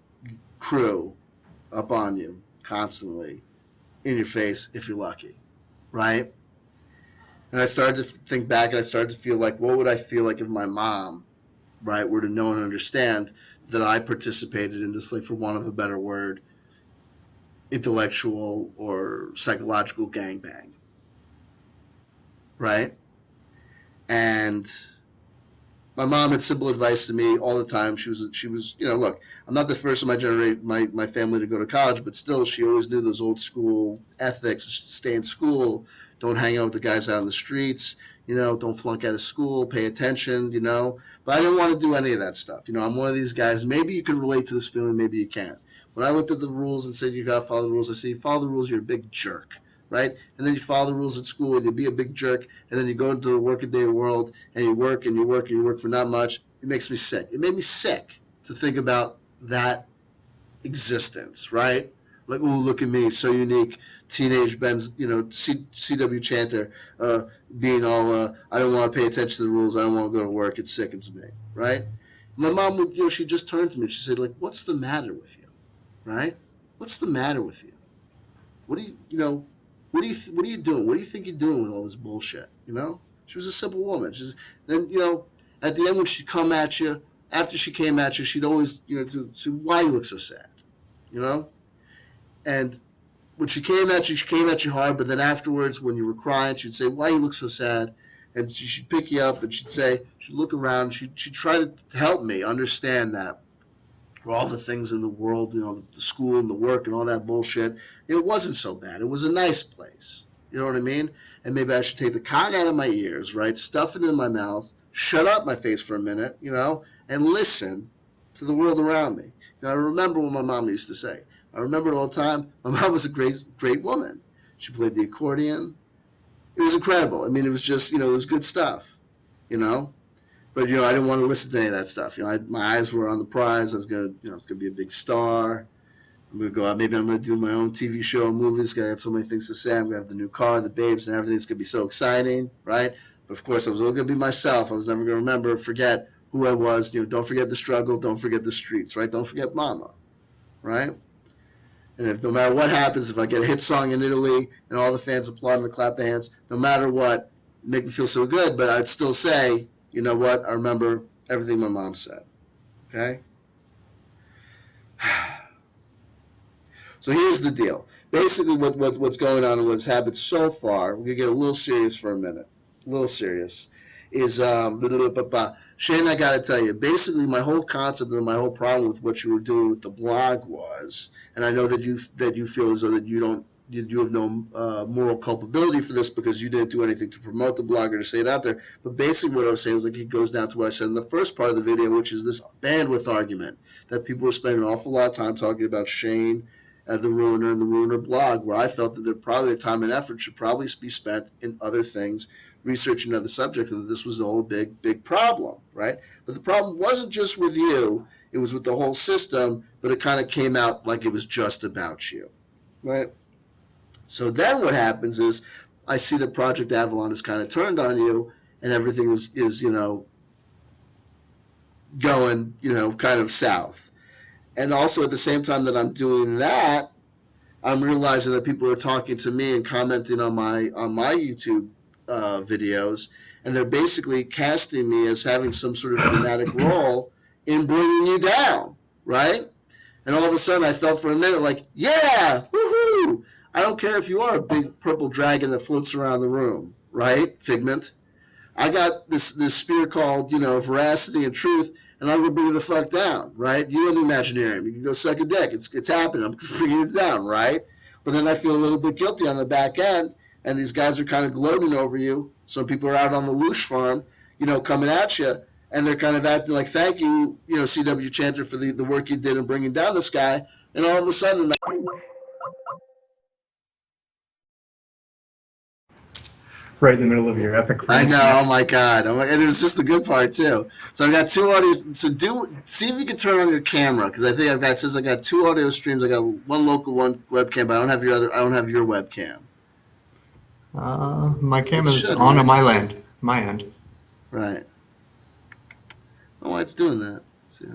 crew up on you constantly, in your face if you're lucky, right? And I started to think back and I started to feel like, what would I feel like if my mom, right, were to know and understand that I participated in this, like, for want of a better word, intellectual or psychological gangbang, right? And my mom had simple advice to me all the time. She was, you know, look, I'm not the first of my generation, my family to go to college, but still, she always knew those old school ethics: stay in school, don't hang out with the guys out in the streets, you know, don't flunk out of school, pay attention, you know. But I didn't want to do any of that stuff. You know, I'm one of these guys. Maybe you can relate to this feeling, maybe you can't. When I looked at the rules and said you got to follow the rules, I said, you follow the rules, you're a big jerk, right? And then you follow the rules at school and you be a big jerk, and then you go into the workaday world and you work and you work and you work for not much. It makes me sick. It made me sick to think about that existence, right? Like, ooh, look at me, so unique. Teenage Ben's, you know, C.W.Chanter being all, I don't want to pay attention to the rules, I don't want to go to work, it sickens me, right? My mom would, you know, she just turned to me, she said, like, what's the matter with you, right? What's the matter with you? What do you, you know, what are you doing? What do you think you're doing with all this bullshit, you know? She was a simple woman. Then, you know, at the end when she'd come at you, after she came at you, she'd always, you know, say, why you look so sad, you know? And when she came at you hard, but then afterwards, when you were crying, she'd say, why you look so sad? And she'd pick you up and she'd look around, she'd try to help me understand that for all the things in the world, you know, the school and the work and all that bullshit, it wasn't so bad. It was a nice place. You know what I mean? And maybe I should take the cotton out of my ears, right? Stuff it in my mouth, shut up my face for a minute, you know, and listen to the world around me. Now, I remember what my mom used to say. I remember it all the time. My mom was a great woman. She played the accordion. It was incredible. I mean, it was just, you know, it was good stuff, you know. But, you know, I didn't want to listen to any of that stuff. You know, my eyes were on the prize. I was going to, you know, I was going to be a big star. I'm going to go out. Maybe I'm going to do my own TV show, movies. I got so many things to say. I'm going to have the new car, the babes, and everything's going to be so exciting, right? But, of course, I was only going to be myself. I was never going to forget who I was. You know, don't forget the struggle. Don't forget the streets, right? Don't forget mama, right? And if no matter what happens, if I get a hit song in Italy and all the fans applaud and clap their hands, no matter what, it make me feel so good. But I'd still say, you know what? I remember everything my mom said. Okay? So here's the deal. Basically, what's going on and what's happened so far, we're going to get a little serious for a minute. A little serious. is blah, blah, blah. Shane, I gotta tell you, basically my whole concept and my whole problem with what you were doing with the blog was, and I know that you feel as though that you have no moral culpability for this because you didn't do anything to promote the blog or to say it out there. But basically what I was saying was like it goes down to what I said in the first part of the video, which is this bandwidth argument that people were spending an awful lot of time talking about Shane, the Ruiner, and the Ruiner blog, where I felt that the time and effort should probably be spent in other things, researching other subjects, and that this was a whole big problem, right? But the problem wasn't just with you, it was with the whole system, but it kind of came out like it was just about you, right? So then what happens is I see that Project Avalon is kind of turned on you, and everything is going, kind of south. And also at the same time that I'm doing that, I'm realizing that people are talking to me and commenting on my YouTube videos, and they're basically casting me as having some sort of dramatic role in bringing you down, right? And all of a sudden I felt for a minute like, yeah, woohoo! I don't care if you are a big purple dragon that floats around the room, right, Figment? I got this spear called, veracity and truth, and I'm going to bring you the fuck down, right? You and the Imaginarium, you can go suck a dick. It's happening. I'm bringing it down, right? But then I feel a little bit guilty on the back end, and these guys are kind of gloating over you. Some people are out on the Loosh farm, coming at you, and they're kind of acting like, thank you, C.W.Chanter for the work you did in bringing down this guy. And all of a sudden, Right in the middle of your epic I rant. know, oh my god, and it was just the good part too. So I got two audios. So see if you can turn on your camera, because I think I got two audio streams. I got one local, one webcam, but I don't have your webcam. My camera's on my end. Right. Oh, why it's doing that? Let's see.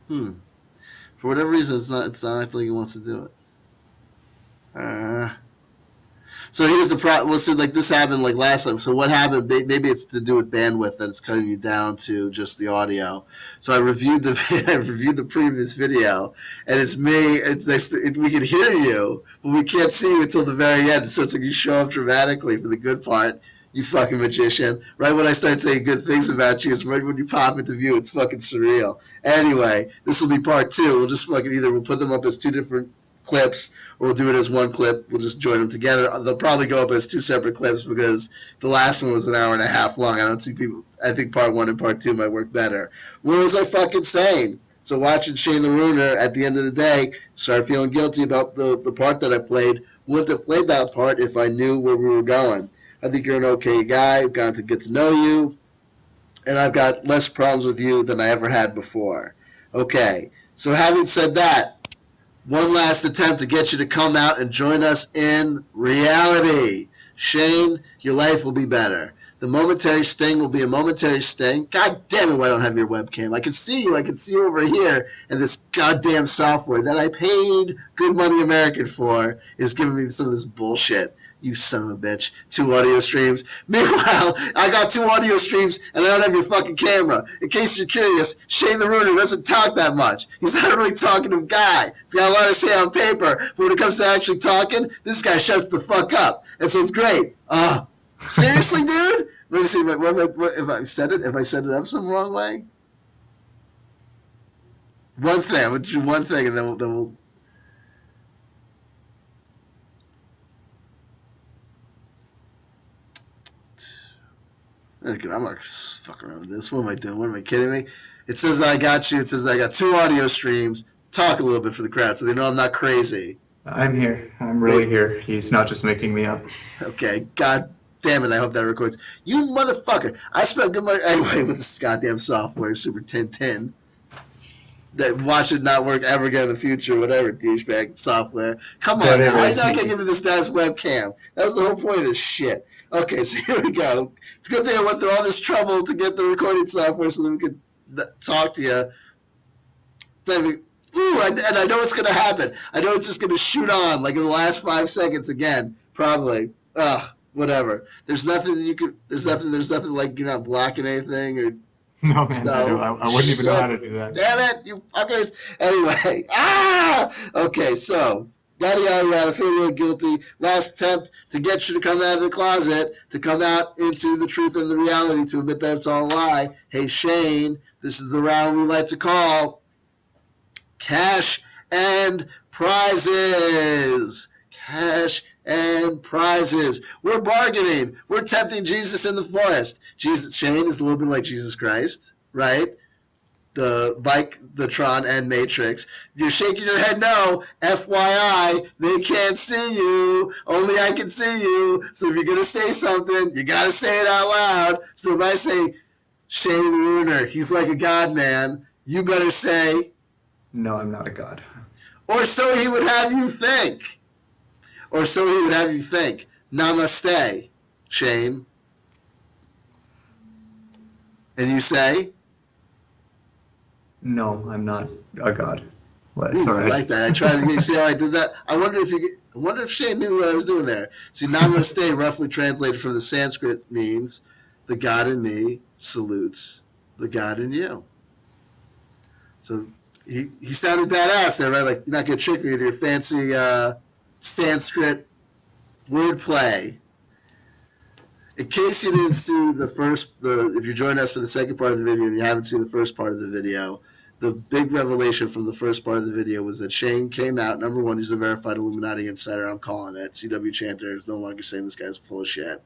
Yeah. For whatever reason, it's not acting like it wants to do it. So here's the problem. Well, so like this happened like last time. So what happened? Maybe it's to do with bandwidth that it's cutting you down to just the audio. So I reviewed the previous video, and it's me. We can hear you, but we can't see you until the very end. So it's like you show up dramatically for the good part. You fucking magician. Right when I start saying good things about you, it's right when you pop into view. It's fucking surreal. Anyway, this will be part 2. We'll just we'll put them up as 2 different clips, or we'll do it as one clip. We'll just join them together. They'll probably go up as 2 separate clips because the last one was an hour and a half long. I think part 1 and part 2 might work better. What was I fucking saying? So watching Shane the Ruiner at the end of the day, start feeling guilty about the part that I played. Wouldn't have played that part if I knew where we were going. I think you're an okay guy. I've gotten to get to know you, and I've got less problems with you than I ever had before. Okay, so having said that, one last attempt to get you to come out and join us in reality. Shane, your life will be better. The momentary sting will be a momentary sting. God damn it, why don't I have your webcam? I can see you. I can see you over here, and this goddamn software that I paid good money American for is giving me some of this bullshit. You son of a bitch. 2 audio streams. Meanwhile, I got 2 audio streams, and I don't have your fucking camera. In case you're curious, Shane the Ruiner doesn't talk that much. He's not a really talkative guy. He's got a lot to say on paper, but when it comes to actually talking, this guy shuts the fuck up. And so it's great. Seriously, dude? Let me see. If I said it up some wrong way? One thing. I'm going to do one thing, and then we'll I'm not fucking around with this. What am I doing? What am I kidding me? It says I got you. It says I got 2 audio streams. Talk a little bit for the crowd so they know I'm not crazy. I'm here. I'm really here. He's not just making me up. Okay. God damn it. I hope that records. You motherfucker. I spent good money anyway with this goddamn software, Super Tintin. That watch it not work ever again in the future, whatever, douchebag software. Come on now. Why not gonna give me this guy's webcam? That was the whole point of this shit. Okay, so here we go. It's a good thing I went through all this trouble to get the recording software so that we could talk to you. And I know it's going to happen. I know it's just going to shoot on, like in the last 5 seconds again, probably. Whatever. There's nothing like you're not blocking anything or... No, man, no. I wouldn't even know how to do that. Damn it, you fuckers. Anyway. Okay, so Yada, yada, yada. Feel really guilty. Last attempt to get you to come out of the closet, to come out into the truth and the reality, to admit that it's all a lie. Hey, Shane, this is the round we like to call Cash and Prizes. Cash and prizes. We're bargaining. We're tempting Jesus in the forest. Jesus, Shane is a little bit like Jesus Christ, right? Like the Tron and Matrix. You're shaking your head no. FYI, they can't see you. Only I can see you. So if you're going to say something, you got to say it out loud. So if I say, Shane Runer, he's like a god, man, you better say, No, I'm not a god. or so he would have you think. Or so he would have you think. Namaste, Shane. And you say? No, I'm not a god. What? Ooh, Sorry. I like that. I tried to see how I did that. I wonder if Shane knew what I was doing there. See, Namaste, roughly translated from the Sanskrit, means the God in me salutes the God in you. So he sounded badass there, right? Like you're not gonna trick me with your fancy Sanskrit wordplay. In case you didn't see if you joined us for the second part of the video and you haven't seen the first part of the video, the big revelation from the first part of the video was that Shane came out. Number one, he's a verified Illuminati insider. I'm calling it. C.W.Chanter is no longer saying this guy's full of shit.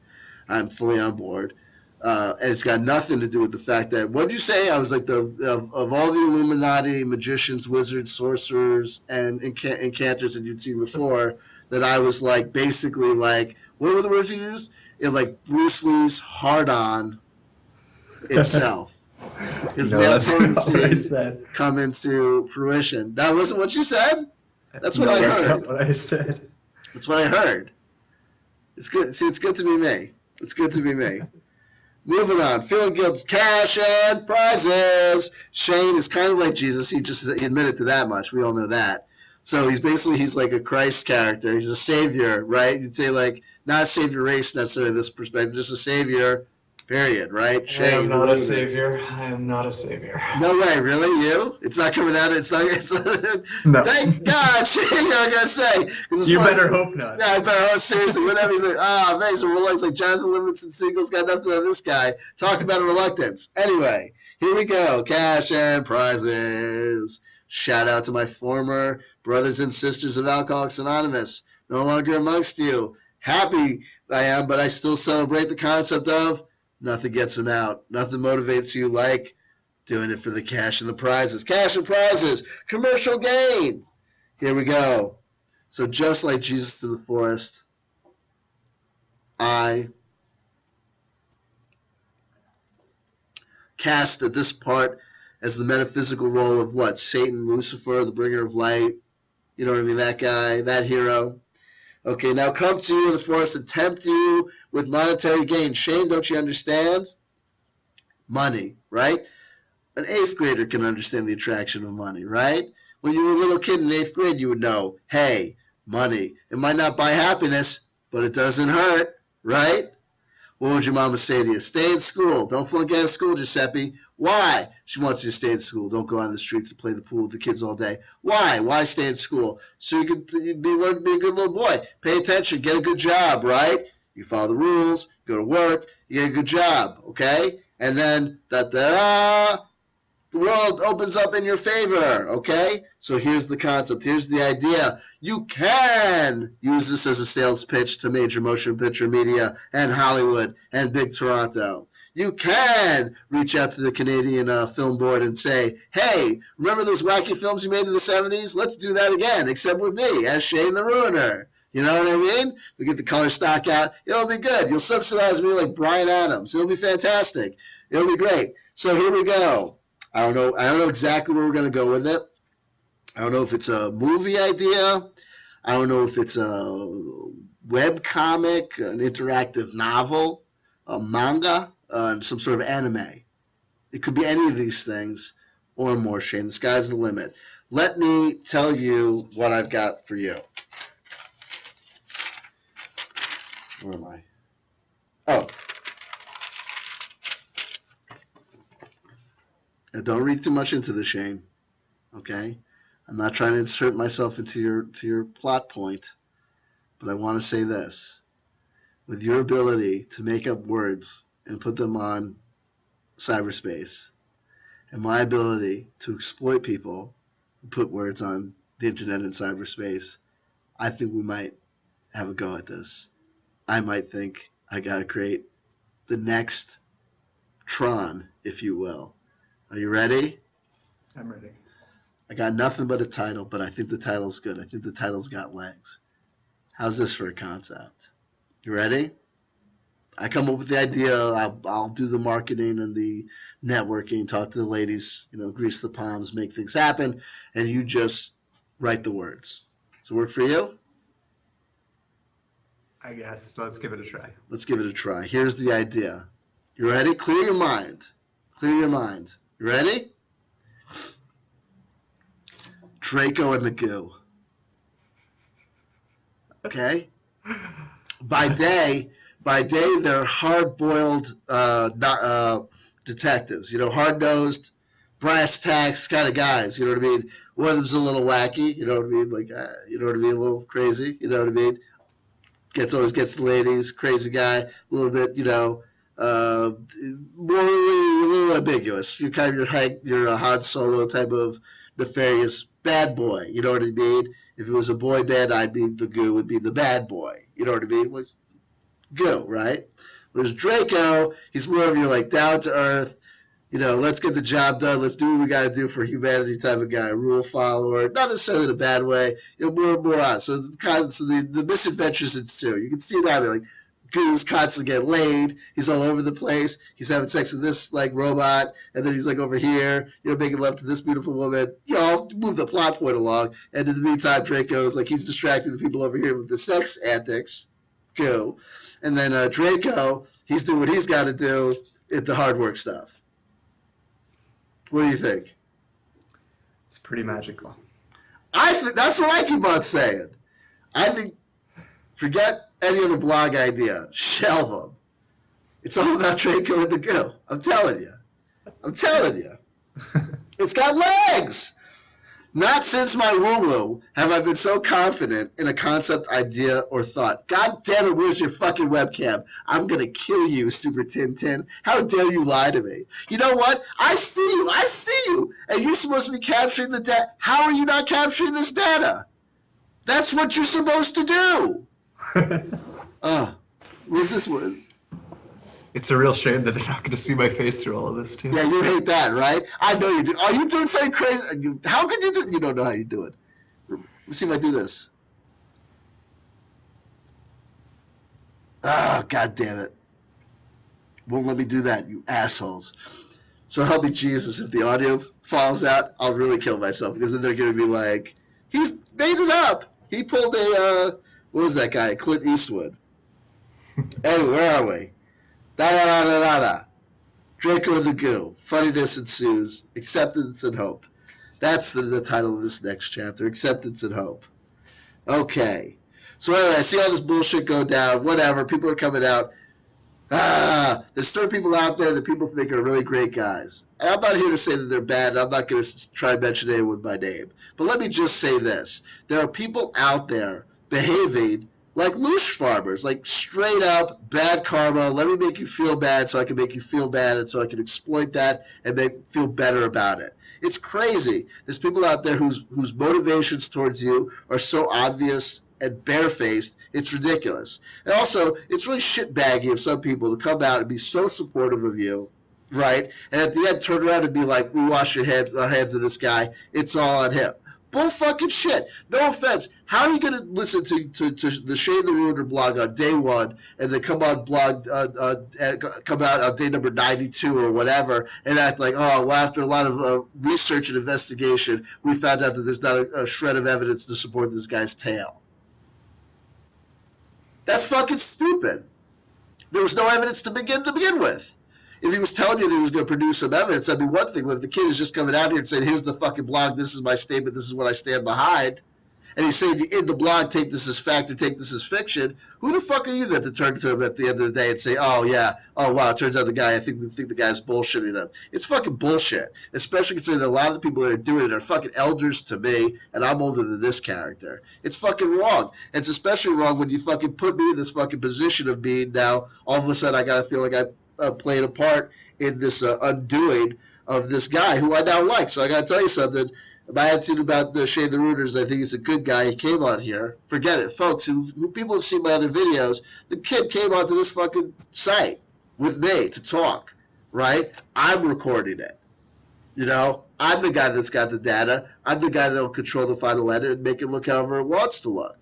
I'm fully on board. And it's got nothing to do with the fact that, what did you say? I was like, of all the Illuminati magicians, wizards, sorcerers, and enchanters that you'd seen before, that I was like, basically like, what were the words you used? Like Bruce Lee's hard-on itself. His No, male that's not what I potency said. come into fruition. That wasn't what you said? That's what No, I that's heard. not what I said. That's what I heard. It's good. See, it's good to be me. It's good to be me. Moving on. Feeling guilty. Cash and prizes. Shane is kind of like Jesus. He admitted to that much. We all know that. So he's like a Christ character. He's a savior, right? You'd say like not a savior race necessarily this perspective, just a savior, period, right? I am Shane, not a savior. I am not a savior. No way, really? You? It's not coming out. It's not. No. Thank God, Shane. I gotta say. You better hope not. Yeah, I better hope seriously. Whatever you think. Amazing. Reluctance like Jonathan Livingston Seagull's got nothing on this guy. Talk about a reluctance. Anyway, here we go. Cash and prizes. Shout out to my former brothers and sisters of Alcoholics Anonymous. No longer amongst you. Happy I am, but I still celebrate the concept of nothing gets them out. Nothing motivates you like doing it for the cash and the prizes. Cash and prizes. Commercial gain. Here we go. So just like Jesus to the forest, I cast at this part as the metaphysical role of what? Satan, Lucifer, the bringer of light. You know what I mean? That guy, that hero. Okay, now come to you in the forest and tempt you with monetary gain. Shane, don't you understand? Money, right? An eighth grader can understand the attraction of money, right? When you were a little kid in eighth grade, you would know, hey, money. It might not buy happiness, but it doesn't hurt, right? What would your mama say to you? Stay in school. Don't forget in school, Giuseppe. Why? She wants you to stay in school. Don't go on the streets and play the pool with the kids all day. Why? Why stay in school? So you can learn to be a good little boy. Pay attention. Get a good job, right? You follow the rules. Go to work. You get a good job, okay? And then, the world opens up in your favor, okay? So here's the concept. Here's the idea. You can use this as a sales pitch to major motion picture media and Hollywood and Big Toronto. You can reach out to the Canadian Film Board and say, hey, remember those wacky films you made in the 70s? Let's do that again, except with me, as Shane the Ruiner. You know what I mean? We get the color stock out. It'll be good. You'll subsidize me like Bryan Adams. It'll be fantastic. It'll be great. So here we go. I don't know exactly where we're going to go with it. I don't know if it's a movie idea. I don't know if it's a web comic, an interactive novel, a manga, some sort of anime. It could be any of these things or more, Shane. The sky's the limit. Let me tell you what I've got for you. Where am I? Oh. Now don't read too much into this, Shane. Okay? I'm not trying to insert myself into your plot point, but I want to say this. With your ability to make up words and put them on cyberspace, and my ability to exploit people who put words on the internet and cyberspace, I think we might have a go at this. I might think I gotta create the next Tron, if you will. Are you ready? I'm ready. I got nothing but a title, but I think the title's good. I think the title's got legs. How's this for a concept? You ready? I come up with the idea. I'll do the marketing and the networking, talk to the ladies, grease the palms, make things happen, and you just write the words. Does it work for you? I guess. Let's give it a try. Let's give it a try. Here's the idea. You ready? Clear your mind. Clear your mind. You ready? Draco and the Goo. Okay? By day, they're hard-boiled detectives. Hard-nosed, brass tacks kind of guys. You know what I mean? One of them's a little wacky. You know what I mean? Like, you know what I mean? A little crazy. You know what I mean? Always gets the ladies. Crazy guy. A little bit, morally a little ambiguous. You're kind of you're a Han Solo type of nefarious bad boy. You know what I mean? If it was a boy band, I'd be the Goo would be the bad boy. You know what I mean? Was Goo, right? Whereas Draco, he's more of your like down to earth, let's get the job done, let's do what we got to do for humanity type of guy, rule follower, not necessarily in a bad way, more on. So the misadventures ensue. You can see it out there, like Goo's constantly getting laid, he's all over the place, he's having sex with this like robot, and then he's like over here, making love to this beautiful woman. I'll move the plot point along, and in the meantime, Draco's like he's distracting the people over here with the sex antics, Goo. And then Draco, he's doing what he's got to do at the hard work stuff. What do you think? It's pretty magical. That's what I keep on saying. I think, forget any other blog idea. Shelve them. It's all about Draco and the Goo. I'm telling you. It's got legs. Not since my woo-woo have I been so confident in a concept, idea, or thought. God damn it, where's your fucking webcam? I'm going to kill you, Super Tintin. How dare you lie to me? You know what? I see you. And you're supposed to be capturing the data. How are you not capturing this data? That's what you're supposed to do. What's this one? It's a real shame that they're not going to see my face through all of this, too. Yeah, you hate that, right? I know you do. Are you doing something crazy? How can you do it? You don't know how you do it. Let's see if I do this. God damn it. Won't let me do that, you assholes. So help me Jesus, if the audio falls out, I'll really kill myself, because then they're going to be like, he's made it up. He pulled a, what was that guy? Clint Eastwood. Anyway, where are we? Da-da-da-da-da-da. Draco and the Goo. Funniness ensues. Acceptance and hope. That's the title of this next chapter. Acceptance and hope. Okay. So anyway, I see all this bullshit go down. Whatever. People are coming out. There's certain people out there that people think are really great guys. And I'm not here to say that they're bad. I'm not going to try and mention anyone by name. But let me just say this. There are people out there behaving like loosh farmers, like straight up bad karma. Let me make you feel bad so I can make you feel bad, and so I can exploit that and feel better about it. It's crazy. There's people out there whose motivations towards you are so obvious and barefaced, it's ridiculous. And also, it's really shitbaggy of some people to come out and be so supportive of you, right? And at the end, turn around and be like, we wash our hands of this guy. It's all on him. Bull fucking shit. No offense. How are you going to listen to the Shade the Ruiner blog on day one and then come on come out on day number 92 or whatever and act like, oh, well, after a lot of research and investigation, we found out that there's not a shred of evidence to support this guy's tale? That's fucking stupid. There was no evidence to begin with. If he was telling you that he was going to produce some evidence, that'd be one thing. But if the kid is just coming out here and saying, here's the fucking blog, this is my statement, this is what I stand behind, and he's saying in the blog, take this as fact or take this as fiction, who the fuck are you then to turn to him at the end of the day and say, oh, yeah, oh, wow, it turns out I think the guy's bullshitting them. It's fucking bullshit, especially considering that a lot of the people that are doing it are fucking elders to me, and I'm older than this character. It's fucking wrong. And it's especially wrong when you fucking put me in this fucking position of being now, all of a sudden I gotta feel like I played a part in this undoing of this guy who I now like. So I gotta tell you something. My attitude about the Shade the Rooters, I think he's a good guy. He came on here. Forget it, folks. Who people have seen my other videos, the kid came onto this fucking site with me to talk, right? I'm recording it. You know, I'm the guy that's got the data. I'm the guy that'll control the final edit and make it look however it wants to look.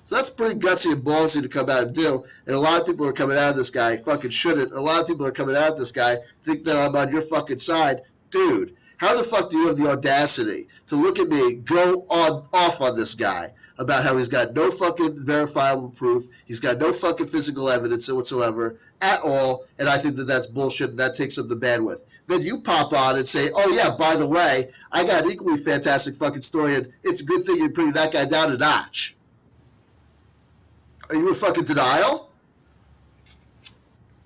So that's pretty gutsy and ballsy to come out and do. And a lot of people are coming out of this guy fucking shouldn't. A lot of people are coming out of this guy think that I'm on your fucking side. Dude, how the fuck do you have the audacity to look at me, go off on this guy about how he's got no fucking verifiable proof, he's got no fucking physical evidence whatsoever at all, and I think that that's bullshit and that takes up the bandwidth. Then you pop on and say, oh yeah, by the way, I got an equally fantastic fucking story and it's a good thing you're putting that guy down a notch. Are you in fucking denial?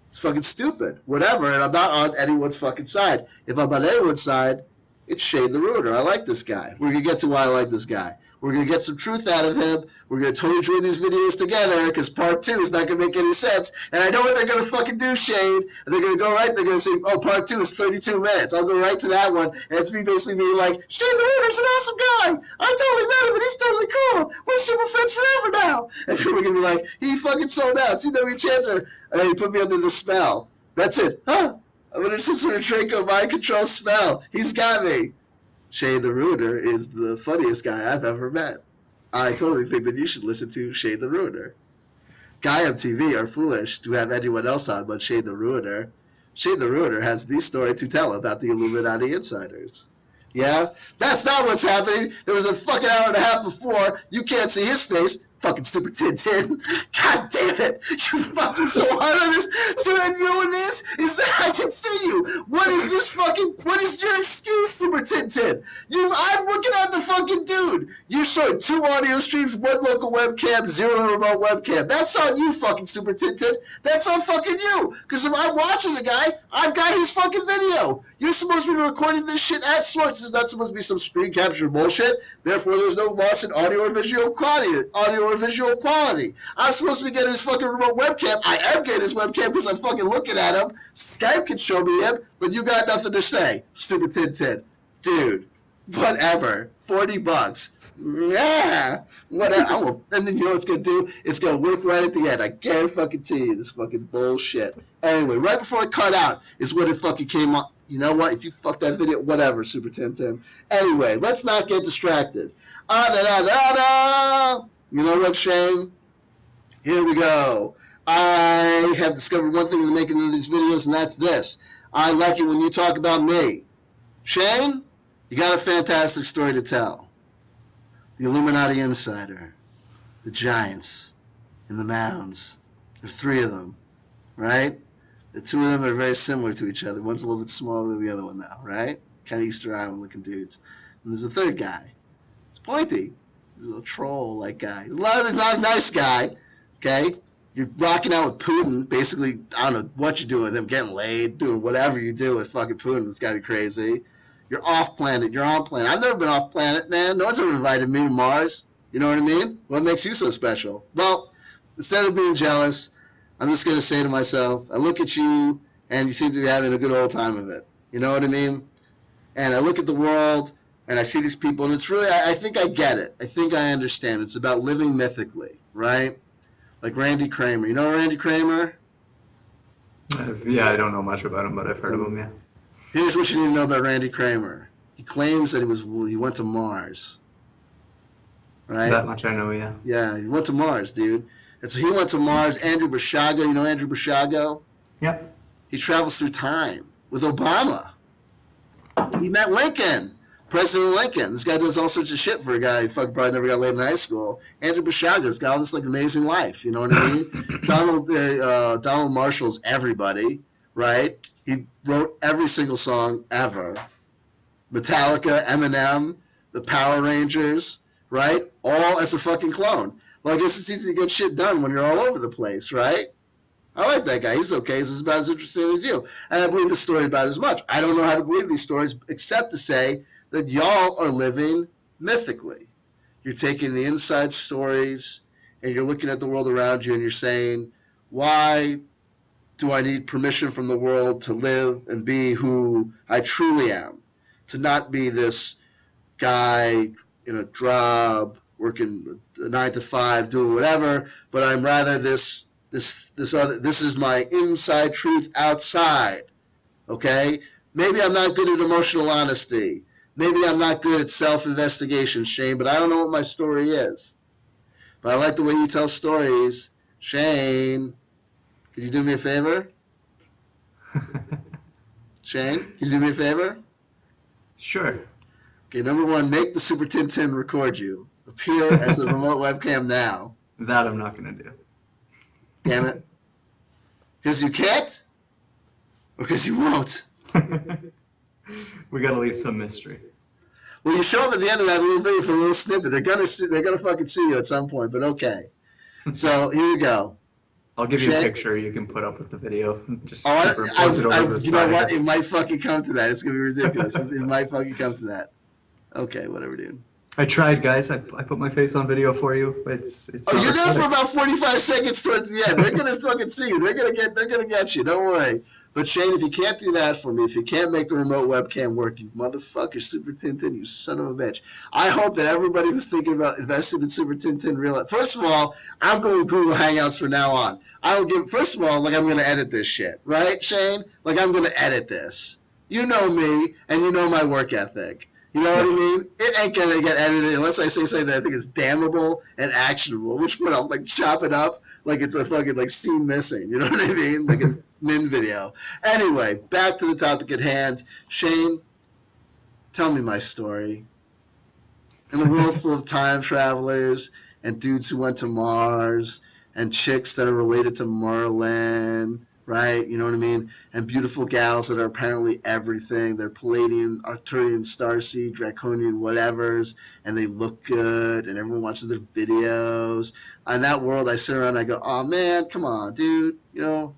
It's fucking stupid. Whatever, and I'm not on anyone's fucking side. If I'm on anyone's side, it's Shade the Rooter. I like this guy. We're going to get to why I like this guy. We're going to get some truth out of him. We're going to totally join these videos together because part 2 is not going to make any sense. And I know what they're going to fucking do, Shade. And they're going to go right, they're going to say, oh, part 2 is 32 minutes. I'll go right to that one. And it's me basically being like, Shade the Rooter's an awesome guy. I totally met him and he's totally cool. We're super friends forever now. And people are going to be like, he fucking sold out. C.W.Chanter. And he put me under the spell. That's it. Huh? I'm under some sort of Draco mind control spell. He's got me. Shade the Rooter is the funniest guy I've ever met. I totally think that you should listen to Shade the Rooter. Guy MTV are foolish to have anyone else on but Shade the Rooter. Shade the Rooter has the story to tell about the Illuminati insiders. Yeah? That's not what's happening. There was a fucking hour and a half before. You can't see his face. Fucking stupid Tintin. God damn it. You fucking so hard on this. So you know what it is that I can see you. What is your excuse, Super Tintin? I'm looking at the fucking dude. You're showing 2 audio streams, 1 local webcam, 0 remote webcam. That's on you, fucking Super Tintin. That's on fucking you. Because if I'm watching the guy, I've got his fucking video. You're supposed to be recording this shit at source. This is not supposed to be some screen capture bullshit. Therefore, there's no loss in audio or visual quality. I'm supposed to be getting his fucking remote webcam. I am getting his webcam because I'm fucking looking at him. Skype can show me him, but you got nothing to say. Stupid Tintin. Dude, whatever. $40. Yeah. Whatever. And then you know what it's going to do? It's going to work right at the end. I can't fucking tell you this fucking bullshit. Anyway, right before it cut out is when it fucking came on. You know what? If you fuck that video, whatever, Super Tintin. Anyway, let's not get distracted. You know what, Shane? Here we go. I have discovered one thing in the making of these videos, and that's this. I like it when you talk about me. Shane, you got a fantastic story to tell. The Illuminati insider, the giants, and the mounds. There's 3 of them, right? The 2 of them are very similar to each other. One's a little bit smaller than the other one now, right? Kind of Easter Island looking dudes. And there's a 3rd guy. It's pointy. He's a little troll-like guy. He's not a nice guy, okay? You're rocking out with Putin. Basically, I don't know what you're doing with him. Getting laid, doing whatever you do with fucking Putin. It's got to be crazy. You're off-planet. You're on-planet. I've never been off-planet, man. No one's ever invited me to Mars. You know what I mean? What makes you so special? Well, instead of being jealous, I'm just going to say to myself, I look at you, and you seem to be having a good old time of it. You know what I mean? And I look at the world, and I see these people, and it's really, I think I get it. I think I understand. It's about living mythically, right? Like Randy Kramer. You know Randy Kramer? Yeah, I don't know much about him, but I've heard of him, yeah. Here's what you need to know about Randy Kramer. He claims that he went to Mars. Right? That much I know, yeah. Yeah, he went to Mars, dude. And so he went to Mars. Andrew Basiago, you know Andrew Basiago? Yep. He travels through time with Obama. He met Lincoln, President Lincoln. This guy does all sorts of shit for a guy who probably never got laid in high school. Andrew Basiago's got all this like amazing life. You know what I mean? Donald Marshall's everybody, right? He wrote every single song ever. Metallica, Eminem, the Power Rangers, right? All as a fucking clone. Well, I guess it's easy to get shit done when you're all over the place, right? I like that guy. He's okay. He's about as interesting as you. And I believe the story about as much. I don't know how to believe these stories except to say that y'all are living mythically. You're taking the inside stories and you're looking at the world around you and you're saying, why do I need permission from the world to live and be who I truly am? To not be this guy in a job, working 9 to 5, doing whatever, but I'm rather this other. This is my inside truth outside. Okay, maybe I'm not good at emotional honesty. Maybe I'm not good at self-investigation, Shane. But I don't know what my story is. But I like the way you tell stories, Shane. Could you do me a favor? Shane, can you do me a favor? Sure. Okay, number one, make the Super Tintin record you. Appear as a remote webcam now. That I'm not going to do. Damn it. Because you can't? Or because you won't? We got to leave some mystery. Well, you show them at the end of that little video for a little snippet. They're gonna fucking see you at some point, but okay. So here you go. I'll give you a picture you can put up with the video. Just superimpose it over the side. You know what? It might fucking come to that. It's gonna be ridiculous. It might fucking come to that. Okay, whatever, dude. I tried, guys. I put my face on video for you. It's. Oh, you're there for about 45 seconds towards the end. They're gonna fucking see you. They're gonna get you. Don't worry. But Shane, if you can't do that for me, if you can't make the remote webcam work, you motherfucker, Super Tintin, you son of a bitch. I hope that everybody who's thinking about investing in Super Tintin realize. First of all, I'm going to Google Hangouts from now on. First of all, like I'm going to edit this shit, right, Shane? Like I'm going to edit this. You know me, and you know my work ethic. You know what I mean? It ain't going to get edited unless I say something that I think is damnable and actionable, which point I'll like chop it up like it's a fucking like scene missing. You know what I mean? Like a min video. Anyway, back to the topic at hand. Shane, tell me my story. In a world full of time travelers and dudes who went to Mars and chicks that are related to Merlin, right? You know what I mean? And beautiful gals that are apparently everything. They're Palladian, Arcturian, Starseed, Draconian, whatevers, and they look good, and everyone watches their videos. In that world, I sit around and I go, oh man, come on, dude. I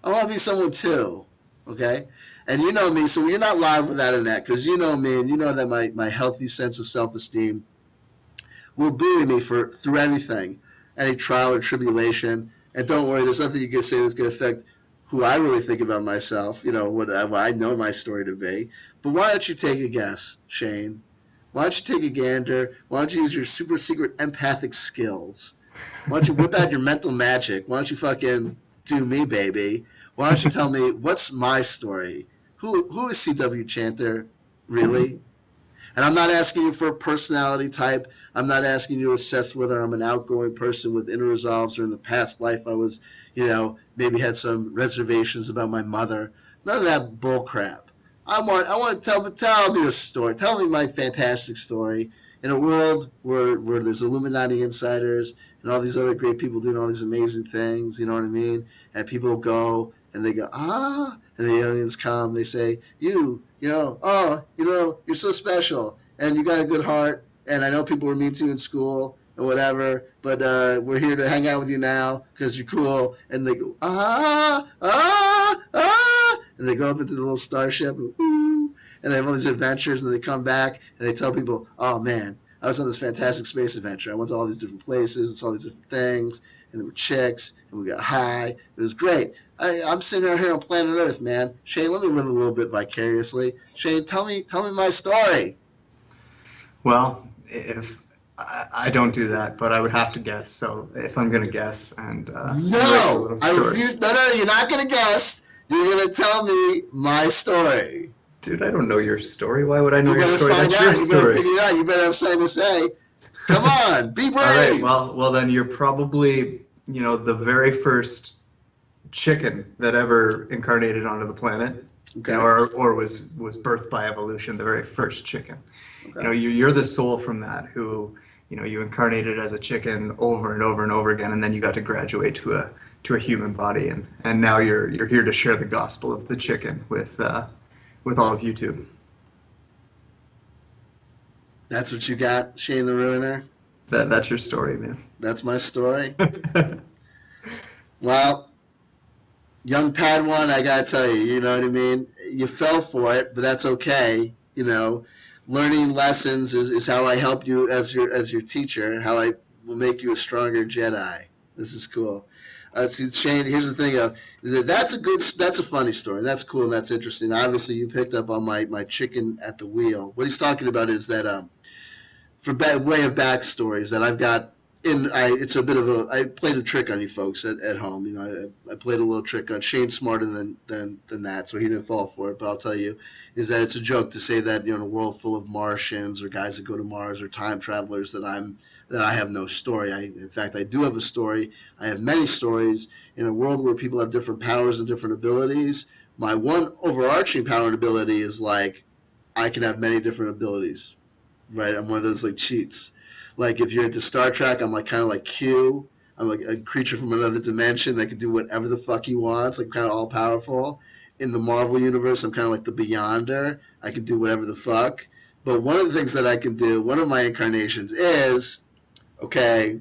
want to be someone too, okay? And you know me, so you're not live without a net, because you know me, and you know that my healthy sense of self-esteem will buoy me through anything, any trial or tribulation. And don't worry, there's nothing you can say that's going to affect who I really think about myself, what I know my story to be. But why don't you take a guess, Shane? Why don't you take a gander? Why don't you use your super secret empathic skills? Why don't you whip out your mental magic? Why don't you fucking do me, baby? Why don't you tell me what's my story? Who is C.W.Chanter, really? And I'm not asking you for a personality type. I'm not asking you to assess whether I'm an outgoing person with inner resolves or in the past life I was, maybe had some reservations about my mother. None of that bull crap. I want to tell me a story. Tell me my fantastic story in a world where there's Illuminati insiders and all these other great people doing all these amazing things, you know what I mean? And people go and they go, and the aliens come, they say, you're so special and you got a good heart and I know people were mean to you in school or whatever, but we're here to hang out with you now because you're cool. And they go, and they go up into the little starship, and they have all these adventures, and they come back, and they tell people, oh, man, I was on this fantastic space adventure. I went to all these different places, and saw these different things, and there were chicks, and we got high. It was great. I'm sitting out here on planet Earth, man. Shane, let me live a little bit vicariously. Shane, tell me my story. Well, if I don't do that, but I would have to guess. So if I'm going to guess and No, I refuse. No, you're not going to guess. You're going to tell me my story. Dude, I don't know your story. Why would I know your story? That's your story. You better figure it out. You better have something to say. Come on, be brave. All right, well then you're probably, the very first chicken that ever incarnated onto the planet, okay. or was birthed by evolution, the very first chicken. Okay. You're the soul from that who, you incarnated as a chicken over and over and over again, and then you got to graduate to a human body, and now you're here to share the gospel of the chicken with all of YouTube. That's what you got, Shane the Ruiner? That's your story, man. That's my story? Well, young Padawan, I gotta tell you, you know what I mean? You fell for it, but that's okay. You know, learning lessons is how I help you as your teacher, how I will make you a stronger Jedi. This is cool. See, Shane, here's the thing. That's a funny story. That's cool and that's interesting. Obviously, you picked up on my chicken at the wheel. What he's talking about is that for way of backstories that I've got it's a bit of a I played a trick on you folks at home. You know, I played a little trick on Shane's smarter than that, so he didn't fall for it. But I'll tell you, is that it's a joke to say that, you know, in a world full of Martians or guys that go to Mars or time travelers that I have no story. In fact, I do have a story. I have many stories. In a world where people have different powers and different abilities, my one overarching power and ability is like I can have many different abilities. Right, I'm one of those like cheats. Like if you're into Star Trek, I'm like kind of like Q. I'm like a creature from another dimension that can do whatever the fuck he wants, like kind of all powerful. In the Marvel universe, I'm kind of like the Beyonder. I can do whatever the fuck. But one of the things that I can do, one of my incarnations is, okay,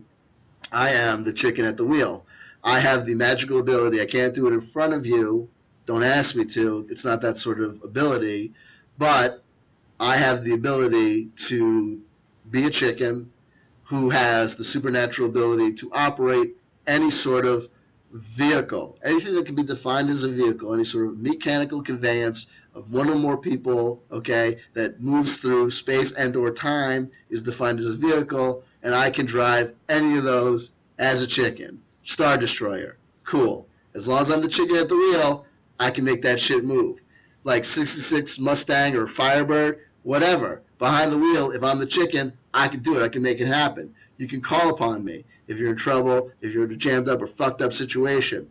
I am the chicken at the wheel. I have the magical ability. I can't do it in front of you. Don't ask me to. It's not that sort of ability. But I have the ability to be a chicken who has the supernatural ability to operate any sort of vehicle, anything that can be defined as a vehicle, any sort of mechanical conveyance of one or more people, okay, that moves through space and or time is defined as a vehicle, and I can drive any of those as a chicken. Star Destroyer, cool. As long as I'm the chicken at the wheel, I can make that shit move. Like 66 Mustang or Firebird, whatever. Behind the wheel, if I'm the chicken, I can do it. I can make it happen. You can call upon me if you're in trouble, if you're in a jammed up or fucked up situation.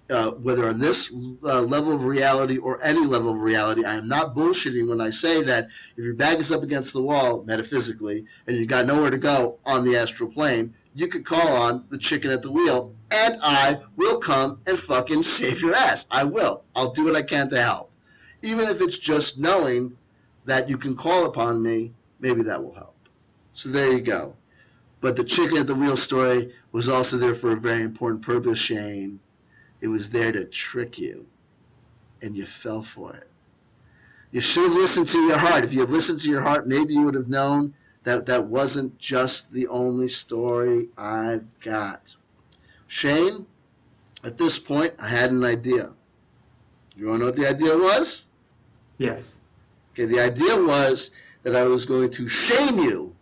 Whether on this level of reality or any level of reality, I am not bullshitting when I say that if your back is up against the wall, metaphysically, and you got nowhere to go on the astral plane, you could call on the chicken at the wheel, and I will come and fucking save your ass. I will. I'll do what I can to help. Even if it's just knowing that you can call upon me, maybe that will help. So there you go. But the chicken at the wheel story was also there for a very important purpose, Shane. It was there to trick you, and you fell for it. You should have listened to your heart. If you had listened to your heart, maybe you would have known that that wasn't just the only story I've got. Shane, at this point, I had an idea. You want to know what the idea was? Yes. Okay, the idea was that I was going to shame you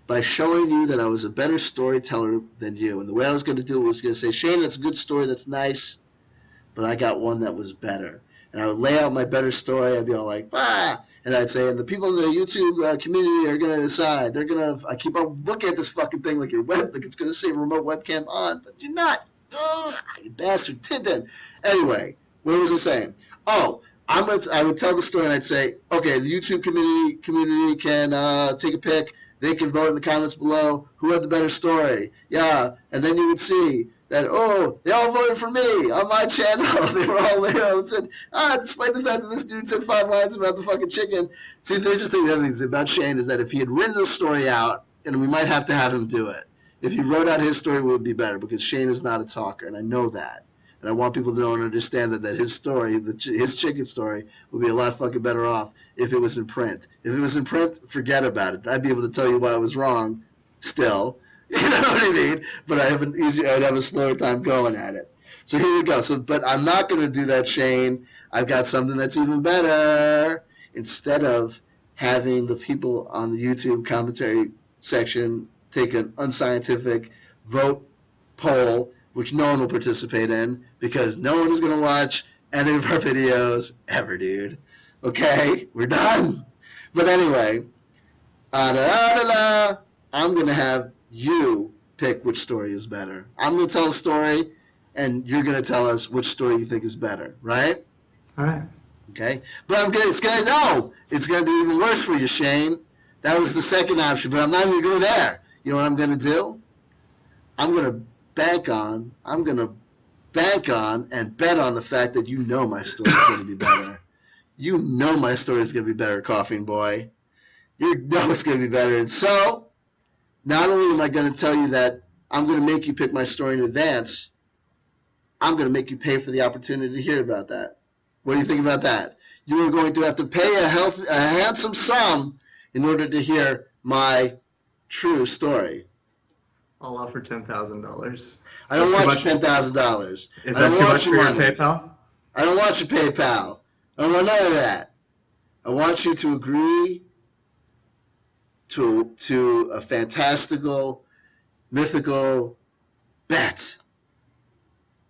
by showing you that I was a better storyteller than you. And the way I was going to do it was going to say, Shane, that's a good story, that's nice, but I got one that was better. And I would lay out my better story. I'd be all like, ah! And I'd say, and the people in the YouTube community are going to decide. They're going to, I keep on looking at this fucking thing like like it's going to say remote webcam on, but you're not. Oh, you bastard, Tintin. Anyway, what was I saying? Oh, I would tell the story and I'd say, okay, the YouTube community can take a pick. They can vote in the comments below who had the better story. Yeah, and then you would see that, oh, they all voted for me on my channel. They were all there and said, despite the fact that this dude said 5 lines about the fucking chicken. See, they just think the other thing about Shane is that if he had written the story out, and we might have to have him do it, if he wrote out his story, it would be better because Shane is not a talker, and I know that. And I want people to know and understand that his story, his chicken story, would be a lot fucking better off if it was in print. If it was in print, forget about it. I'd be able to tell you why I was wrong still. You know what I mean? But I'd have a slower time going at it. So here we go. But I'm not going to do that, Shane. I've got something that's even better. Instead of having the people on the YouTube commentary section take an unscientific vote poll, which no one will participate in because no one is going to watch any of our videos ever, dude. Okay? We're done. But anyway, I'm going to have you pick which story is better. I'm going to tell a story, and you're going to tell us which story you think is better, right? All right. Okay? But it's going to be even worse for you, Shane. That was the second option, but I'm not going to go there. You know what I'm going to do? I'm going to bank on and bet on the fact that you know my story is going to be better. You know my story is going to be better, Coughing Boy. You know it's going to be better. And so, not only am I going to tell you that I'm going to make you pick my story in advance, I'm going to make you pay for the opportunity to hear about that. What do you think about that? You are going to have to pay a handsome sum in order to hear my true story. I'll offer $10,000. I don't want your $10,000. Is I that don't too want much your for your money. PayPal? I don't want your PayPal. I don't want none of that. I want you to agree to a fantastical, mythical bet,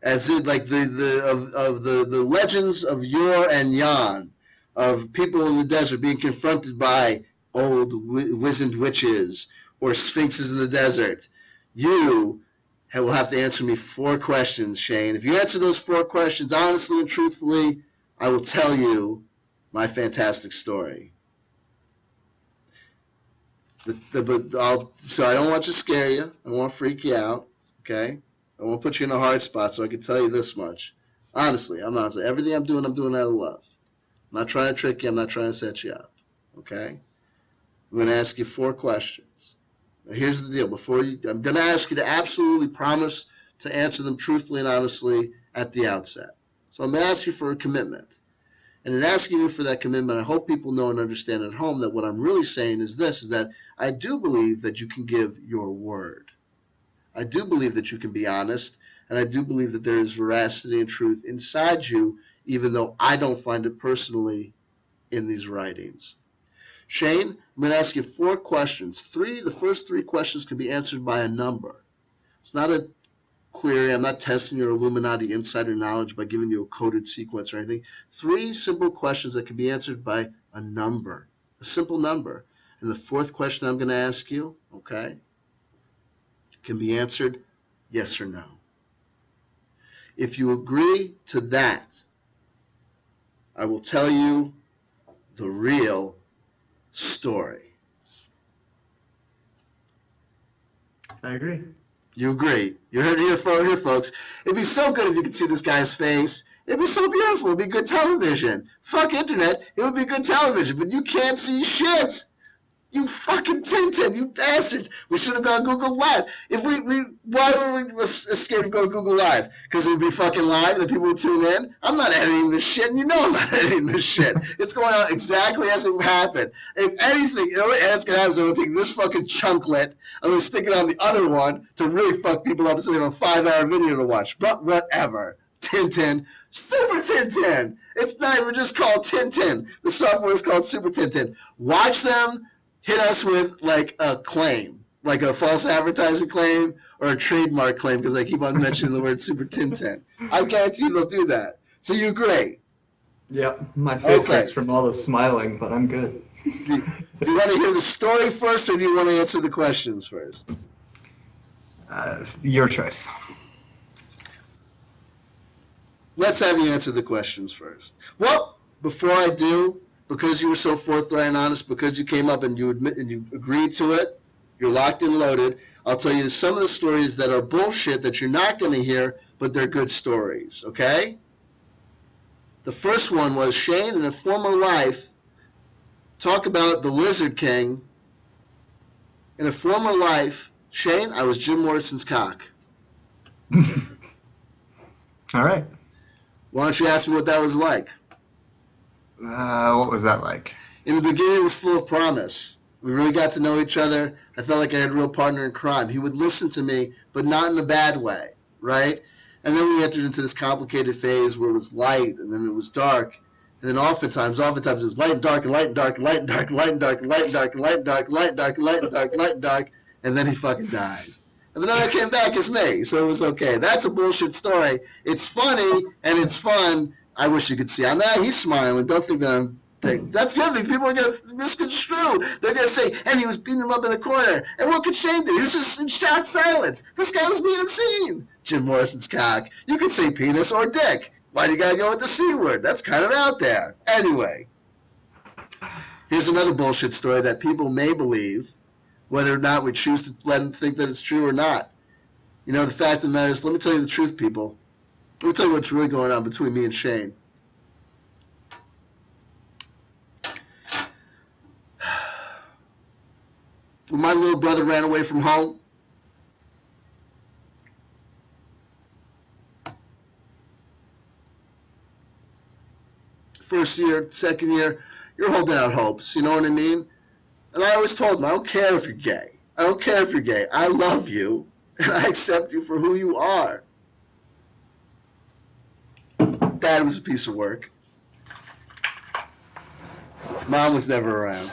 as it like the legends of yore and yon, of people in the desert being confronted by old wizened witches or sphinxes in the desert. You will have to answer me 4 questions, Shane. If you answer those 4 questions honestly and truthfully, I will tell you my fantastic story. So I don't want to scare you. I don't want to freak you out. Okay? I won't put you in a hard spot, so I can tell you this much. Honestly, everything I'm doing out of love. I'm not trying to trick you. I'm not trying to set you up. Okay? I'm going to ask you 4 questions. Now, here's the deal. I'm going to ask you to absolutely promise to answer them truthfully and honestly at the outset. So I'm going to ask you for a commitment. And in asking you for that commitment, I hope people know and understand at home that what I'm really saying is this, is that I do believe that you can give your word. I do believe that you can be honest, and I do believe that there is veracity and truth inside you, even though I don't find it personally in these writings. Shane, I'm going to ask you 4 questions. The first 3 questions can be answered by a number. It's not a query. I'm not testing your Illuminati insider knowledge by giving you a coded sequence or anything. 3 simple questions that can be answered by a number, a simple number. And the 4th question I'm going to ask you, okay, can be answered yes or no. If you agree to that, I will tell you the real story. I agree. You agree. You heard it here, folks. It'd be so good if you could see this guy's face. It'd be so beautiful. It'd be good television. Fuck internet. It would be good television, but you can't see shit. You fucking Tintin, you bastards. We should have gone Google Live. Why were we scared to go Google Live? Because it would be fucking live and people would tune in? I'm not editing this shit, and you know I'm not editing this shit. It's going on exactly as it happened. If anything, you know what Ed's going to have is I'm going to take this fucking chunklet, I'm going to stick it on the other one to really fuck people up so they have a 5-hour video to watch. But whatever. Tintin. Super Tintin. It's not even just called Tintin. The software is called Super Tintin. Watch them hit us with like a claim, like a false advertising claim or a trademark claim, because I keep on mentioning the word Super Tintin. I guarantee you they'll do that. So you agree? Yep, my face Okay. hurts from all the smiling, but I'm good. Do you want to hear the story first, or do you want to answer the questions first? Your choice. Let's have you answer the questions first. Well, before I do, because you were so forthright and honest, because you came up and you agreed to it, you're locked and loaded, I'll tell you some of the stories that are bullshit that you're not going to hear, but they're good stories, okay? The first one was Shane in a former life, talk about the Lizard King. In a former life, Shane, I was Jim Morrison's cock. All right. Why don't you ask me what that was like? What was that like? In the beginning, it was full of promise. We really got to know each other. I felt like I had a real partner in crime. He would listen to me, but not in a bad way, right? And then we entered into this complicated phase where it was light, and then it was dark. And then oftentimes it was light and dark and light and dark and light and dark and light and dark and light and dark and light and dark and light and dark and light and dark and light and dark, and then he fucking died. And then I came back as me, so it was okay. That's a bullshit story. It's funny and it's fun. I wish you could see. I'm not. He's smiling. Don't think that I'm. That's the other thing. People are going to misconstrue. They're going to say, and he was beating him up in a corner. And what could Shane do? He was just in shocked silence. This guy was being obscene. Jim Morrison's cock. You could say penis or dick. Why do you got to go with the C word? That's kind of out there. Anyway, here's another bullshit story that people may believe, whether or not we choose to let them think that it's true or not. You know, the fact of the matter is, let me tell you the truth, people. Let me tell you what's really going on between me and Shane. little brother ran away from home? First year, second year, you're holding out hopes, you know what I mean? And I always told him, I don't care if you're gay. I don't care if you're gay. I love you, and I accept you for who you are. Dad was a piece of work. Mom was never around.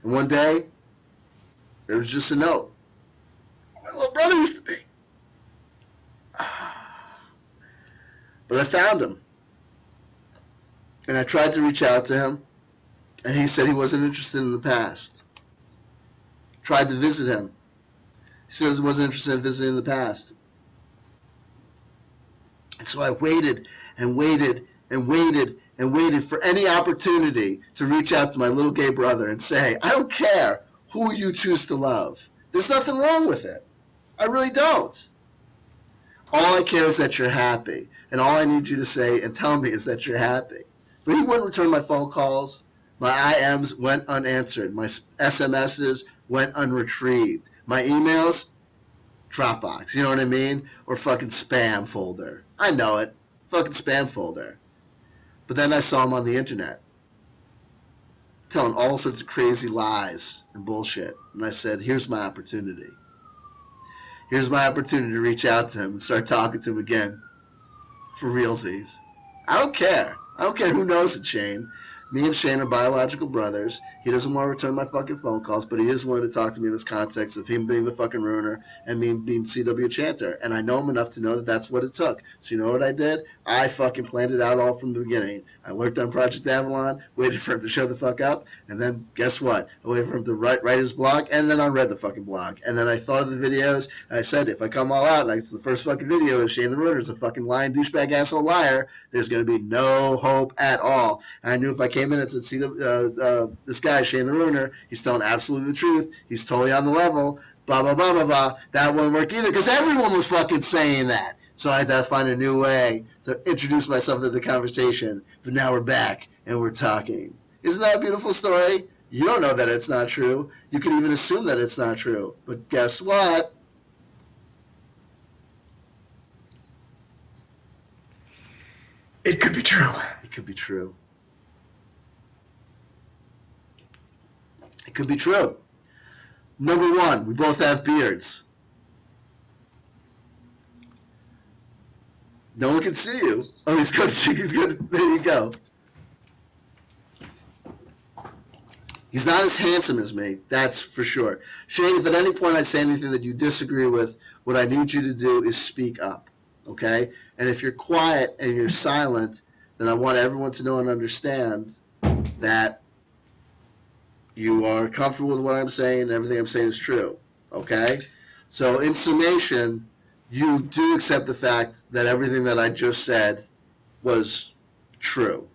And one day, there was just a note. My little brother used to be. But I found him. And I tried to reach out to him. And he said he wasn't interested in the past. Tried to visit him. He says he wasn't interested in visiting the past. And so I waited and waited and waited and waited for any opportunity to reach out to my little gay brother and say, I don't care who you choose to love. There's nothing wrong with it. I really don't. All I care is that you're happy. And all I need you to say and tell me is that you're happy. But he wouldn't return my phone calls. My IMs went unanswered. My SMSs went unretrieved. My emails, Dropbox. You know what I mean? Or fucking spam folder. I know it. Fucking spam folder. But then I saw him on the internet, telling all sorts of crazy lies and bullshit. And I said, here's my opportunity. Here's my opportunity to reach out to him and start talking to him again. For realsies. I don't care. I don't care who knows it, Shane. Me and Shane are biological brothers. He doesn't want to return my fucking phone calls, but he is willing to talk to me in this context of him being the fucking ruiner and me being C.W.Chanter. And I know him enough to know that that's what it took. So you know what I did? I fucking planned it out all from the beginning. I worked on Project Avalon, waited for him to show the fuck up, and then guess what? I waited for him to write his blog, and then I read the fucking blog. And then I thought of the videos, and I said, if I come all out, like it's the first fucking video of Shane the Ruiner's a fucking lying douchebag asshole liar, there's going to be no hope at all. And I knew if I came in and said, see this guy, Shane the Ruiner, he's telling absolutely the truth, he's totally on the level, blah, blah, blah, blah, blah, that wouldn't work either, because everyone was fucking saying that. So I had to find a new way to introduce myself to the conversation. But now we're back, and we're talking. Isn't that a beautiful story? You don't know that it's not true. You can even assume that it's not true. But guess what? It could be true. It could be true. It could be true. Number one, we both have beards. No one can see you. Oh, he's good. He's good. There you go. He's not as handsome as me, that's for sure. Shane, if at any point I say anything that you disagree with, what I need you to do is speak up, okay? And if you're quiet and you're silent, then I want everyone to know and understand that you are comfortable with what I'm saying and everything I'm saying is true, okay? So in summation, you do accept the fact that everything that I just said was true,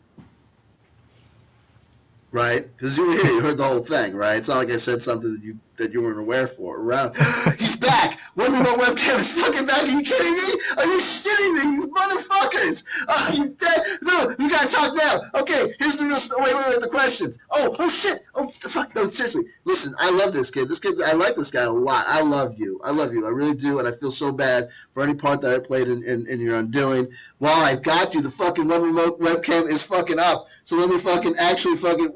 right? Because you were here, you heard the whole thing, right? It's not like I said something that you weren't aware for. Around, he's back. Wonder what webcam is fucking back? Are you kidding me? Are you shitting me, you motherfuckers? Oh, you dead? No, you gotta talk now. Okay, here's the real. Wait, the questions. Oh shit. Oh fuck. No, seriously. Listen, I love this kid. I like this guy a lot. I love you. I really do, and I feel so bad for any part that I played in your undoing. While I got you, the fucking one remote webcam is fucking up. So let me fucking actually fucking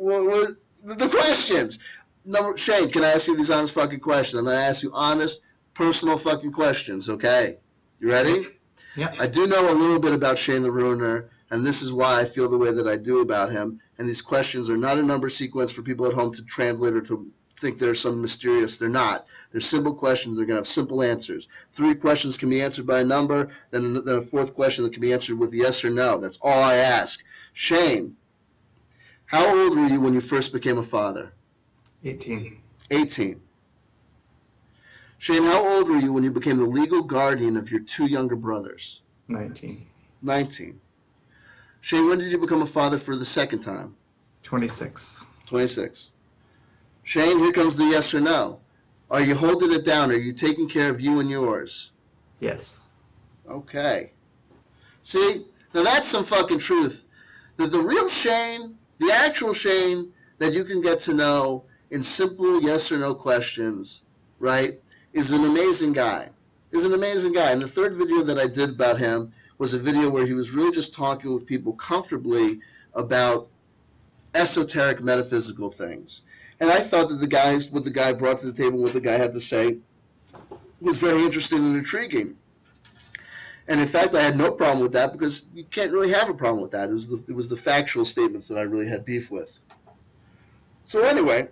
the questions. Shane, can I ask you these honest fucking questions? I'm gonna ask you honest, personal fucking questions. Okay, you ready? Yeah. I do know a little bit about Shane the Ruiner, and this is why I feel the way that I do about him. And these questions are not a number sequence for people at home to translate or to think they're some mysterious. They're not. They're simple questions. They're going to have simple answers. 3 questions can be answered by a number, then a 4th question that can be answered with yes or no. That's all I ask. Shane, how old were you when you first became a father? 18. 18. Shane, how old were you when you became the legal guardian of your 2 younger brothers? 19. 19. Shane, when did you become a father for the second time? 26. 26. Shane, here comes the yes or no. Are you holding it down? Are you taking care of you and yours? Yes. Okay. See, now that's some fucking truth. The real Shane, the actual Shane that you can get to know in simple yes or no questions, right, is an amazing guy. Is an amazing guy. And the third video that I did about him was a video where he was really just talking with people comfortably about esoteric metaphysical things. And I thought that what the guy brought to the table, what the guy had to say, was very interesting and intriguing. And in fact, I had no problem with that because you can't really have a problem with that. It was the factual statements that I really had beef with. So anyway,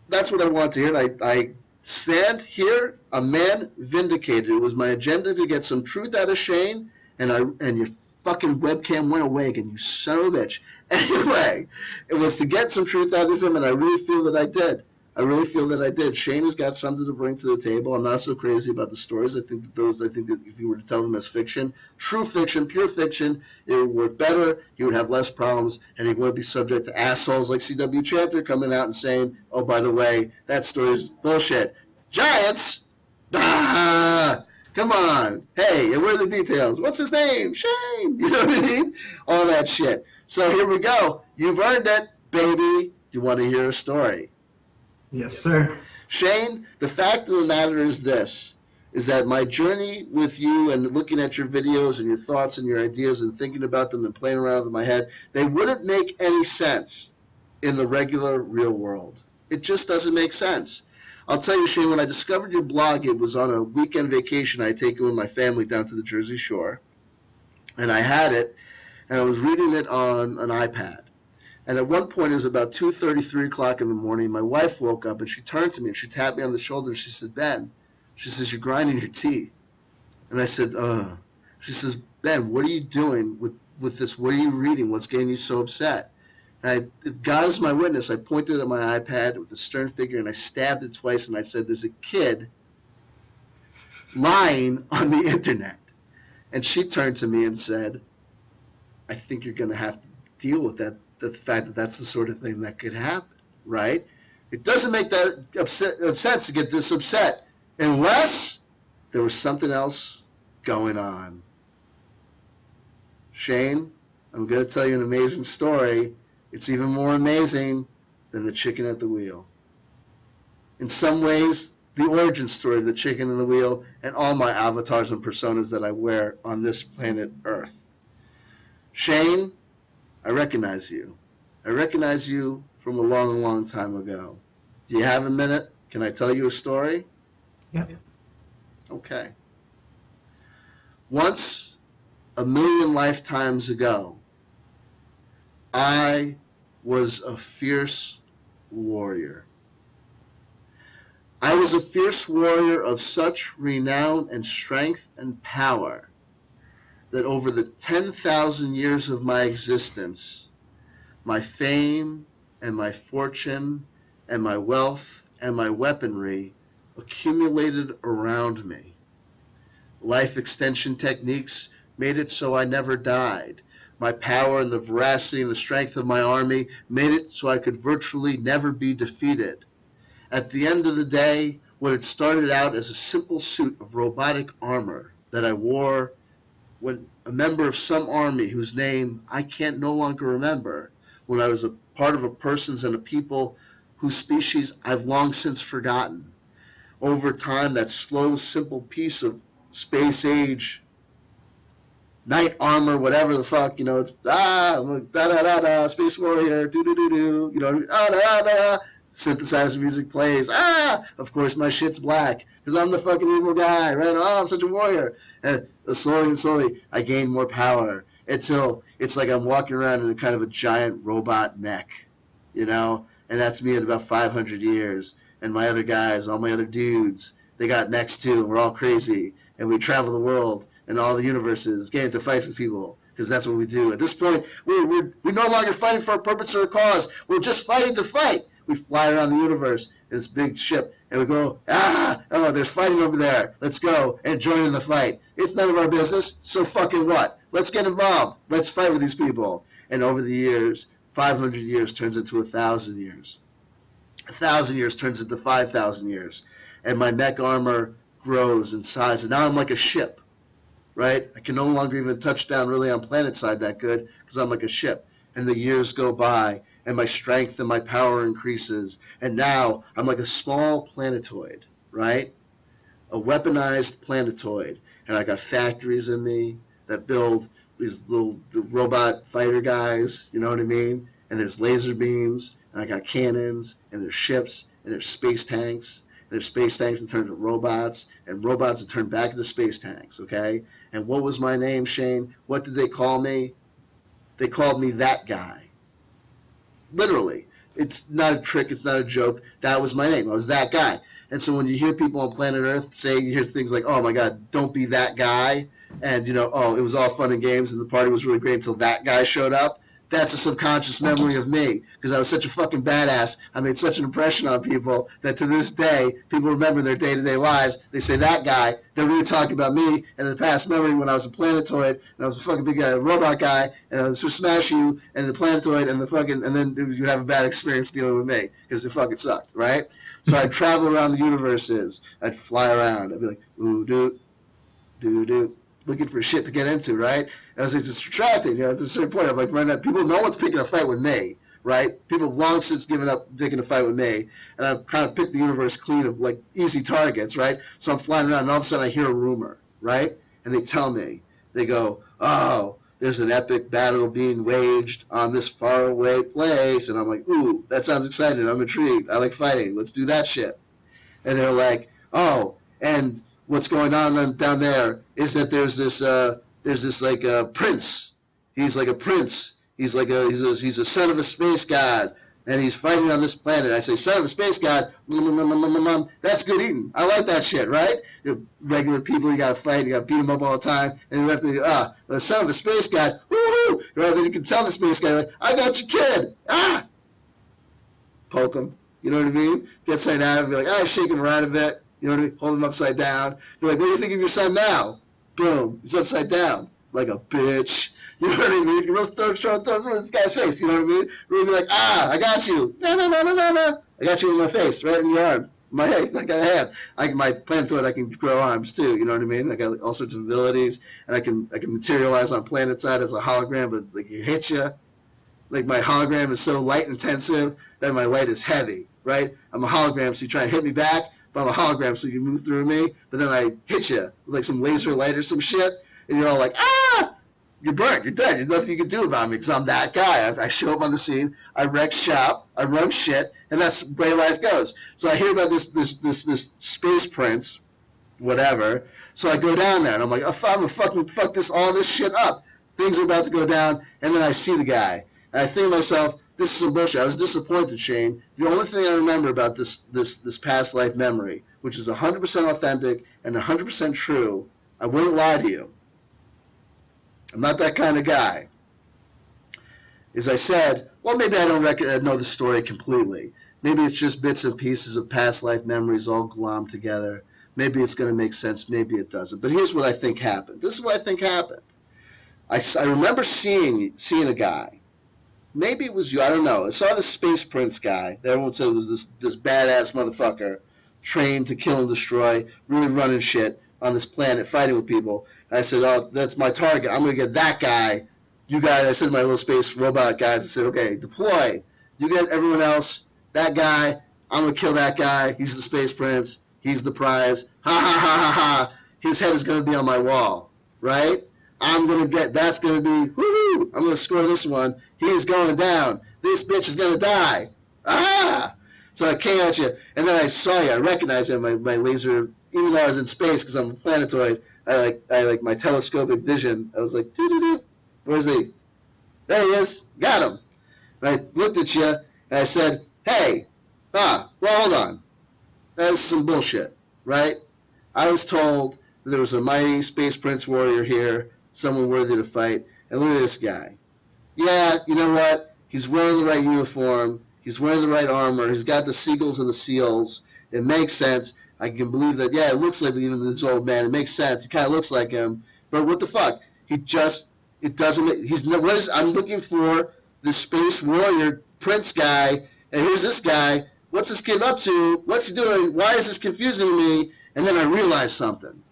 that's what I want to hear. I stand here, a man vindicated. It was my agenda to get some truth out of Shane, and your fucking webcam went away again, you son of a bitch. Anyway, it was to get some truth out of him, and I really feel that I did. I really feel that I did. Shane has got something to bring to the table. I'm not so crazy about the stories. I think that if you were to tell them as fiction, true fiction, pure fiction, it would work better. He would have less problems, and he wouldn't be subject to assholes like C.W.Chanter coming out and saying, oh, by the way, that story is bullshit. Giants? Ah! Come on. Hey, and where are the details? What's his name? Shane. You know what I mean? All that shit. So here we go. You've earned it, baby. Do you want to hear a story? Yes, sir. Shane, the fact of the matter is this, is that my journey with you and looking at your videos and your thoughts and your ideas and thinking about them and playing around with them in my head, they wouldn't make any sense in the regular real world. It just doesn't make sense. I'll tell you, Shane, when I discovered your blog, it was on a weekend vacation I had taken with my family down to the Jersey Shore. And I had it, and I was reading it on an iPad. And at one point, it was about 2:30, 3 o'clock in the morning. My wife woke up, and she turned to me, and she tapped me on the shoulder, and she said, Ben, she says, you're grinding your teeth. And I said, She says, Ben, what are you doing with this? What are you reading? What's getting you so upset? And God is my witness. I pointed at my iPad with a stern figure, and I stabbed it twice, and I said, there's a kid lying on the internet. And she turned to me and said, I think you're going to have to deal with that. The fact that that's the sort of thing that could happen, right? It doesn't make that sense to get this upset unless there was something else going on. Shane, I'm going to tell you an amazing story. It's even more amazing than the chicken at the wheel. In some ways, the origin story of the chicken and the wheel and all my avatars and personas that I wear on this planet Earth. Shane, I recognize you. I recognize you from a long, long time ago. Do you have a minute? Can I tell you a story? Yeah. Okay. Once, a million lifetimes ago, I was a fierce warrior. I was a fierce warrior of such renown and strength and power that over the 10,000 years of my existence, my fame and my fortune and my wealth and my weaponry accumulated around me. Life extension techniques made it so I never died. My power and the veracity and the strength of my army made it so I could virtually never be defeated. At the end of the day, what had started out as a simple suit of robotic armor that I wore when a member of some army whose name I can't no longer remember, when I was a part of a person's and a people whose species I've long since forgotten. Over time, that slow, simple piece of space-age knight armor, whatever the fuck, it's da-da-da-da, space warrior, do-do-do-do, da-da-da-da, synthesizer music plays, of course my shit's black, because I'm the fucking evil guy, right? I'm such a warrior. And slowly, I gain more power until it's like I'm walking around in a kind of a giant robot mech, and that's me in about 500 years. And my other guys, all my other dudes, they got mechs too, and we're all crazy, and we travel the world and all the universes, getting into fights with people, because that's what we do. At this point, we're no longer fighting for a purpose or a cause. We're just fighting to fight. We fly around the universe in this big ship, and we go, there's fighting over there. Let's go and join in the fight. It's none of our business, so fucking what? Let's get involved. Let's fight with these people. And over the years, 500 years turns into 1,000 years. 1,000 years turns into 5,000 years. And my mech armor grows in size, and now I'm like a ship, right? I can no longer even touch down really on planet side that good, because I'm like a ship. And the years go by, and my strength and my power increases. And now I'm like a small planetoid, right? A weaponized planetoid. And I got factories in me that build these the robot fighter guys, you know what I mean? And there's laser beams, and I got cannons, and there's ships, and there's space tanks. There's space tanks that turn into robots, and robots that turn back into space tanks, okay? And what was my name, Shane? What did they call me? They called me that guy. Literally. It's not a trick. It's not a joke. That was my name. I was that guy. And so when you hear people on planet Earth say, you hear things like, oh, my God, don't be that guy. And, you know, oh, it was all fun and games and the party was really great until that guy showed up. That's a subconscious memory of me because I was such a fucking badass. I made such an impression on people that to this day, people remember in their day-to-day lives. They say, that guy, they're really talking about me and the past memory when I was a planetoid and I was a fucking big robot guy and I was to smash you and the planetoid and the fucking, and then you'd have a bad experience dealing with me because it fucking sucked, right? So I'd travel around the universes. I'd fly around. I'd be like, ooh, doo, looking for shit to get into, right? And I was like, just distracted, you know, at a certain point. I'm like, right now, people, no one's picking a fight with me, right? People long since given up picking a fight with me. And I've kind of picked the universe clean of, like, easy targets, right? So I'm flying around, and all of a sudden I hear a rumor, right? And they tell me, they go, oh, there's an epic battle being waged on this faraway place. And I'm like, ooh, that sounds exciting. I'm intrigued. I like fighting. Let's do that shit. And they're like, oh, and what's going on down there is that there's this like prince. He's like a prince. He's a son of a space god, and he's fighting on this planet. I say, son of a space god, that's good eating. I like that shit, right? You know, regular people, you gotta fight, you gotta beat them up all the time, and you have to, the son of the space god, woohoo! Right? Then you can tell the space guy, like, I got your kid, poke him. You know what I mean? Get side out and be like, shake him around a bit. You know what I mean? Hold him upside down. Be like, what do you think of your son now? Boom. He's upside down. Like a bitch. You know what I mean? You really throw this guy's face. You know what I mean? Really be like, I got you. No. I got you in my face, right in your arm. My head, like I have. My planetoid, I can grow arms too. You know what I mean? I got like, all sorts of abilities, and I can materialize on planet side as a hologram, but like it hits you. Like my hologram is so light intensive that my light is heavy, right? I'm a hologram, so you try and hit me back. But I'm a hologram, so you move through me, but then I hit you with like some laser light or some shit, and you're all like, you're burnt, you're dead, there's nothing you can do about me, because I'm that guy. I show up on the scene, I wreck shop, I run shit, and that's the way life goes. So I hear about this space prince, whatever, so I go down there, and I'm like, I'm gonna fucking fuck all this shit up. Things are about to go down, and then I see the guy, and I think to myself, this is some bullshit. I was disappointed, Shane. The only thing I remember about this past life memory, which is 100% authentic and 100% true, I wouldn't lie to you. I'm not that kind of guy. As I said, well, maybe I don't know the story completely. Maybe it's just bits and pieces of past life memories all glommed together. Maybe it's going to make sense. Maybe it doesn't. But here's what I think happened. This is what I think happened. I remember seeing a guy. Maybe it was you. I don't know. I saw the Space Prince guy. Everyone said it was this badass motherfucker trained to kill and destroy, really running shit on this planet, fighting with people. And I said, oh, that's my target. I'm going to get that guy. You guys, I said to my little space robot guys, I said, okay, deploy. You get everyone else. That guy, I'm going to kill that guy. He's the Space Prince. He's the prize. Ha, ha, ha, ha, ha. His head is going to be on my wall, right? That's going to be, woohoo, I'm going to score this one. He is going down. This bitch is going to die. So I came at you, and then I saw you. I recognized you. My laser, even though I was in space because I'm a planetoid, I like my telescopic vision. I was like, doo-doo-doo. Where's he? There he is. Got him. And I looked at you, and I said, hey, well, hold on. That's some bullshit, right? I was told that there was a mighty Space Prince warrior here, someone worthy to fight, and look at this guy. Yeah, you know what? He's wearing the right uniform. He's wearing the right armor. He's got the seagulls and the seals. It makes sense. I can believe that. Yeah, it looks like even this old man. It makes sense. He kind of looks like him. But what the fuck? It doesn't make, I'm looking for the space warrior prince guy, and here's this guy. What's this kid up to? What's he doing? Why is this confusing to me? And then I realized something.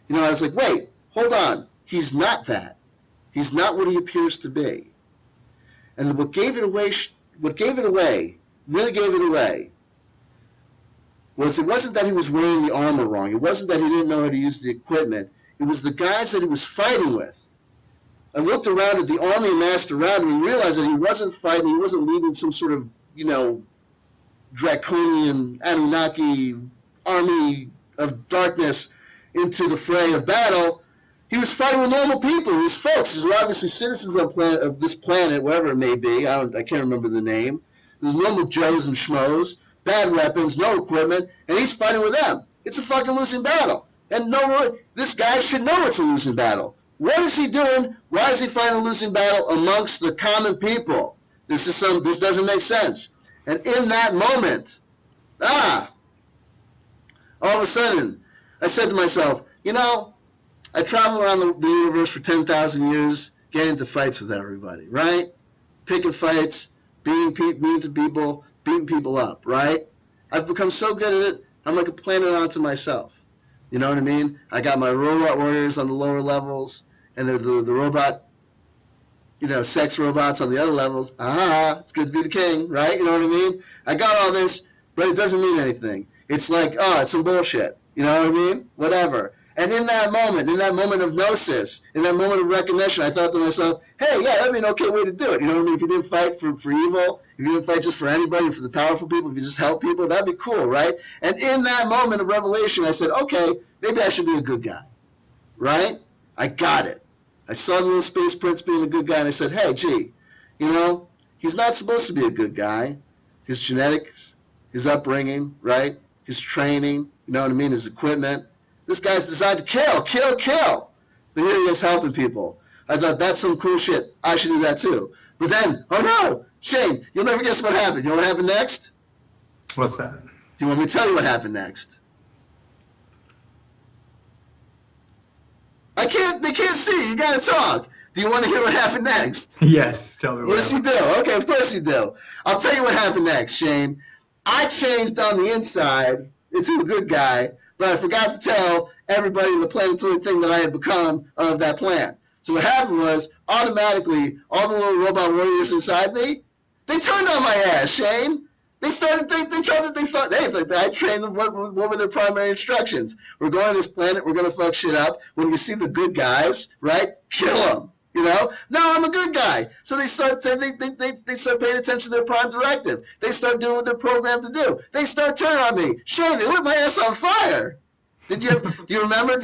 You know, I was like, wait, hold on. He's not that. He's not what he appears to be. And what gave it away what gave it away, really gave it away, it wasn't that he was wearing the armor wrong. It wasn't that he didn't know how to use the equipment. It was the guys that he was fighting with. I looked around at the army massed around him and realized that he wasn't fighting. He wasn't leading some sort of, draconian Anunnaki army of darkness into the fray of battle. He was fighting with normal people. He was folks. These were obviously citizens of this planet, wherever it may be. I can't remember the name. There's normal Joes and Schmoes, bad weapons, no equipment, and he's fighting with them. It's a fucking losing battle. And this guy should know it's a losing battle. What is he doing? Why is he fighting a losing battle amongst the common people? This doesn't make sense. And in that moment, all of a sudden, I said to myself, I traveled around the universe for 10,000 years, getting into fights with everybody, right? Picking fights, being mean to people, beating people up, right? I've become so good at it, I'm like a planet onto myself. You know what I mean? I got my robot warriors on the lower levels, and they're the robot, sex robots on the other levels. It's good to be the king, right? You know what I mean? I got all this, but it doesn't mean anything. It's like, it's some bullshit. You know what I mean? Whatever. And in that moment of gnosis, in that moment of recognition, I thought to myself, hey, yeah, that'd be an okay way to do it. You know what I mean? If you didn't fight for evil, if you didn't fight just for anybody, for the powerful people, if you just help people, that'd be cool, right? And in that moment of revelation, I said, okay, maybe I should be a good guy, right? I got it. I saw the little space prince being a good guy, and I said, hey, gee, he's not supposed to be a good guy. His genetics, his upbringing, right? His training, you know what I mean? His equipment. This guy's designed to kill. But here he is helping people. I thought, that's some cool shit. I should do that too. But then, oh no, Shane, you'll never guess what happened. You know what happened next? What's that? Do you want me to tell you what happened next? They can't see. You gotta talk. Do you want to hear what happened next? Yes, tell me what Yes, you do. Okay, of course you do. I'll tell you what happened next, Shane. I changed on the inside into a good guy, but I forgot to tell everybody the planetoid thing that I had become of that plan. So what happened was, automatically, all the little robot warriors inside me, they turned on my ass, Shane. They thought, I trained them, what were their primary instructions? We're going to this planet, we're going to fuck shit up. When you see the good guys, right, kill them. No, I'm a good guy. So they start they start paying attention to their prime directive. They start doing what they're programmed to do. They start turning on me. Shane, they lit my ass on fire. Do you remember?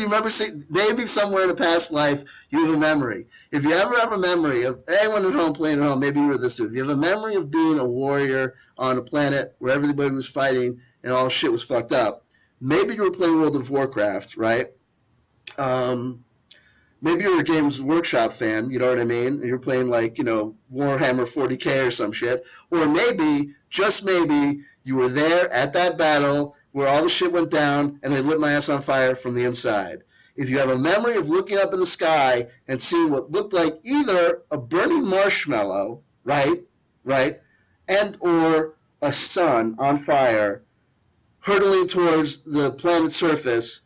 Maybe somewhere in a past life you have a memory. If you ever have a memory of anyone at home playing at home, maybe you were this dude. If you have a memory of being a warrior on a planet where everybody was fighting and all shit was fucked up, maybe you were playing World of Warcraft, right? Maybe you're a Games Workshop fan, you know what I mean? And you're playing Warhammer 40K or some shit. Or maybe, just maybe, you were there at that battle where all the shit went down and they lit my ass on fire from the inside. If you have a memory of looking up in the sky and seeing what looked like either a burning marshmallow, right, and or a sun on fire hurtling towards the planet's surface,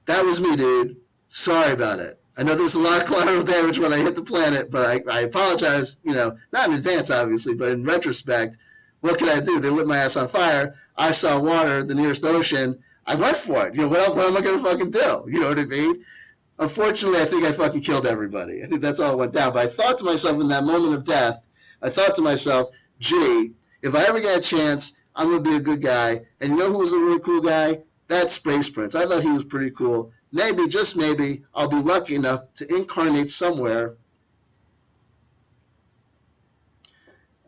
that was me, dude. Sorry about it. I know there's a lot of collateral damage when I hit the planet, but I apologize, not in advance, obviously, but in retrospect, what can I do? They lit my ass on fire. I saw water, the nearest ocean. I went for it. What am I going to fucking do? You know what I mean? Unfortunately, I think I fucking killed everybody. I think that's all that went down. But I thought to myself in that moment of death, gee, if I ever get a chance, I'm going to be a good guy. And you know who was a really cool guy? That Space Prince. I thought he was pretty cool. Maybe, just maybe, I'll be lucky enough to incarnate somewhere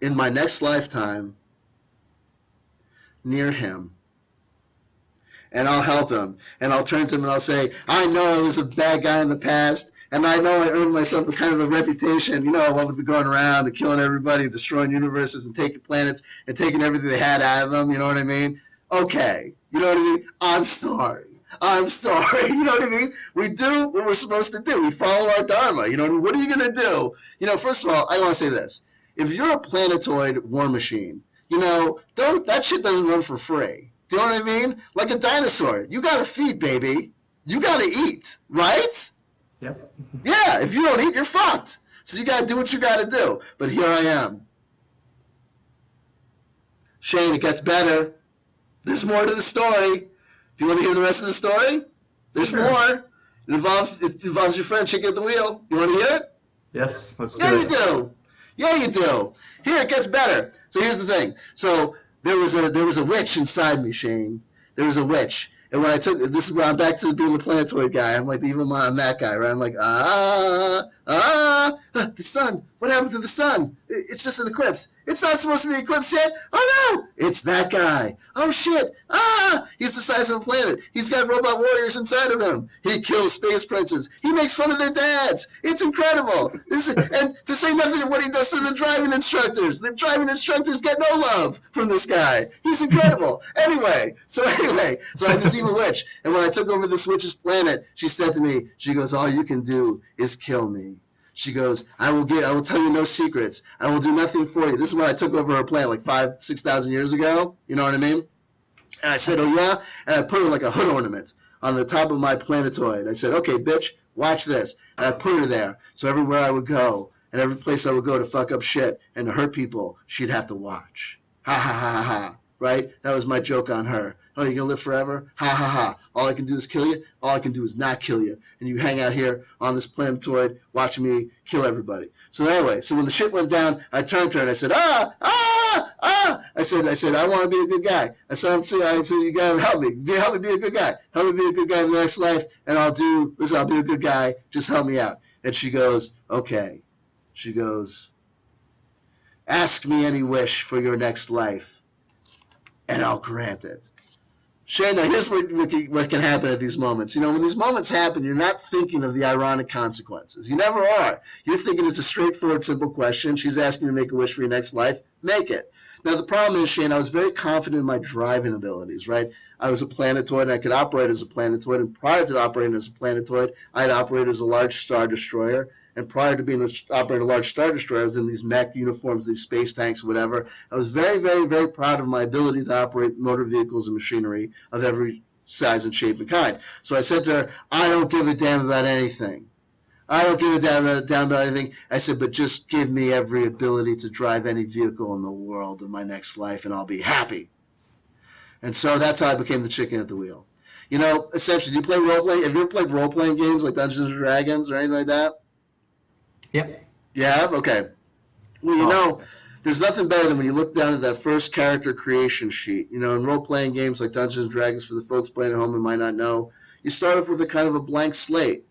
in my next lifetime near him. And I'll help him. And I'll turn to him and I'll say, I know I was a bad guy in the past, and I know I earned myself a kind of a reputation, what with the going around and killing everybody, destroying universes and taking planets and taking everything they had out of them, you know what I mean? Okay, you know what I mean? I'm sorry, you know what I mean? We do what we're supposed to do. We follow our dharma, you know, what are you going to do? First of all, I want to say this. If you're a planetoid war machine, that shit doesn't run for free. Do you know what I mean? Like a dinosaur. You got to feed, baby. You got to eat, right? Yep. Yeah, if you don't eat, you're fucked. So you got to do what you got to do. But here I am. Shane, it gets better. There's more to the story. Do you want to hear the rest of the story? There's Sure. more. It involves your friend Chicken at the Wheel. You want to hear it? Yes, let's do Yeah, it. you do. Yeah, you do. Here, it gets better. So here's the thing. So there was a witch inside me, Shane. There was a witch. And when I took, this is where I'm back to being the planetoid guy. I'm like the evil mind, I'm that guy, right? I'm like, the sun. What happened to the sun? It's just an eclipse. It's not supposed to be an eclipse yet. Oh no, it's that guy. Oh shit. He's the size of a planet. He's got robot warriors inside of him. He kills space princes. He makes fun of their dads. It's incredible. And to say nothing of what he does to the driving instructors. The driving instructors get no love from this guy. He's incredible. Anyway, so I had this evil witch. And when I took over this witch's planet, she said to me, she goes, all you can do is kill me. She goes, I will tell you no secrets. I will do nothing for you. This is when I took over her planet like 5,000, 6,000 years ago. You know what I mean? And I said, oh yeah? And I put her like a hood ornament on the top of my planetoid. I said, okay, bitch, watch this. And I put her there. So everywhere I would go and every place I would go to fuck up shit and to hurt people, she'd have to watch. Ha ha ha ha ha. Right? That was my joke on her. Oh, you're going to live forever? Ha ha ha. All I can do is kill you? All I can do is not kill you. And you hang out here on this planetoid watching me kill everybody. So anyway, so when the shit went down, I turned to her and I said, I said, I want to be a good guy. I said, you got to help me. Help me be a good guy. Help me be a good guy in the next life, and I'll be a good guy. Just help me out. And she goes, okay. She goes, ask me any wish for your next life, and I'll grant it. Shane, now here's what can happen at these moments. You know, when these moments happen, you're not thinking of the ironic consequences. You never are. You're thinking it's a straightforward, simple question. She's asking you to make a wish for your next life. Make it. Now, the problem is, Shane, I was very confident in my driving abilities, right? I was a planetoid, and I could operate as a planetoid. And prior to operating as a planetoid, I had operated as a large Star Destroyer. And prior to operating a large Star Destroyer, I was in these mech uniforms, these space tanks, whatever. I was very, very, very proud of my ability to operate motor vehicles and machinery of every size and shape and kind. So I said to her, I don't give a damn about anything. I don't give a damn about anything. I said, but just give me every ability to drive any vehicle in the world in my next life, and I'll be happy. And so that's how I became the chicken at the wheel. You know, essentially, do you play role-playing? Have you ever played role-playing games like Dungeons & Dragons or anything like that? Yep. You have? Okay. Well, you know, there's nothing better than when you look down at that first character creation sheet. You know, in role-playing games like Dungeons & Dragons, for the folks playing at home who might not know, you start off with a kind of a blank slate,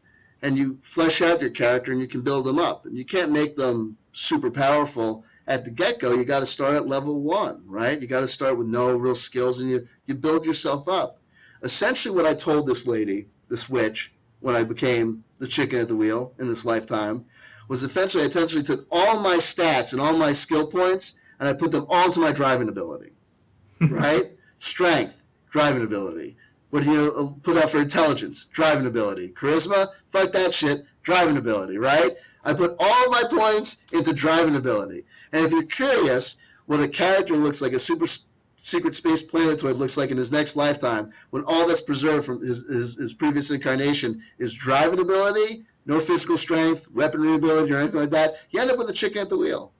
and you flesh out your character, and you can build them up. And you can't make them super powerful at the get-go. You got to start at level 1, right? You got to start with no real skills, and you build yourself up. Essentially what I told this lady, this witch, when I became the chicken at the wheel in this lifetime, was essentially I essentially took all my stats and all my skill points, and I put them all to my driving ability, right? Strength, driving ability. What do you put out for intelligence? Driving ability. Charisma? Fuck that shit. Driving ability, right? I put all my points into driving ability. And if you're curious what a character looks like, a super secret space planetoid looks like in his next lifetime, when all that's preserved from his previous incarnation is driving ability, no physical strength, weaponry ability, or anything like that, you end up with a chicken at the wheel.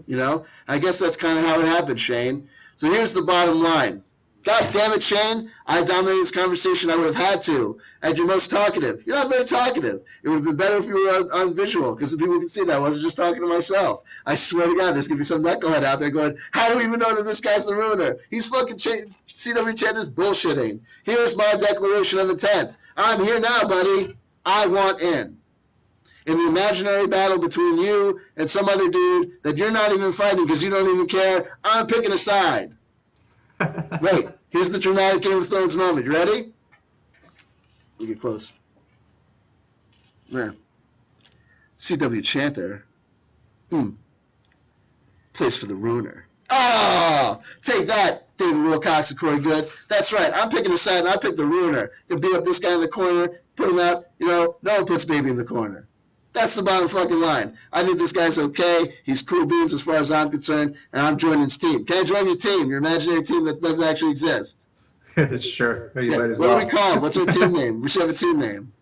You know? I guess that's kind of how it happened, Shane. So here's the bottom line. God damn it, Shane. I dominated this conversation. I would have had to. At your most talkative. You're not very talkative. It would have been better if you were on visual, because the people can see that I wasn't just talking to myself. I swear to God, there's going to be some knucklehead out there going, how do we even know that this guy's the ruiner? He's fucking C.W.Chanter's bullshitting. Here's my declaration of intent. I'm here now, buddy. I want in. In the imaginary battle between you and some other dude that you're not even fighting because you don't even care, I'm picking a side. Wait, here's the dramatic Game of Thrones moment. You ready? You get close. Yeah. C.W.Chanter. Plays for the ruiner. Oh! Take that, David Wilcox and Corey Goode. That's right. I'm picking a side, and I pick the ruiner. You beat up this guy in the corner, put him out. You know, no one puts baby in the corner. That's the bottom fucking line. I think this guy's okay. He's cool beans as far as I'm concerned, and I'm joining his team. Can I join your team, your imaginary team that doesn't actually exist? Sure. You Yeah. might as What well. do we call him? What's our team name? We should have a team name.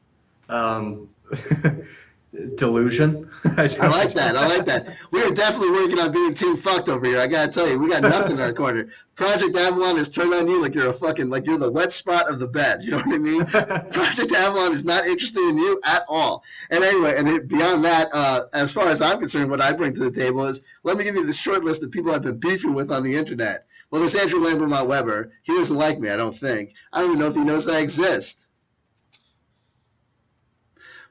Delusion. I like that. I like that. We are definitely working on being team fucked over here. I gotta tell you, we got nothing in our corner. Project Avalon is turned on you like you're like you're the wet spot of the bed. You know what I mean? Project Avalon is not interested in you at all. And anyway, beyond that, as far as I'm concerned, what I bring to the table is, let me give you the short list of people I've been beefing with on the internet. Well, there's Andrew Lambermont Weber. He doesn't like me, I don't think. I don't even know if he knows I exist.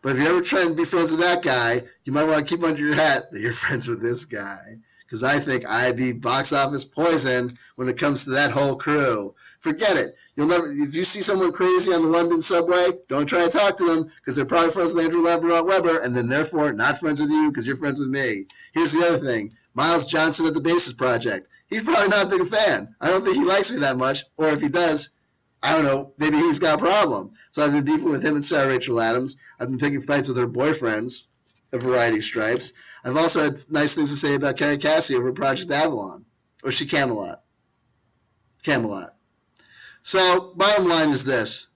But if you're ever trying to be friends with that guy, you might want to keep under your hat that you're friends with this guy. Because I think I'd be box office poison when it comes to that whole crew. Forget it. You'll never. If you see someone crazy on the London subway, don't try to talk to them because they're probably friends with Andrew Lambermont Weber, and then therefore not friends with you because you're friends with me. Here's the other thing. Miles Johnson at the Basis Project. He's probably not a big fan. I don't think he likes me that much. Or if he does, I don't know, maybe he's got a problem. So I've been beefing with him and Sarah Rachel Adams. I've been picking fights with her boyfriends of variety of stripes. I've also had nice things to say about Carrie Cassie over Project Avalon. Or she Camelot. Camelot. So, bottom line is this.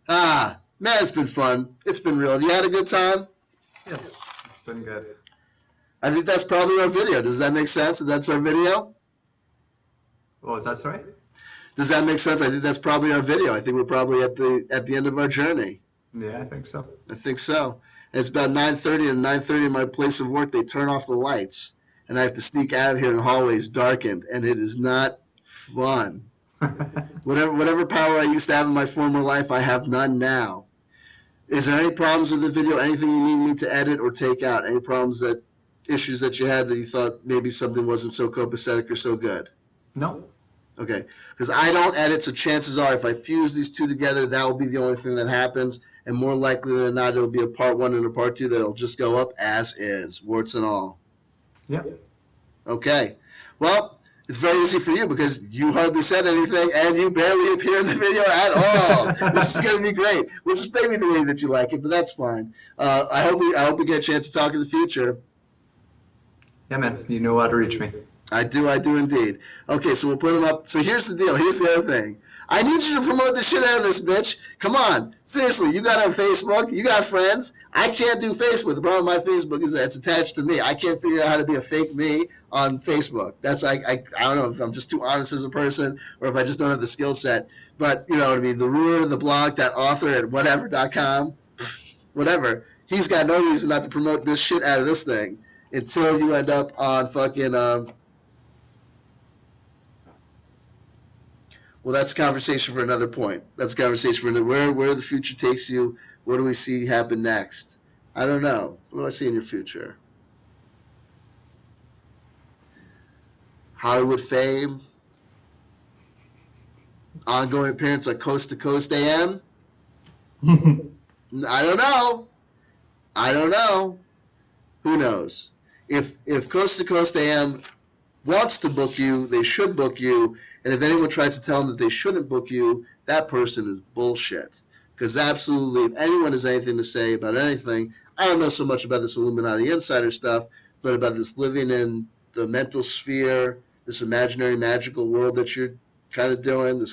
Man, it's been fun. It's been real. You had a good time? Yes, it's been good. I think that's probably our video. Does that make sense? That's our video? What was that, sorry? Does that make sense? I think that's probably our video. I think we're probably at the end of our journey. Yeah, I think so. I think so. And it's about 9:30, and 9:30 in my place of work, they turn off the lights. And I have to sneak out of here in the hallways darkened, and it is not fun. Whatever power I used to have in my former life, I have none now. Is there any problems with the video? Anything you need me to edit or take out? Any issues that you had that you thought maybe something wasn't so copacetic or so good? No. Okay, because I don't edit, so chances are if I fuse these two together, that will be the only thing that happens, and more likely than not, it'll be a part 1 and a part 2 that'll just go up as is, warts and all. Yeah. Okay, well, it's very easy for you because you hardly said anything, and you barely appear in the video at all. This is going to be great. We'll just maybe the way that you like it, but that's fine. I hope we get a chance to talk in the future. Yeah, man, you know how to reach me. I do indeed. Okay, so we'll put them up. So here's the deal. Here's the other thing. I need you to promote the shit out of this, bitch. Come on. Seriously, you got on Facebook. You got friends. I can't do Facebook. The problem with my Facebook is that it's attached to me. I can't figure out how to be a fake me on Facebook. That's I don't know if I'm just too honest as a person or if I just don't have the skill set. But, you know what I mean, the ruler of the blog, that author at whatever.com, whatever, he's got no reason not to promote this shit out of this thing until you end up on fucking well, that's a conversation for another point. That's a conversation for another. Where the future takes you. What do we see happen next? I don't know. What do I see in your future? Hollywood fame. Ongoing appearance on Coast to Coast AM. I don't know. I don't know. Who knows? If Coast to Coast AM wants to book you, they should book you. And if anyone tries to tell them that they shouldn't book you, that person is bullshit. Because absolutely, if anyone has anything to say about anything, I don't know so much about this Illuminati insider stuff, but about this living in the mental sphere, this imaginary magical world that you're kind of doing,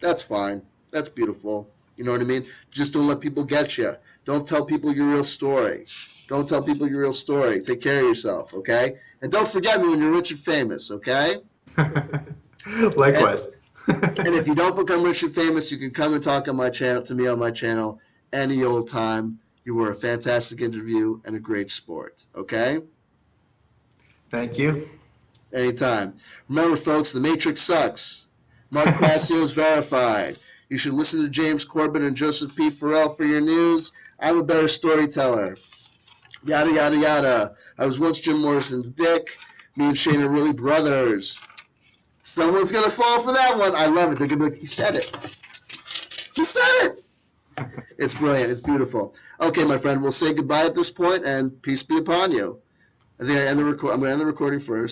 that's fine. That's beautiful. You know what I mean? Just don't let people get you. Don't tell people your real story. Don't tell people your real story. Take care of yourself, okay? And don't forget me when you're rich and famous, okay? Likewise. And if you don't become rich and famous, you can come and talk on my channel to me on my channel any old time. You were a fantastic interview and a great sport. Okay? Thank you. Anytime. Remember, folks, the Matrix sucks. Mark Passio is verified. You should listen to James Corbett and Joseph P. Farrell for your news. I'm a better storyteller. Yada, yada, yada. I was once Jim Morrison's dick. Me and Shane are really brothers. Someone's going to fall for that one. I love it. They're going to be like, he said it. He said it. It's brilliant. It's beautiful. Okay, my friend, we'll say goodbye at this point, and peace be upon you. I'm going to end the recording first.